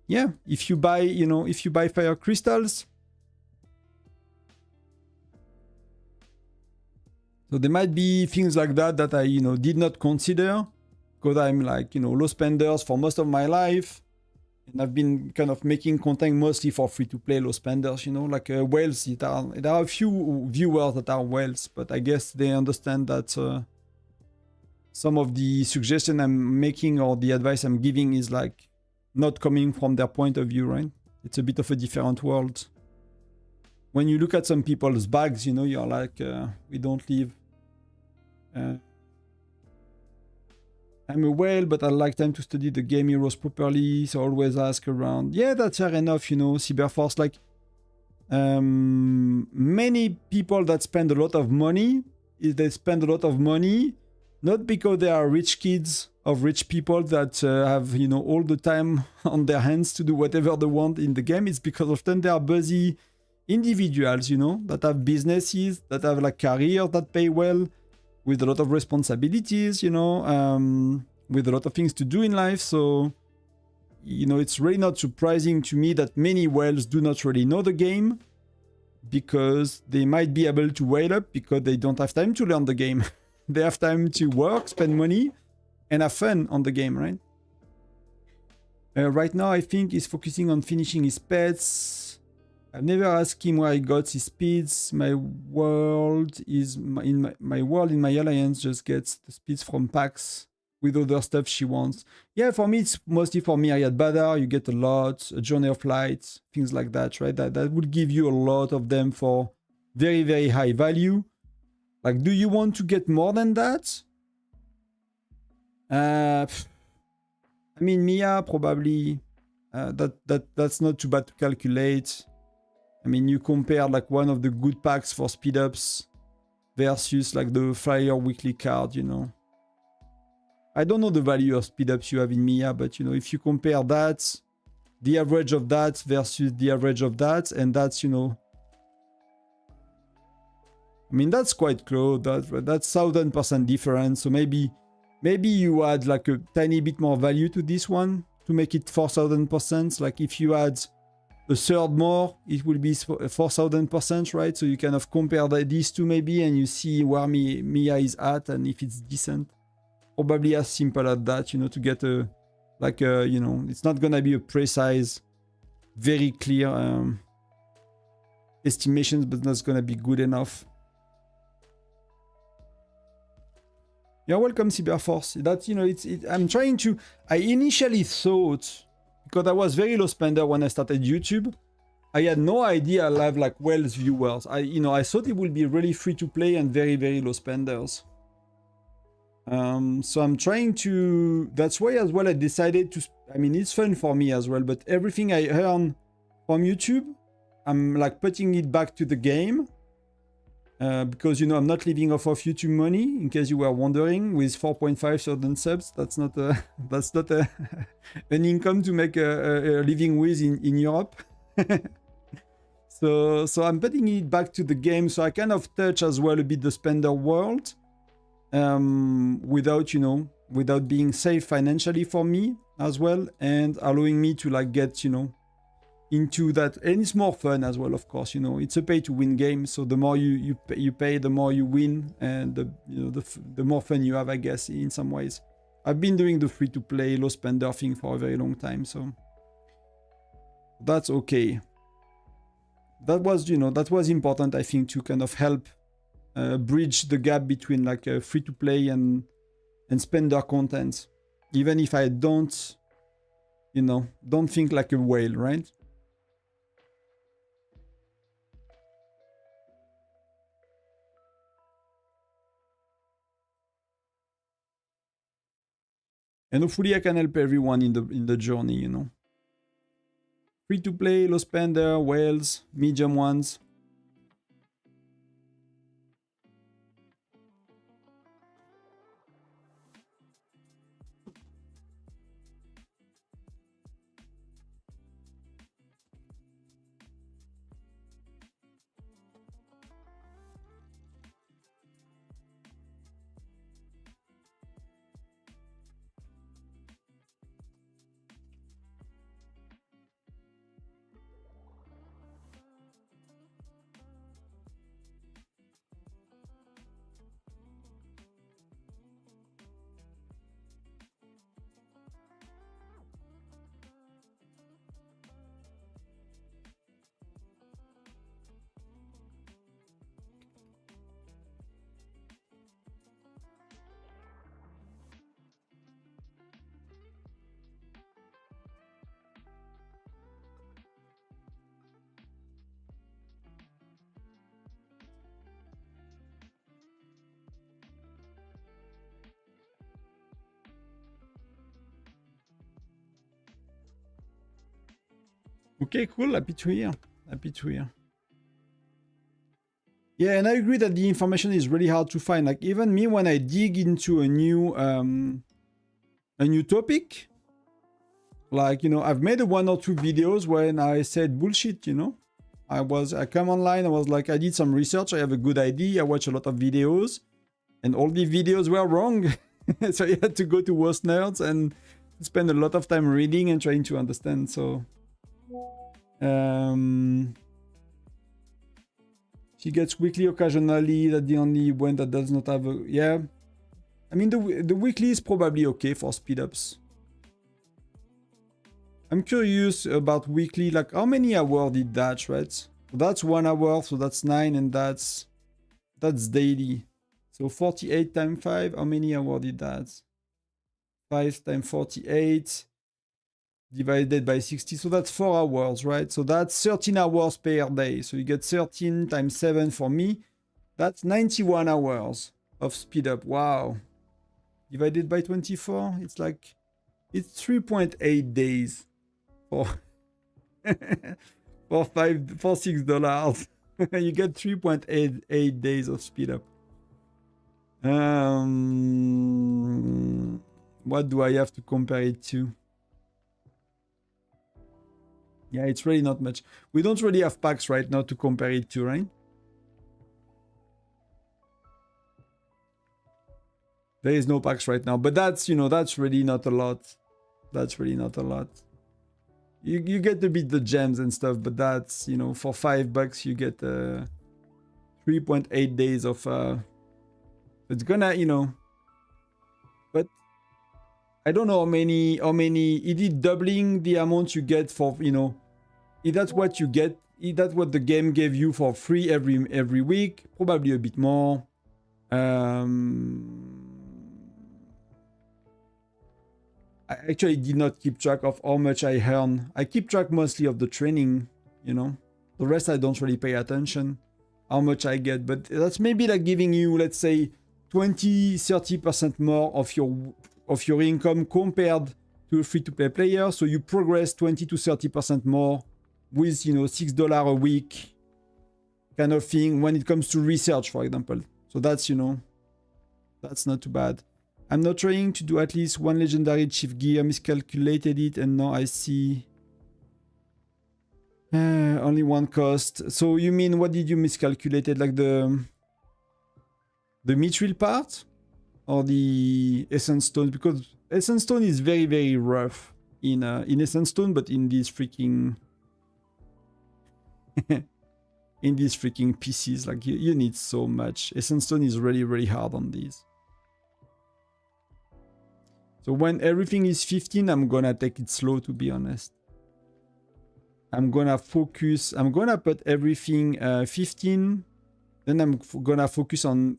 yeah, if you buy, you know, if you buy Fire Crystals, so there might be things like that that I, you know, did not consider, because I'm like, you know, low spenders for most of my life. And I've been kind of making content mostly for free-to-play low spenders, you know, like whales. There are a few viewers that are whales, but I guess they understand that some of the suggestion I'm making or the advice I'm giving is like not coming from their point of view, right? It's a bit of a different world. When you look at some people's bags, you know, you're like, we don't live. I'm a whale, but I like time to study the game heroes properly, so always ask around. Yeah, that's fair enough, you know, Cyberforce. Like, many people that spend a lot of money, they spend a lot of money not because they are rich kids of rich people that have, you know, all the time on their hands to do whatever they want in the game. It's because often they are busy individuals, you know, that have businesses, that have like careers that pay well, with a lot of responsibilities, you know, with a lot of things to do in life. So, you know, it's really not surprising to me that many whales do not really know the game, because they might be able to whale up because they don't have time to learn the game. They have time to work, spend money, and have fun on the game, right? Right now, I think he's focusing on finishing his pets. I've never asked him where he got his speeds. My world in my alliance just gets the speeds from packs with other stuff she wants. Yeah, for me, it's mostly for Myriad Badar. You get a lot, a Journey of Light, things like that, right? That would give you a lot of them for very, very high value. Like, do you want to get more than that? I mean, Mia, probably. That's not too bad to calculate. I mean, you compare like one of the good packs for speed ups versus like the Flyer weekly card, you know. I don't know the value of speed ups you have in Mia, but you know, if you compare that, the average of that versus the average of that, and that's, you know, I mean, that's quite close. That's 1000% difference. So maybe you add like a tiny bit more value to this one to make it 4000%. Like if you add a third more, it will be 4000%, right? So you kind of compare these two maybe, and you see where Mia is at and if it's decent. Probably as simple as that, you know, to get a, like a, you know, it's not gonna be a precise, very clear estimations, but that's gonna be good enough. You're welcome, Cyberforce. That's, you know, I'm trying to, I initially thought, because I was very low spender when I started YouTube, I had no idea I'll have like Whales viewers. I thought it would be really free to play and very, very low spenders. So I'm trying to, that's why as well I decided to, I mean, it's fun for me as well, but everything I earn from YouTube, I'm like putting it back to the game. Because, you know, I'm not living off of YouTube money, in case you were wondering, with 4,500 subs. That's not an income to make a living with in Europe. So I'm putting it back to the game, so I kind of touch as well a bit the spender world, without, you know, without being safe financially for me as well, and allowing me to like get, you know, into that. And it's more fun as well, of course, you know, it's a pay to win game, so the more you pay, the more you win, and the more fun you have, I guess, in some ways. I've been doing the free to play low spender thing for a very long time, so that's okay. That was, you know, that was important, I think, to kind of help bridge the gap between like free to play and spender content, even if I don't, you know, don't think like a whale, right? And hopefully I can help everyone in the journey, you know. Free to play, low spender, whales, medium ones. Okay, cool. Happy to hear. Happy to hear. Yeah, and I agree that the information is really hard to find. Like even me, when I dig into a new topic, like, you know, I've made one or two videos when I said bullshit, you know, I come online, I was like, I did some research, I have a good idea, I watch a lot of videos, and all the videos were wrong. So I had to go to Worst Nerds and spend a lot of time reading and trying to understand. So she gets weekly occasionally. That's the only one that does not have a... Yeah. I mean, the weekly is probably okay for speed ups. I'm curious about weekly, like how many hours did that, right? So that's 1 hour, so that's 9, and that's daily. So 48 times 5, how many hours did that? 5 times 48 divided by 60, so that's 4 hours, right? So that's 13 hours per day. So you get 13 times 7 for me. That's 91 hours of speed up. Wow. Divided by 24, it's like, it's 3.8 days for for $6. You get 3.88 days of speed up. What do I have to compare it to? Yeah, it's really not much. We don't really have packs right now to compare it to, right? There is no packs right now, but that's, you know, that's really not a lot. That's really not a lot. You get to beat the gems and stuff, but that's, you know, for $5 you get 3.8 days of it's gonna, you know, but I don't know how many it is doubling the amount you get for, you know, if that's what you get, if that's what the game gave you for free every week, probably a bit more. I actually did not keep track of how much I earn. I keep track mostly of the training, you know. The rest I don't really pay attention how much I get, but that's maybe like giving you, let's say, 20-30% more of your income compared to a free-to-play player. So you progress 20 to 30% more with, you know, $6 a week kind of thing when it comes to research, for example. So that's, you know, that's not too bad. I'm not trying to do at least one legendary chief gear, miscalculated it, and now I see only one cost. So you mean, what did you miscalculate? Like the mithril part or the essence stone? Because essence stone is very, very rough in essence stone, but in these freaking in these freaking pieces, like you need so much. Essence stone is really, really hard on these. So when everything is 15, I'm gonna take it slow, to be honest. I'm gonna focus, I'm gonna put everything 15, then I'm gonna focus on,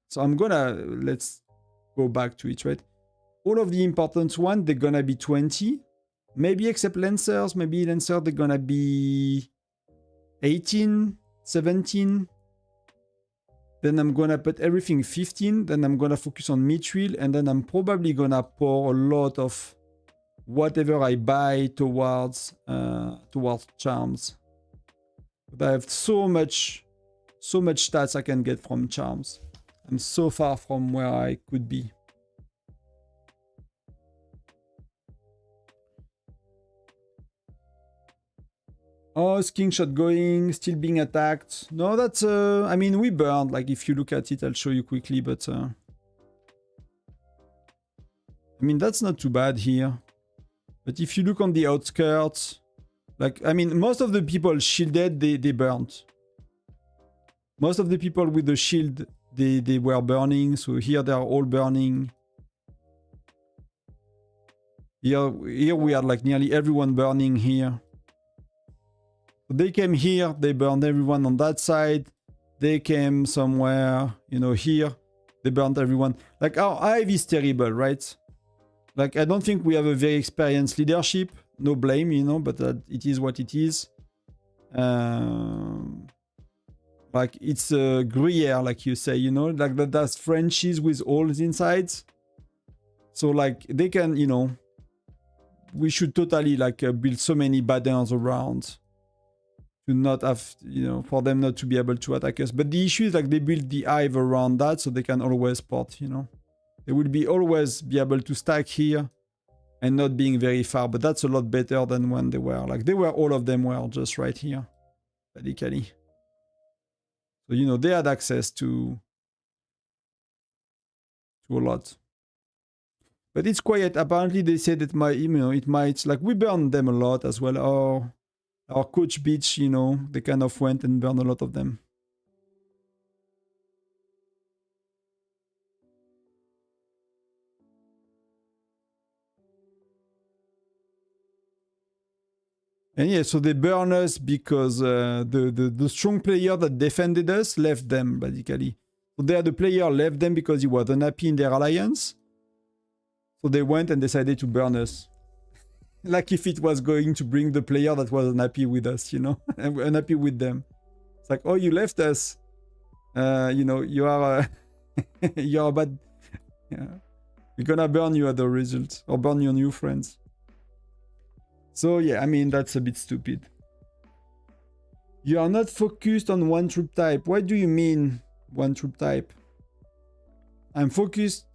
so I'm gonna, let's go back to it, right? All of the important ones, they're gonna be 20, maybe except Lancers, maybe Lancers, they're gonna be 18, 17, then I'm gonna put everything 15, then I'm gonna focus on mithril, and then I'm probably gonna pour a lot of whatever I buy towards charms. But I have so much stats I can get from charms. I'm so far from where I could be. Oh, skin shot going, still being attacked. No, that's, I mean, we burned. Like, if you look at it, I'll show you quickly, but, I mean, that's not too bad here. But if you look on the outskirts, like, I mean, most of the people shielded, they burned. Most of the people with the shield, they were burning. So here they are all burning. Here we are like nearly everyone burning here. They came here, they burned everyone on that side. They came somewhere, you know, here. They burned everyone. Like, our hive is terrible, right? Like, I don't think we have a very experienced leadership. No blame, you know, but it is what it is. Like, it's a Gruyere, like you say, you know, like that's Frenchies with holes inside. So, like, they can, you know, we should totally, like, build so many battens around to not have, you know, for them not to be able to attack us. But the issue is, like, they build the hive around that so they can always port, you know. They will always be able to stack here and not being very far, but that's a lot better than when they were. Like, all of them were just right here. basically. So, you know, they had access to a lot. But it's quiet. Apparently, they said that it might, like, we burned them a lot as well. Our coach beach, you know, they kind of went and burned a lot of them. And yeah, so they burn us because the strong player that defended us left them, basically. So the player left them because he was unhappy in their alliance. So they went and decided to burn us. Like if it was going to bring the player that was unhappy with us, you know, and we're unhappy with them. It's like, oh, you left us. You know, you are you're bad. Yeah. We're gonna burn you at the result, or burn your new friends. So yeah, I mean, that's a bit stupid. You are not focused on one troop type. What do you mean, one troop type? I'm focused.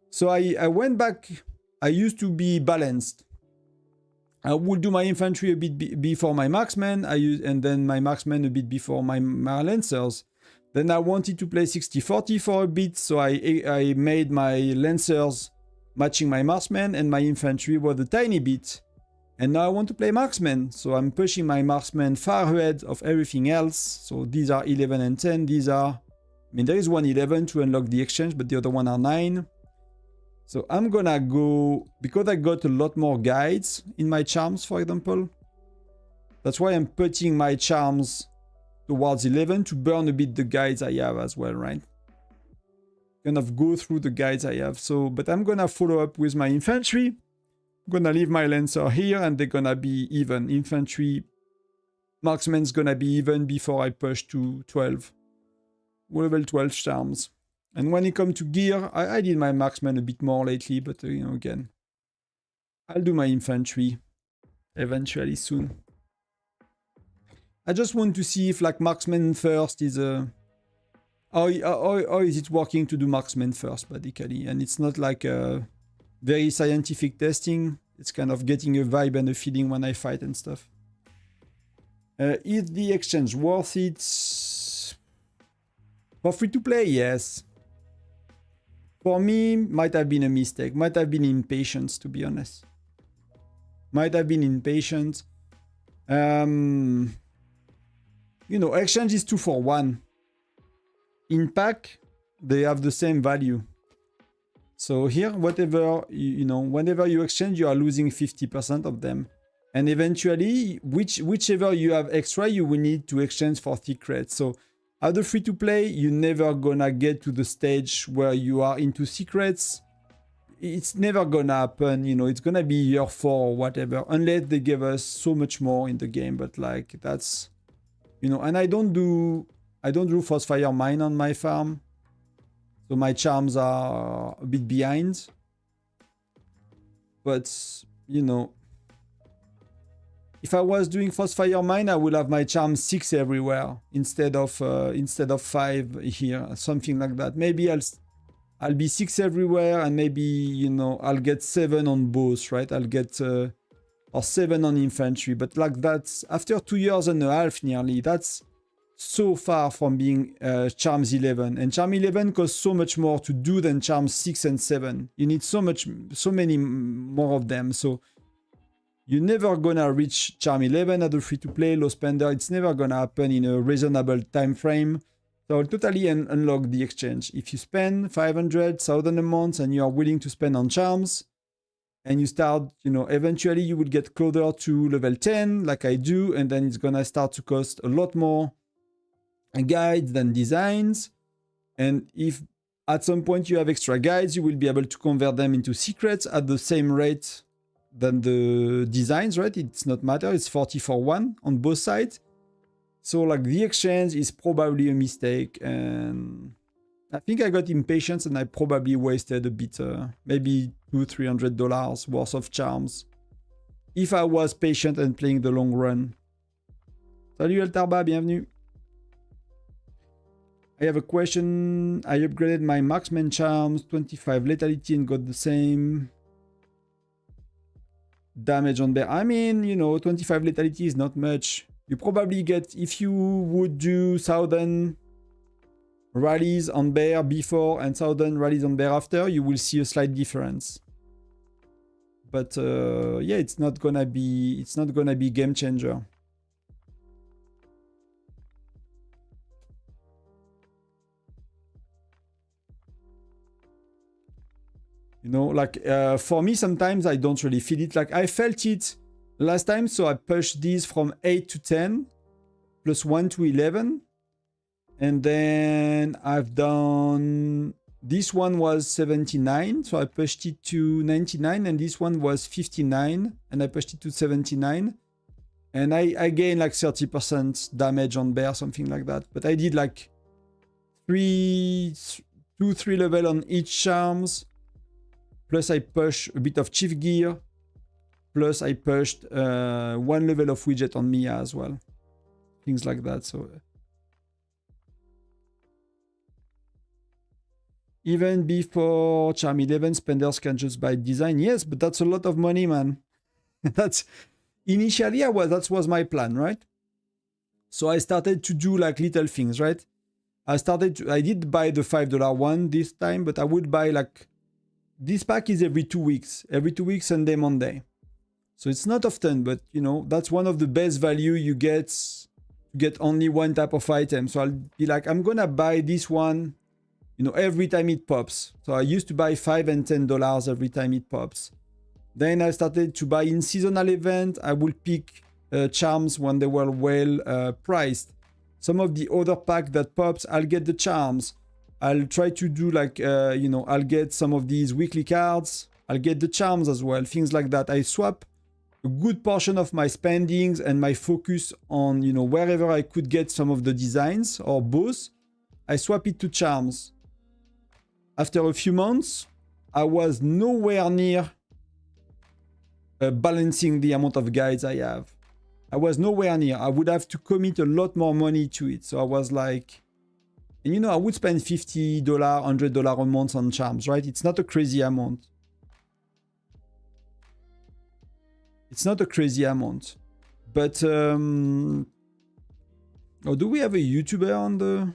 So I went back. I used to be balanced. I would do my infantry a bit before my marksmen, and then my marksmen a bit before my lancers. Then I wanted to play 60-40 for a bit, so I made my lancers matching my marksmen, and my infantry was a tiny bit. And now I want to play marksmen, so I'm pushing my marksmen far ahead of everything else. So these are 11 and 10. These are, I mean, there is one 11 to unlock the exchange, but the other one are 9. So I'm gonna go, because I got a lot more guides in my charms, for example. That's why I'm putting my charms towards 11 to burn a bit the guides I have as well, right? Kind of go through the guides I have. So, but I'm gonna follow up with my infantry. I'm gonna leave my lancer here and they're gonna be even. Infantry, marksman's gonna be even before I push to 12. Level 12 charms. And when it comes to gear, I did my marksman a bit more lately, but you know, again, I'll do my infantry eventually soon. I just want to see if like marksman first is a... How is it working to do marksman first, basically? And it's not like a very scientific testing. It's kind of getting a vibe and a feeling when I fight and stuff. Is the exchange worth it? For free to play, yes. For me, might have been a mistake. Might have been impatience, to be honest. Might have been impatient. You know, exchange is 2 for 1. In pack, they have the same value. So here, whatever, you know, whenever you exchange, you are losing 50% of them. And eventually, whichever you have extra, you will need to exchange for secrets. So at the free-to-play, you're never gonna get to the stage where you are into secrets. It's never gonna happen, you know, it's gonna be year 4 or whatever, unless they give us so much more in the game, but like, that's, you know, and I don't do Frostfire Mine on my farm, so my charms are a bit behind. But, you know, if I was doing Frostfire Mine, I would have my charm 6 everywhere instead of 5 here, something like that. Maybe I'll be 6 everywhere, and maybe, you know, I'll get 7 on both, right? I'll get or 7 on infantry, but like that's after 2 years and a half nearly. That's so far from being charms 11, and charm 11 costs so much more to do than charms 6 and 7. You need so many more of them. So you're never gonna reach charm 11 at the free-to-play low spender. It's never gonna happen in a reasonable time frame. So I'll totally unlock the exchange. If you spend 500,000 a month and you are willing to spend on charms, and you start, you know, eventually you will get closer to level 10, like I do, and then it's gonna start to cost a lot more guides than designs. And if at some point you have extra guides, you will be able to convert them into secrets at the same rate than the designs, right? It's not matter, it's 40 for 1 on both sides. So like the exchange is probably a mistake, and I think I got impatient and I probably wasted a bit, maybe $200-300 worth of charms if I was patient and playing the long run. Salut Eltarba, bienvenue. I have a question. I upgraded my marksman charms, 25 lethality, and got the same damage on bear. I mean, you know, 25 lethality is not much. You probably get, if you would do southern rallies on bear before and southern rallies on bear after, you will see a slight difference. But yeah, it's not gonna be game changer. You know, like for me, sometimes I don't really feel it. Like I felt it last time, so I pushed these from 8 to 10, plus 1 to 11. And then I've done, this one was 79, so I pushed it to 99, and this one was 59, and I pushed it to 79. And I gained like 30% damage on bear, something like that. But I did like 3 level on each charms. Plus I push a bit of chief gear. Plus I pushed 1 level of widget on Mia as well. Things like that. So even before Charm 11, spenders can just buy design. Yes, but that's a lot of money, man. That's initially that was my plan, right? So I started to do like little things, right? I did buy the $5 one this time, but I would buy like, this pack is every 2 weeks, Sunday, Monday. So it's not often, but you know, that's one of the best value you get only one type of item. So I'll be like, I'm gonna buy this one, you know, every time it pops. So I used to buy $5 and $10 every time it pops. Then I started to buy in seasonal event. I will pick charms when they were well priced. Some of the other pack that pops, I'll get the charms. I'll try to do like, you know, I'll get some of these weekly cards. I'll get the charms as well, things like that. I swap a good portion of my spendings and my focus on, you know, wherever I could get some of the designs or both, I swap it to charms. After a few months, I was nowhere near balancing the amount of guides I have. I was nowhere near. I would have to commit a lot more money to it. So I was like, and you know, I would spend $50, $100 a month on charms, right? It's not a crazy amount. It's not a crazy amount. But, oh, do we have a YouTuber on the...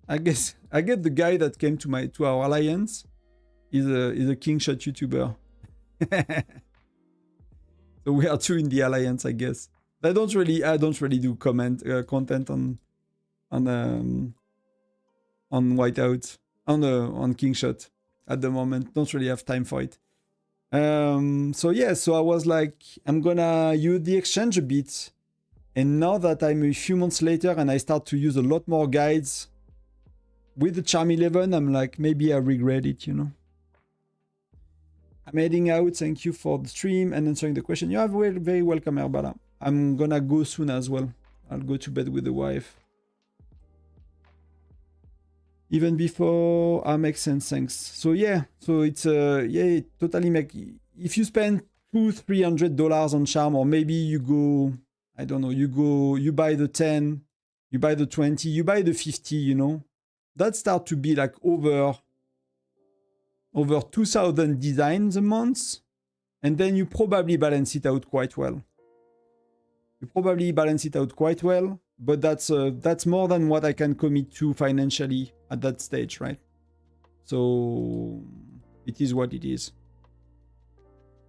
I guess the guy that came to our alliance is a King Shot YouTuber. So we are 2 in the alliance, I guess. I don't really do content on Whiteout, on King Shot at the moment. Don't really have time for it. So yeah, so I was like, I'm gonna use the exchange a bit. And now that I'm a few months later and I start to use a lot more guides with the Charm 11, I'm like, maybe I regret it, you know. I'm heading out. Thank you for the stream and answering the question. You are very, very welcome, Herbala. I'm gonna go soon as well. I'll go to bed with the wife. Even before, makes sense, thanks. So yeah, so it's yeah, it totally make. If you spend $200-300 on charm, or maybe you go, I don't know, you buy the 10, you buy the 20, you buy the 50, you know, that start to be like over 2,000 designs a month, and then you probably balance it out quite well. But that's more than what I can commit to financially at that stage, right? So it is what it is.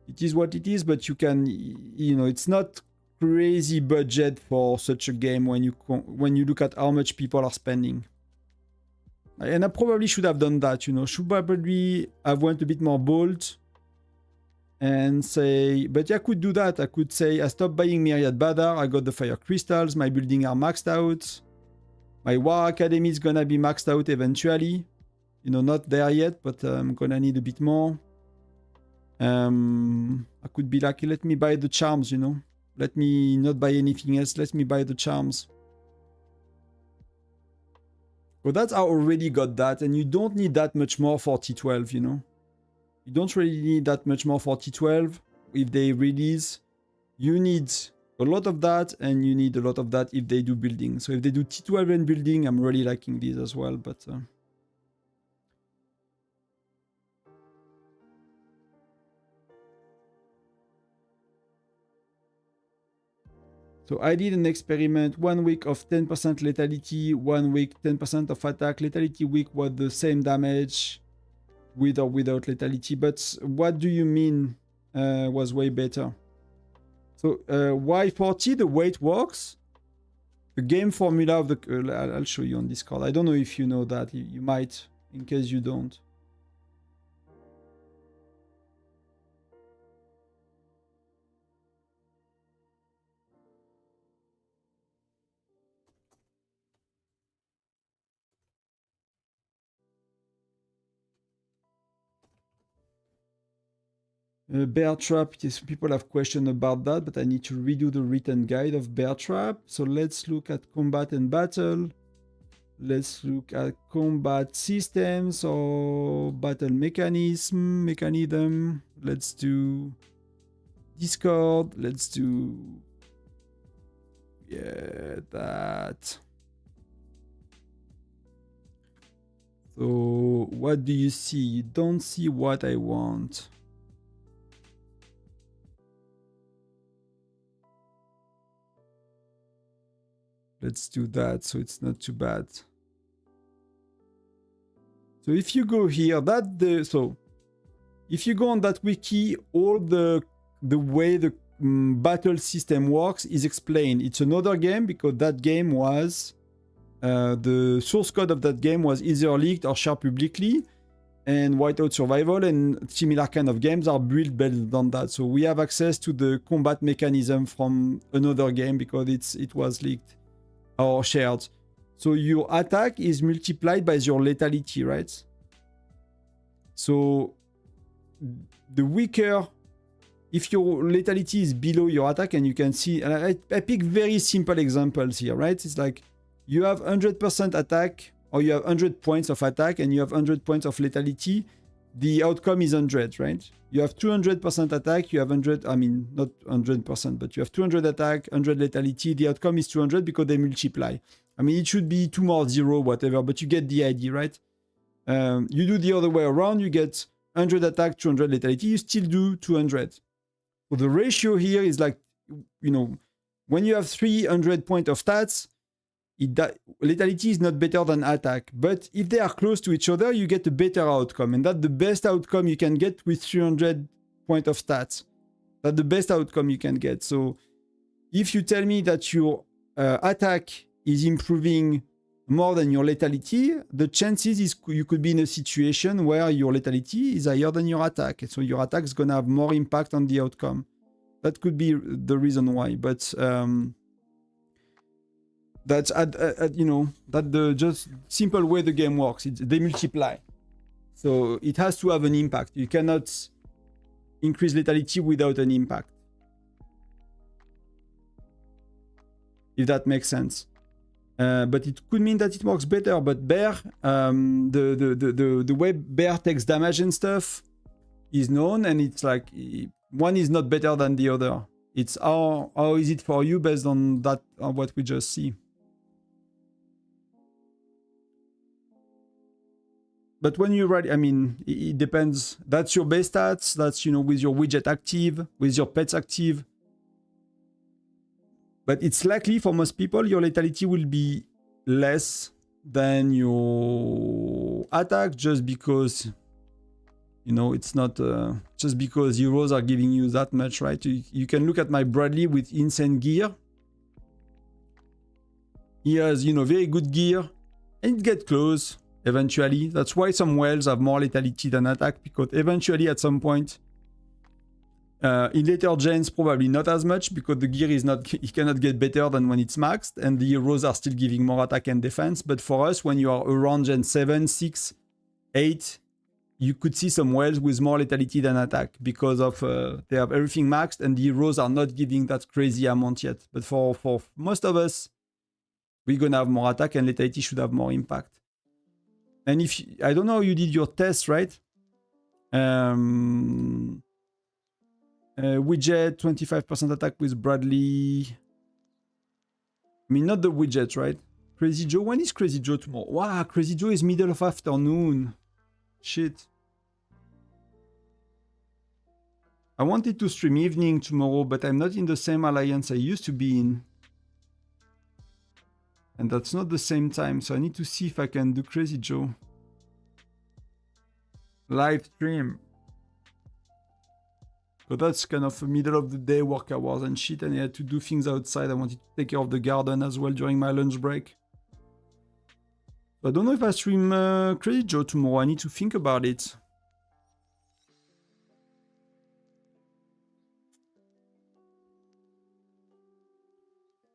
It is what it is, but you can, you know, it's not crazy budget for such a game when you look at how much people are spending. And I probably should have done that, you know, should probably have went a bit more bold and say, but I could do that. I could say, I stopped buying Myriad Badar, I got the Fire Crystals, my building are maxed out, my War Academy is gonna be maxed out eventually. You know, not there yet, but I'm gonna need a bit more. I could be like, let me buy the charms, you know. Let me not buy anything else, let me buy the charms. But that's I already got that, and you don't need that much more for T12, you know. You don't really need that much more for T12. If they release, you need a lot of that, and you need a lot of that if they do building. So if they do T12 and building, I'm really liking these as well, but... So I did an experiment, 1 week of 10% lethality, 1 week 10% of attack. Lethality week was the same damage with or without lethality. But what do you mean was way better? So Y40, the way it works, the game formula of the... I'll show you on Discord. I don't know if you know that. You might, in case you don't. Bear trap, yes, people have questions about that, but I need to redo the written guide of bear trap. So let's look at combat and battle. Let's look at combat systems or battle mechanism. Let's do Discord. Let's do, yeah, that. So what do you see? You don't see what I want. Let's do that so it's not too bad. So if you go here, if you go on that wiki, all the way the battle system works is explained. It's another game because that game was the source code of that game was either leaked or shared publicly, and Whiteout Survival and similar kind of games are built based on that. So we have access to the combat mechanism from another game because it was leaked or shared. So your attack is multiplied by your lethality, right? So the weaker, if your lethality is below your attack, and you can see, and I pick very simple examples here, right? It's like you have 100% attack, or you have 100 points of attack, and you have 100 points of lethality. The outcome is 100, right? You have 200% attack, you have 100, I mean, not 100%, but you have 200 attack, 100 lethality. The outcome is 200 because they multiply. I mean, it should be 2 more 0, whatever, but you get the idea, right? You do the other way around, you get 100 attack, 200 lethality, you still do 200. So the ratio here is like, you know, when you have 300 points of stats, lethality is not better than attack. But if they are close to each other, you get a better outcome. And that's the best outcome you can get with 300 points of stats. That's the best outcome you can get. So if you tell me that your attack is improving more than your lethality, the chances is you could be in a situation where your lethality is higher than your attack. So your attack is going to have more impact on the outcome. That could be the reason why. But that's you know, that the just simple way the game works. They multiply, so it has to have an impact. You cannot increase lethality without an impact, if that makes sense. But it could mean that it works better. But bear, the way bear takes damage and stuff is known, and it's like one is not better than the other. It's how is it for you based on that, on what we just see. But when you write, I mean, it depends. That's your base stats. That's, you know, with your widget active, with your pets active. But it's likely for most people, your lethality will be less than your attack just because, you know, it's not just because heroes are giving you that much, right? You can look at my Bradley with insane gear. He has, you know, very good gear, and it gets close. Eventually, that's why some whales have more lethality than attack, because eventually at some point, in later gens probably not as much, because the gear is not, he cannot get better than when it's maxed, and the heroes are still giving more attack and defense. But for us, when you are around gen 7, 6, 8, you could see some whales with more lethality than attack, because of they have everything maxed, and the heroes are not giving that crazy amount yet. But for most of us, we're gonna have more attack, and lethality should have more impact. And if you, I don't know how you did your test, right? Widget, 25% attack with Bradley. I mean, not the widget, right? Crazy Joe, when is Crazy Joe tomorrow? Wow, Crazy Joe is middle of afternoon. Shit. I wanted to stream evening tomorrow, but I'm not in the same alliance I used to be in. And that's not the same time, so I need to see if I can do Crazy Joe. Live stream. But that's kind of middle of the day work hours and shit, and I had to do things outside. I wanted to take care of the garden as well during my lunch break. So I don't know if I stream Crazy Joe tomorrow. I need to think about it.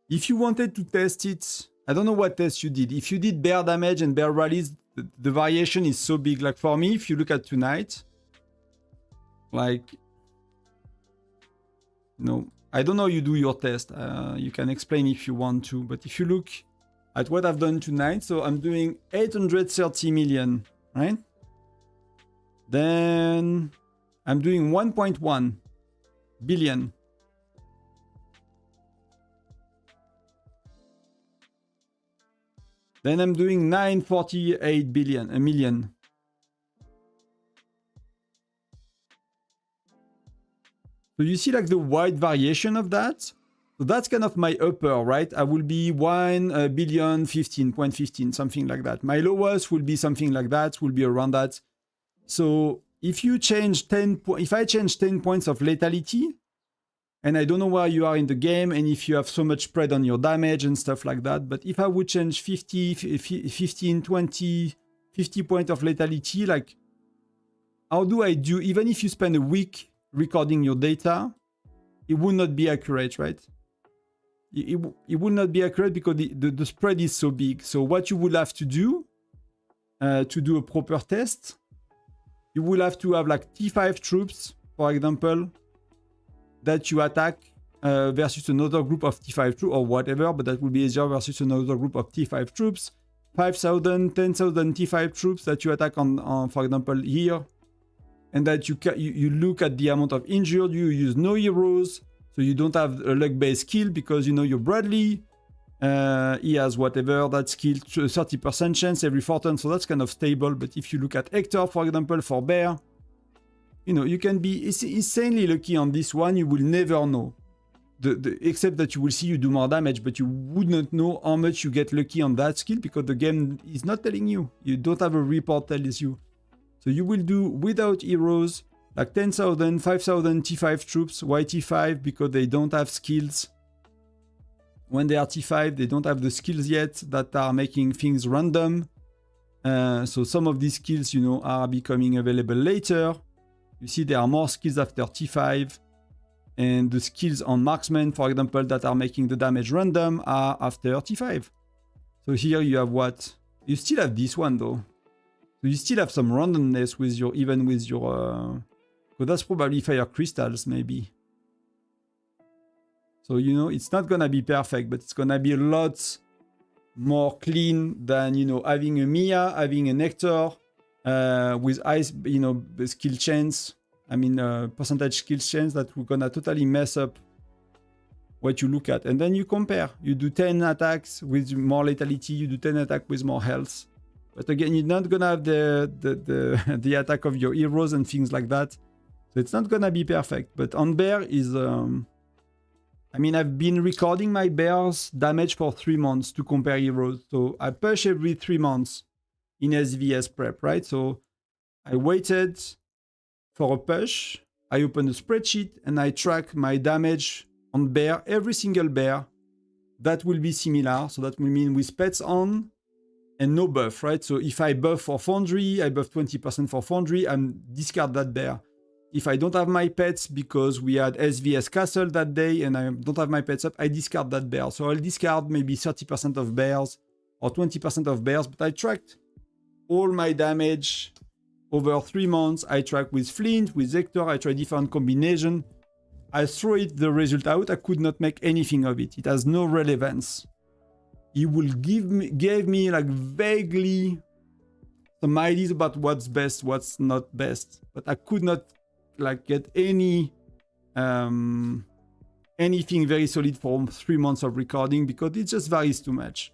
If you wanted to test it, I don't know what test you did. If you did bear damage and bear rallies, the variation is so big. Like for me, if you look at tonight, like, no, I don't know you do your test. You can explain if you want to, but if you look at what I've done tonight, so I'm doing 830 million, right? Then I'm doing 1.1 billion. Then I'm doing 948 billion, a million. So you see like the wide variation of that. So that's kind of my upper, right? I will be 1 billion 15.15, something like that. My lowest will be something like that, will be around that. So if you change if I change 10 points of lethality, and I don't know where you are in the game and if you have so much spread on your damage and stuff like that, but if I would change 50, 15, 20, 50 points of lethality, like, how do I do, even if you spend a week recording your data, it would not be accurate, right? It would not be accurate because the spread is so big. So what you will have to do a proper test, you will have to have like T5 troops, for example, that you attack versus another group of T5 troops or whatever, but that will be easier versus another group of T5 troops. 5,000, 10,000 T5 troops that you attack on for example, here. And that you look at the amount of injured, you use no heroes, so you don't have a luck-based skill because you know your Bradley, he has whatever, that skill, 30% chance every 4 turns, so that's kind of stable. But if you look at Hector, for example, for Bear, you know, you can be insanely lucky on this one. You will never know. Except that you will see you do more damage, but you would not know how much you get lucky on that skill because the game is not telling you. You don't have a report tells you. So you will do without heroes, like 10,000, 5,000 T5 troops. Why T5? Because they don't have skills. When they are T5, they don't have the skills yet that are making things random. So some of these skills, you know, are becoming available later. You see there are more skills after T5, and the skills on marksman, for example, that are making the damage random are after T5. So here you have what? You still have this one though. So you still have some randomness with your, even with your, so that's probably fire crystals maybe. So, you know, it's not gonna be perfect, but it's gonna be a lot more clean than, you know, having a Mia, having a Nectar, with ice, you know, skill chains. I mean, percentage skill chains that we're gonna totally mess up what you look at. And then you compare. You do 10 attacks with more lethality. You do 10 attacks with more health. But again, you're not gonna have the attack of your heroes and things like that. So it's not gonna be perfect. But on Bear is, I mean, I've been recording my Bear's damage for 3 months to compare heroes. So I push every 3 months in SVS prep, right? So I waited for a push, I open a spreadsheet and I track my damage on Bear, every single Bear. That will be similar. So that will mean with pets on and no buff, right? So if I buff for Foundry, I buff 20% for Foundry, I'm discard that Bear. If I don't have my pets because we had SVS Castle that day and I don't have my pets up, I discard that Bear. So I'll discard maybe 30% of bears or 20% of bears, but I tracked all my damage over 3 months. I track with Flint, with Hector, I try different combination. I throw the result out. I could not make anything of it. It has no relevance. He will gave me like vaguely some ideas about what's best, what's not best, but I could not like get any anything very solid for 3 months of recording because it just varies too much.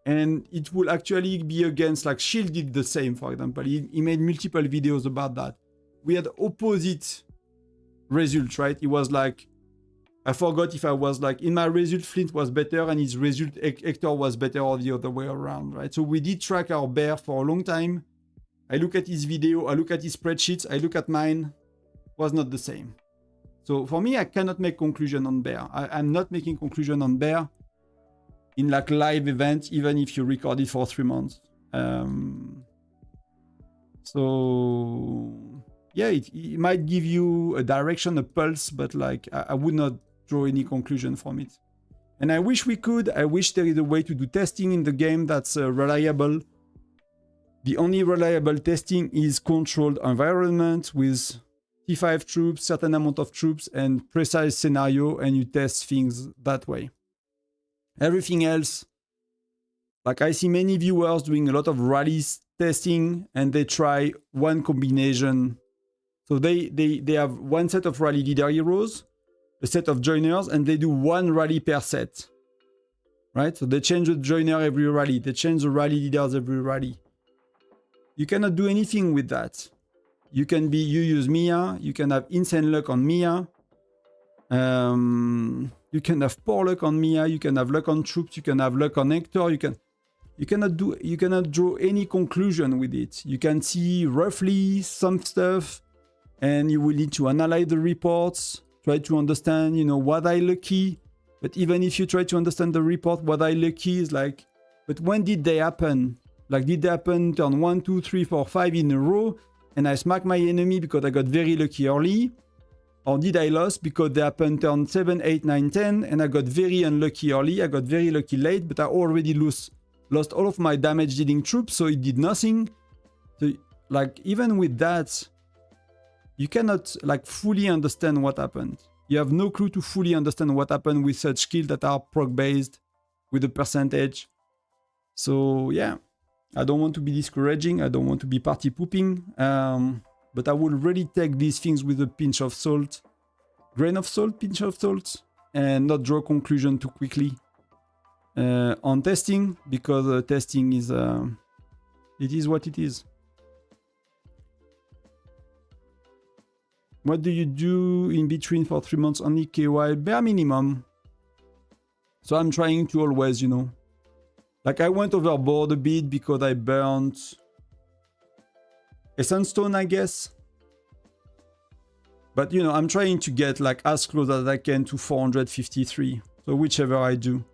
And it will actually be against, like Shield did the same, for example. He made multiple videos about that. We had opposite results, right? It was like I forgot if I was like, in my result, Flint was better and his result, Hector was better or the other way around, right? So we did track our bear for a long time. I look at his video, I look at his spreadsheets, I look at mine, was not the same. So for me, I cannot make conclusion on bear. I'm not making conclusion on bear in like live event, even if you record it for 3 months. So yeah, it might give you a direction, a pulse, but like I would not draw any conclusion from it. And I wish we could. I wish there is a way to do testing in the game that's reliable. The only reliable testing is controlled environment with T5 troops, certain amount of troops, and precise scenario, and you test things that way. Everything else, like I see many viewers doing a lot of rallies testing, and they try one combination. So they have one set of rally leader heroes, a set of joiners, and they do one rally per set, right? So they change the joiner every rally. They change the rally leaders every rally. You cannot do anything with that. You use Mia. You can have insane luck on Mia. You can have poor luck on Mia. You can have luck on troops. You can have luck on Hector. You cannot draw any conclusion with it. You can see roughly some stuff, and you will need to analyze the reports. Try to understand, what I lucky. But even if you try to understand the report, what I lucky is like, but when did they happen? Like, did they happen turn 1, 2, 3, 4, 5 in a row, and I smack my enemy because I got very lucky early? Or did I lose because they happened turn 7, 8, 9, 10, and I got very unlucky early, I got very lucky late, but I already lost all of my damage dealing troops, so it did nothing. So, like, even with that, you cannot like fully understand what happened. You have no clue to fully understand what happened with such skills that are proc based with a percentage. So yeah, I don't want to be discouraging. I don't want to be party pooping. But I will really take these things with a pinch of salt, grain of salt, pinch of salt, and not draw conclusion too quickly on testing, because testing is it is what it is. What do you do in between for 3 months? Only KY, bare minimum. So I'm trying to always, like I went overboard a bit because I burnt a sunstone, I guess. But, I'm trying to get like as close as I can to 453. So whichever I do.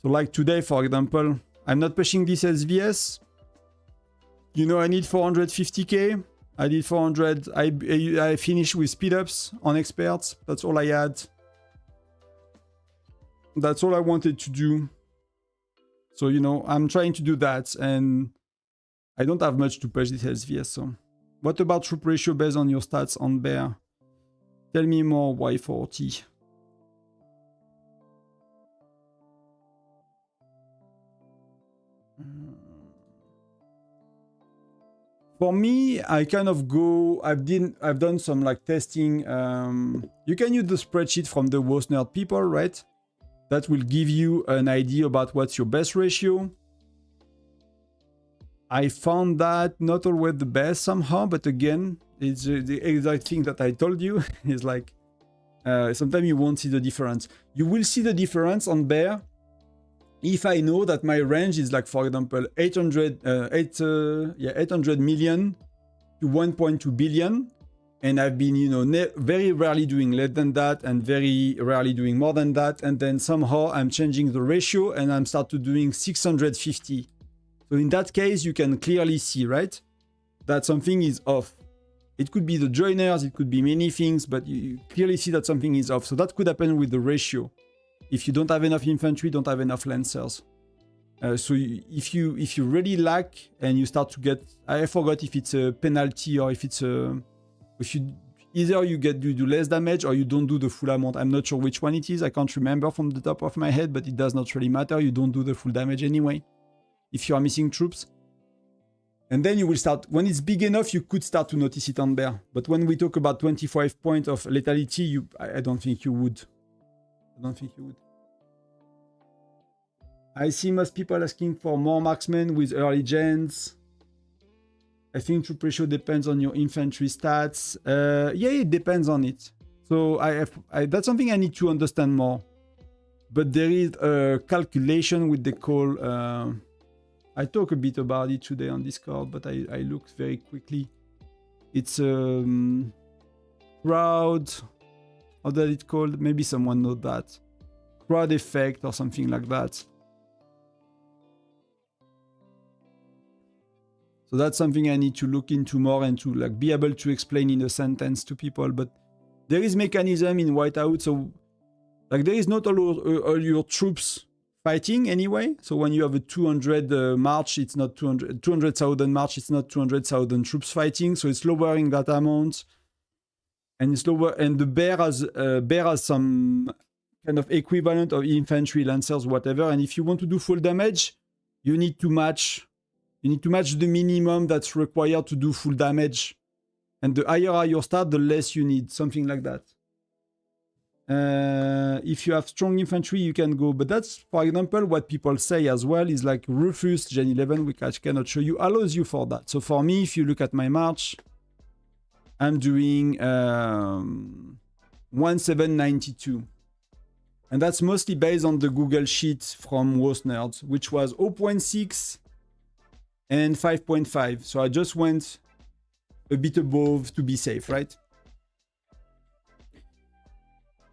So like today, for example, I'm not pushing this SVS. I need 450k. I did 400. I finished with speed ups on experts. That's all I had. That's all I wanted to do. So, I'm trying to do that, and I don't have much to push this SVS. So, what about troop ratio based on your stats on bear? Tell me more, Y40. For me, I kind of go, I've done some like testing. You can use the spreadsheet from the Worst Nerd people, right? That will give you an idea about what's your best ratio. I found that not always the best somehow, but again, it's the exact thing that I told you. It's like, sometimes you won't see the difference. You will see the difference on bear if I know that my range is like, for example, 800 million to 1.2 billion. And I've been, very rarely doing less than that and very rarely doing more than that. And then somehow I'm changing the ratio and I'm start to doing 650. So in that case, you can clearly see, right, that something is off. It could be the joiners, it could be many things, but you clearly see that something is off. So that could happen with the ratio. If you don't have enough infantry, don't have enough lancers. So if you really lack and you start to get, I forgot if it's a penalty or if it's a, either you do less damage or you don't do the full amount. I'm not sure which one it is. I can't remember from the top of my head, but it does not really matter. You don't do the full damage anyway if you are missing troops. And then you will start, when it's big enough, you could start to notice it on bear. But when we talk about 25 points of lethality, I don't think you would. I don't think you would. I see most people asking for more marksmen with early gens. I think troop ratio depends on your infantry stats. Yeah, it depends on it. So that's something I need to understand more. But there is a calculation which they call, I talk a bit about it today on Discord, but I looked very quickly. It's crowd, how that it's called? Maybe someone knows that. Crowd effect or something like that. So that's something I need to look into more and to like be able to explain in a sentence to people. But there is mechanism in Whiteout, so like there is not all your troops fighting anyway. So when you have a 200 march, it's not 200,000 march, it's not 200,000 troops fighting. So it's lowering that amount, and it's lower. And the bear has some kind of equivalent of infantry, lancers, whatever. And if you want to do full damage, you need to match. You need to match the minimum that's required to do full damage. And the higher are your stat, the less you need. Something like that. If you have strong infantry, you can go. But that's, for example, what people say as well is like Rufus Gen 11, which I cannot show you, allows you for that. So for me, if you look at my march, I'm doing 1792. And that's mostly based on the Google Sheet from Worst Nerds, which was 0.6 and 5.5. So I just went a bit above to be safe, right?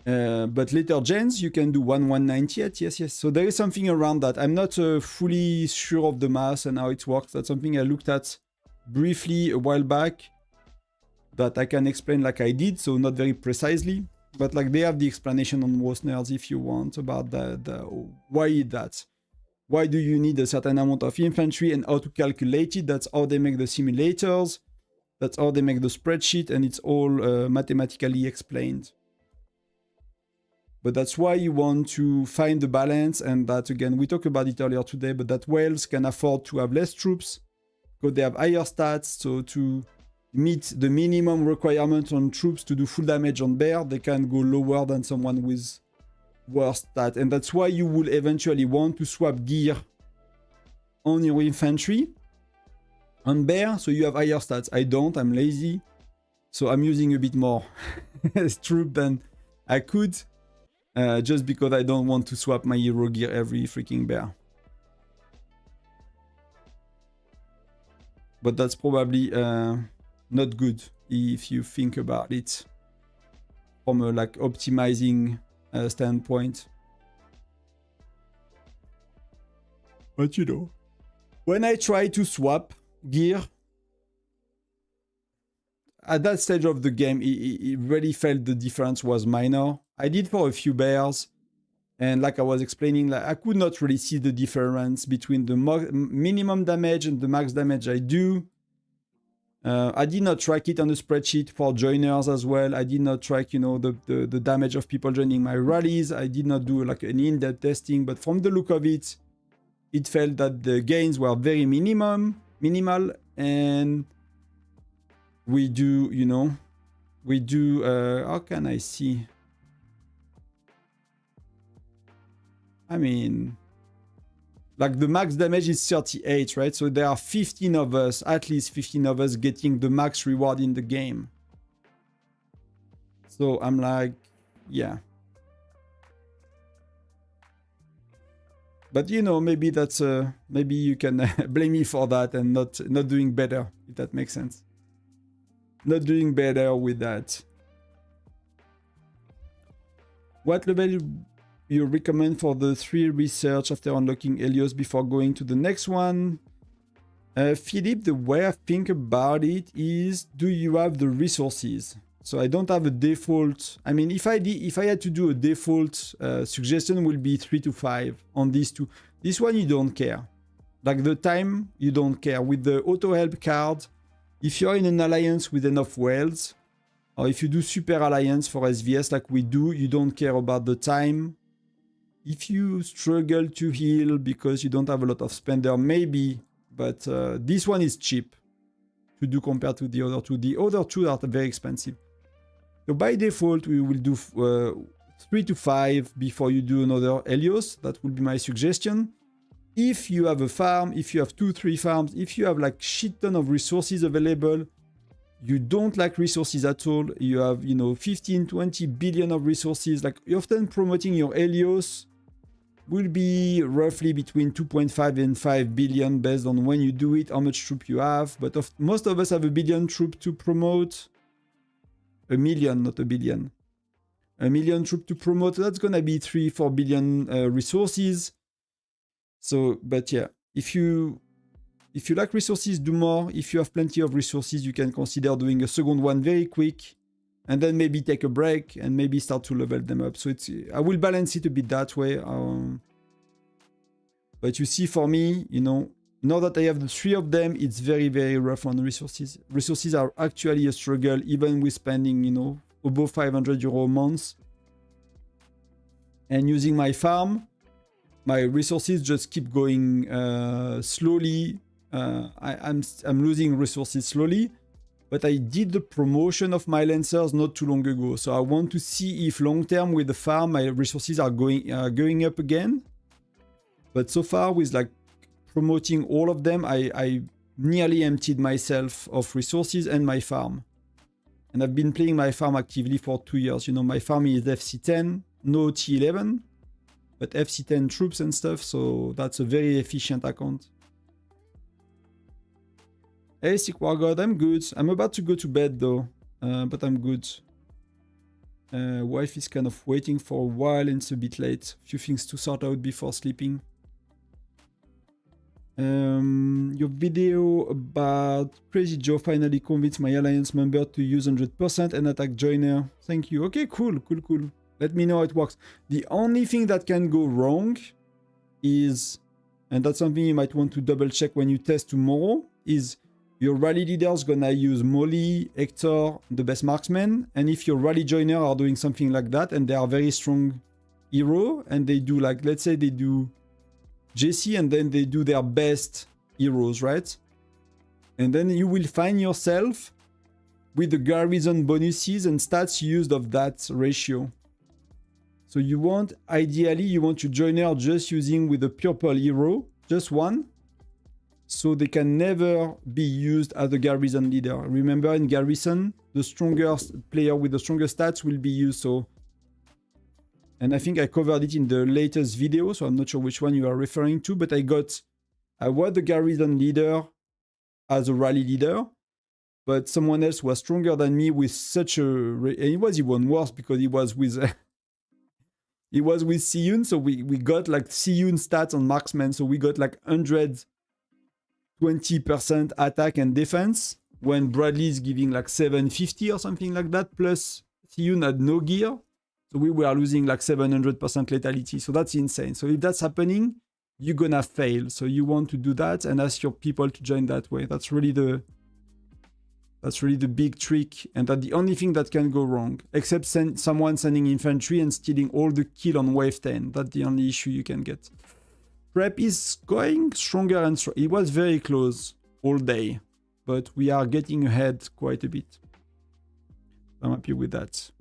But later gens, you can do 1198. Yes. So there is something around that. I'm not fully sure of the math and how it works. That's something I looked at briefly a while back that I can explain like I did, so not very precisely. But like they have the explanation on Worst Nerds if you want about why that. Why do you need a certain amount of infantry and how to calculate it? That's how they make the simulators. That's how they make the spreadsheet, and it's all mathematically explained. But that's why you want to find the balance, and that, again, we talked about it earlier today, but that whales can afford to have less troops because they have higher stats. So to meet the minimum requirement on troops to do full damage on bear, they can go lower than someone with worse stat. And that's why you will eventually want to swap gear on your infantry on bear, so you have higher stats. I don't, I'm lazy, so I'm using a bit more troop than I could, just because I don't want to swap my hero gear every freaking bear. But that's probably not good if you think about it from a like optimizing standpoint. But you know, when I try to swap gear at that stage of the game, it really felt the difference was minor. I did for a few bears, and like I was explaining, like I could not really see the difference between the minimum damage and the max damage I do. I did not track it on the spreadsheet for joiners as well. I did not track, you know, the damage of people joining my rallies. I did not do like any in-depth testing, but from the look of it, it felt that the gains were very minimal, and we do, you know, how can I see? I mean, like the max damage is 38, right? So there are 15 of us, at least 15 of us getting the max reward in the game. So I'm like, yeah. But you know, maybe that's maybe you can blame me for that and not doing better, if that makes sense. Not doing better with that. What level you recommend for the 3 research after unlocking Helios before going to the next one? Philip, the way I think about it is, do you have the resources? So I don't have a default. I mean, if I had to do a default suggestion, will be 3 to 5 on these two. This one you don't care. Like the time, you don't care. With the auto help card, if you're in an alliance with enough whales, or if you do super alliance for SVS like we do, you don't care about the time. If you struggle to heal because you don't have a lot of spender, maybe, but this one is cheap to do compared to the other two. The other two are very expensive. So by default, we will do 3 to 5 before you do another Helios. That would be my suggestion. If you have a farm, if you have 2-3 farms, if you have like shit ton of resources available, you don't lack resources at all. You have, you know, 15, 20 billion of resources. Like, you're often promoting your Helios will be roughly between 2.5 and 5 billion based on when you do it, how much troop you have. But most of us have a billion troop to promote. A million, not a billion. A million troop to promote. That's gonna be 3-4 billion resources. So, but yeah, if you lack resources, do more. If you have plenty of resources, you can consider doing a second one very quick, and then maybe take a break and maybe start to level them up. So I will balance it a bit that way. But you see, for me, you know, now that I have the 3 of them, it's very, very rough on the resources. Resources are actually a struggle, even with spending, you know, above 500 euro a month. And using my farm, my resources just keep going slowly. I'm losing resources slowly. But I did the promotion of my Lancers not too long ago. So I want to see if long term with the farm, my resources are going up again. But so far with like promoting all of them, I nearly emptied myself of resources and my farm. And I've been playing my farm actively for 2 years. You know, my farm is FC10, no T11, but FC10 troops and stuff. So that's a very efficient account. Hey, Sick War God, I'm good. I'm about to go to bed though, but I'm good. Wife is kind of waiting for a while and it's a bit late. Few things to sort out before sleeping. Your video about Crazy Joe finally convinced my alliance member to use 100% and attack joiner. Thank you. Okay, cool. Let me know how it works. The only thing that can go wrong is, and that's something you might want to double check when you test tomorrow, is your rally leader's gonna use Molly, Hector, the best marksman, and if your rally joiner are doing something like that and they are very strong hero and they do, like, let's say they do Jesse and then they do their best heroes, right? And then you will find yourself with the garrison bonuses and stats used of that ratio. So you want, ideally, you want your joiner just using with a purple hero, just one, so they can never be used as a garrison leader. Remember, in garrison, the strongest player with the strongest stats will be used. So, and I think I covered it in the latest video, so I'm not sure which one you are referring to, but I was the garrison leader as a rally leader, but someone else was stronger than me with such a, and it was even worse because he was with he was with Siyun, so we got like Siyun stats on marksman, so we got like 120% attack and defense, when Bradley is giving like 750 or something like that, plus Siyun had no gear, so we were losing like 700% lethality, so that's insane. So if that's happening, you're gonna fail, so you want to do that and ask your people to join that way. That's really the big trick, and that's the only thing that can go wrong, except someone sending infantry and stealing all the kill on wave 10. That's the only issue you can get. Prep is going stronger and stronger. It was very close all day, but we are getting ahead quite a bit. I'm happy with that.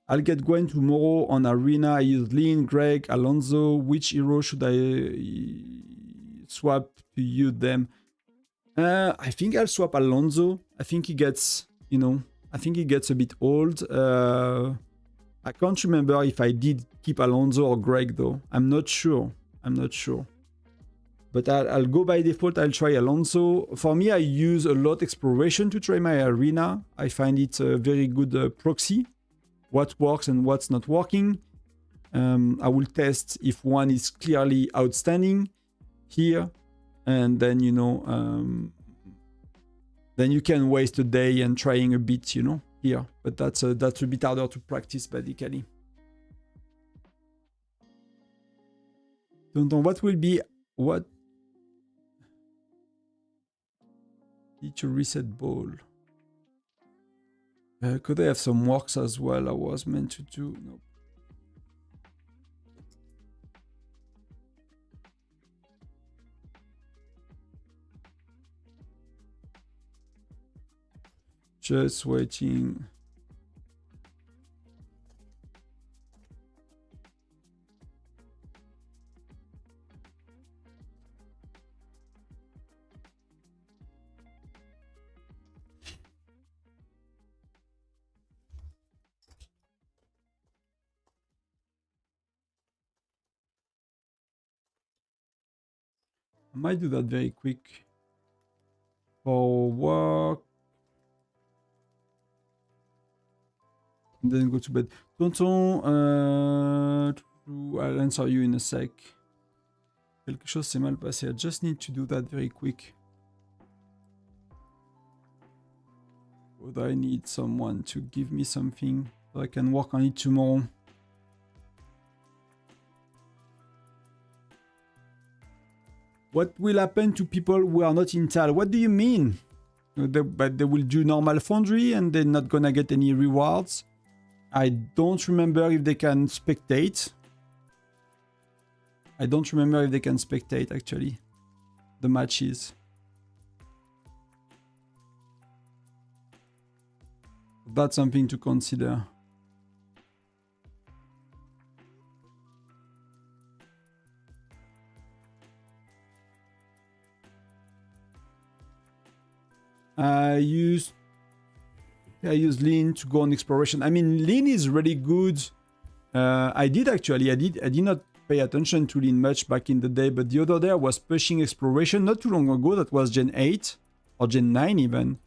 I'll get Gwen tomorrow on Arena. I use Lean, Greg, Alonso. Which hero should I swap to use them? I think I'll swap Alonso. I think he gets, you know, I think he gets a bit old. I can't remember if I did keep Alonso or Greg though. I'm not sure. But I'll go by default. I'll try Alonso. For me, I use a lot exploration to try my arena. I find it a very good proxy. What works and what's not working. I will test if one is clearly outstanding here. And then, you know, then you can waste a day and trying a bit, you know, here. But that's a bit harder to practice, basically. Don't know what will be, what? Did you reset ball? Could I have some works as well? I was meant to do, no. Just waiting. I might do that very quick. For work. And then go to bed. Tonton, I'll answer you in a sec. Quelque chose s'est mal passé. I just need to do that very quick. Would I need someone to give me something so I can work on it tomorrow? What will happen to people who are not in TAL? What do you mean? But they will do normal foundry and they're not gonna get any rewards. I don't remember if they can spectate. I don't remember if they can spectate actually the matches. That's something to consider. I use lean to go on exploration. I mean, lean is really good. I did not pay attention to lean much back in the day, but the other day I was pushing exploration not too long ago. That was Gen 8 or Gen 9 even.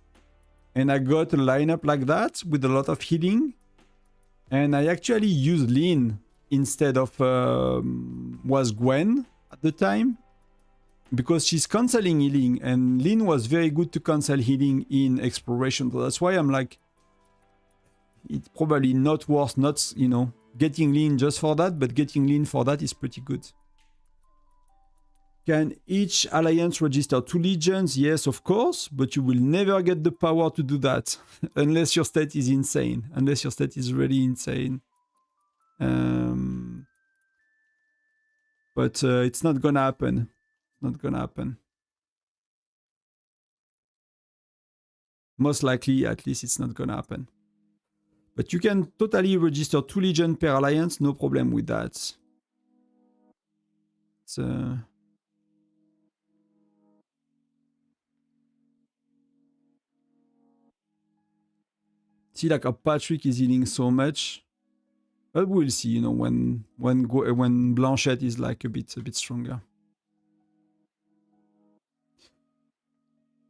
And I got a lineup like that with a lot of healing. And I actually used lean instead of was Gwen at the time. Because she's cancelling healing, and Lin was very good to cancel healing in exploration. So that's why I'm like, it's probably not worth not, you know, getting Lin just for that, but getting Lin for that is pretty good. Can each alliance register 2 legions? Yes, of course, but you will never get the power to do that unless your state is insane, unless your state is really insane. But it's not gonna happen. Not gonna happen. Most likely, at least it's not gonna happen. But you can totally register 2 legion per alliance, no problem with that. It's see, like a Patrick is healing so much. But we'll see, you know, when Blanchette is like a bit stronger.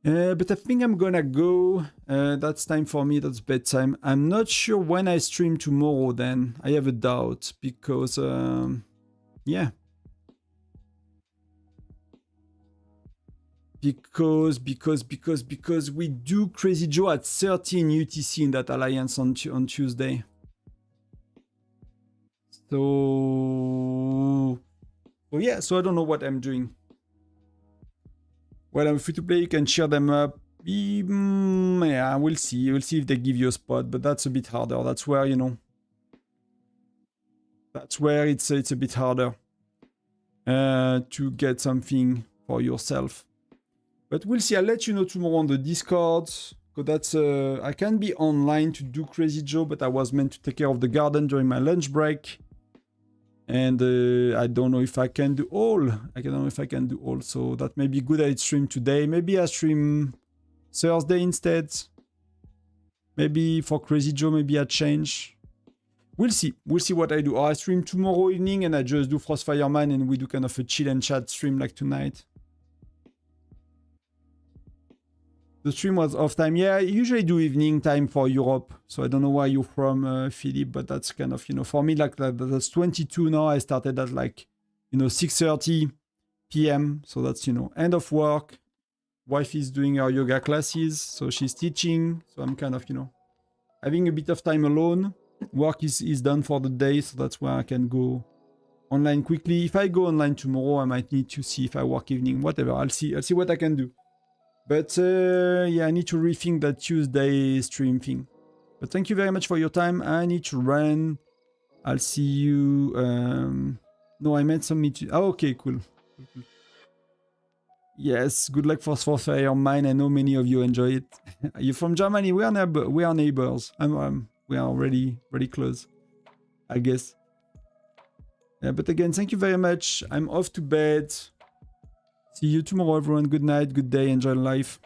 But I think I'm gonna go. That's time for me. That's bedtime. I'm not sure when I stream tomorrow then. I have a doubt because, yeah. Because we do Crazy Joe at 13 UTC in that alliance on Tuesday. So yeah, so I don't know what I'm doing. Well, I'm free to play, you can cheer them up. Yeah, we'll see. We'll see if they give you a spot, but that's a bit harder. That's where, you know, that's where it's a bit harder to get something for yourself. But we'll see. I'll let you know tomorrow on the Discord. Because that's, I can be online to do Crazy Joe, but I was meant to take care of the garden during my lunch break. And I don't know if I can do all. I don't know if I can do all. So that may be good I stream today. Maybe I stream Thursday instead. Maybe for Crazy Joe, maybe I change. We'll see. We'll see what I do. Or I stream tomorrow evening and I just do Frostfire Man and we do kind of a chill and chat stream like tonight. The stream was off time. Yeah, I usually do evening time for Europe. So I don't know where you're from, Philip, but that's kind of, you know, for me, like that's 22 now. I started at like, you know, 6:30 p.m. So that's, you know, end of work. Wife is doing her yoga classes. So she's teaching. So I'm kind of, you know, having a bit of time alone. Work is done for the day. So that's where I can go online quickly. If I go online tomorrow, I might need to see if I work evening, whatever. I'll see what I can do. But yeah, I need to rethink that Tuesday stream thing. But thank you very much for your time. I need to run. I'll see you. No, I meant some meeting. Oh, okay, cool. Yes, good luck for Frostfire Mine. I know many of you enjoy it. You're from Germany. We are neighbors. We are really close, I guess. Yeah, but again, thank you very much. I'm off to bed. See you tomorrow, everyone. Good night, good day. Enjoy life.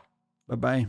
Bye-bye.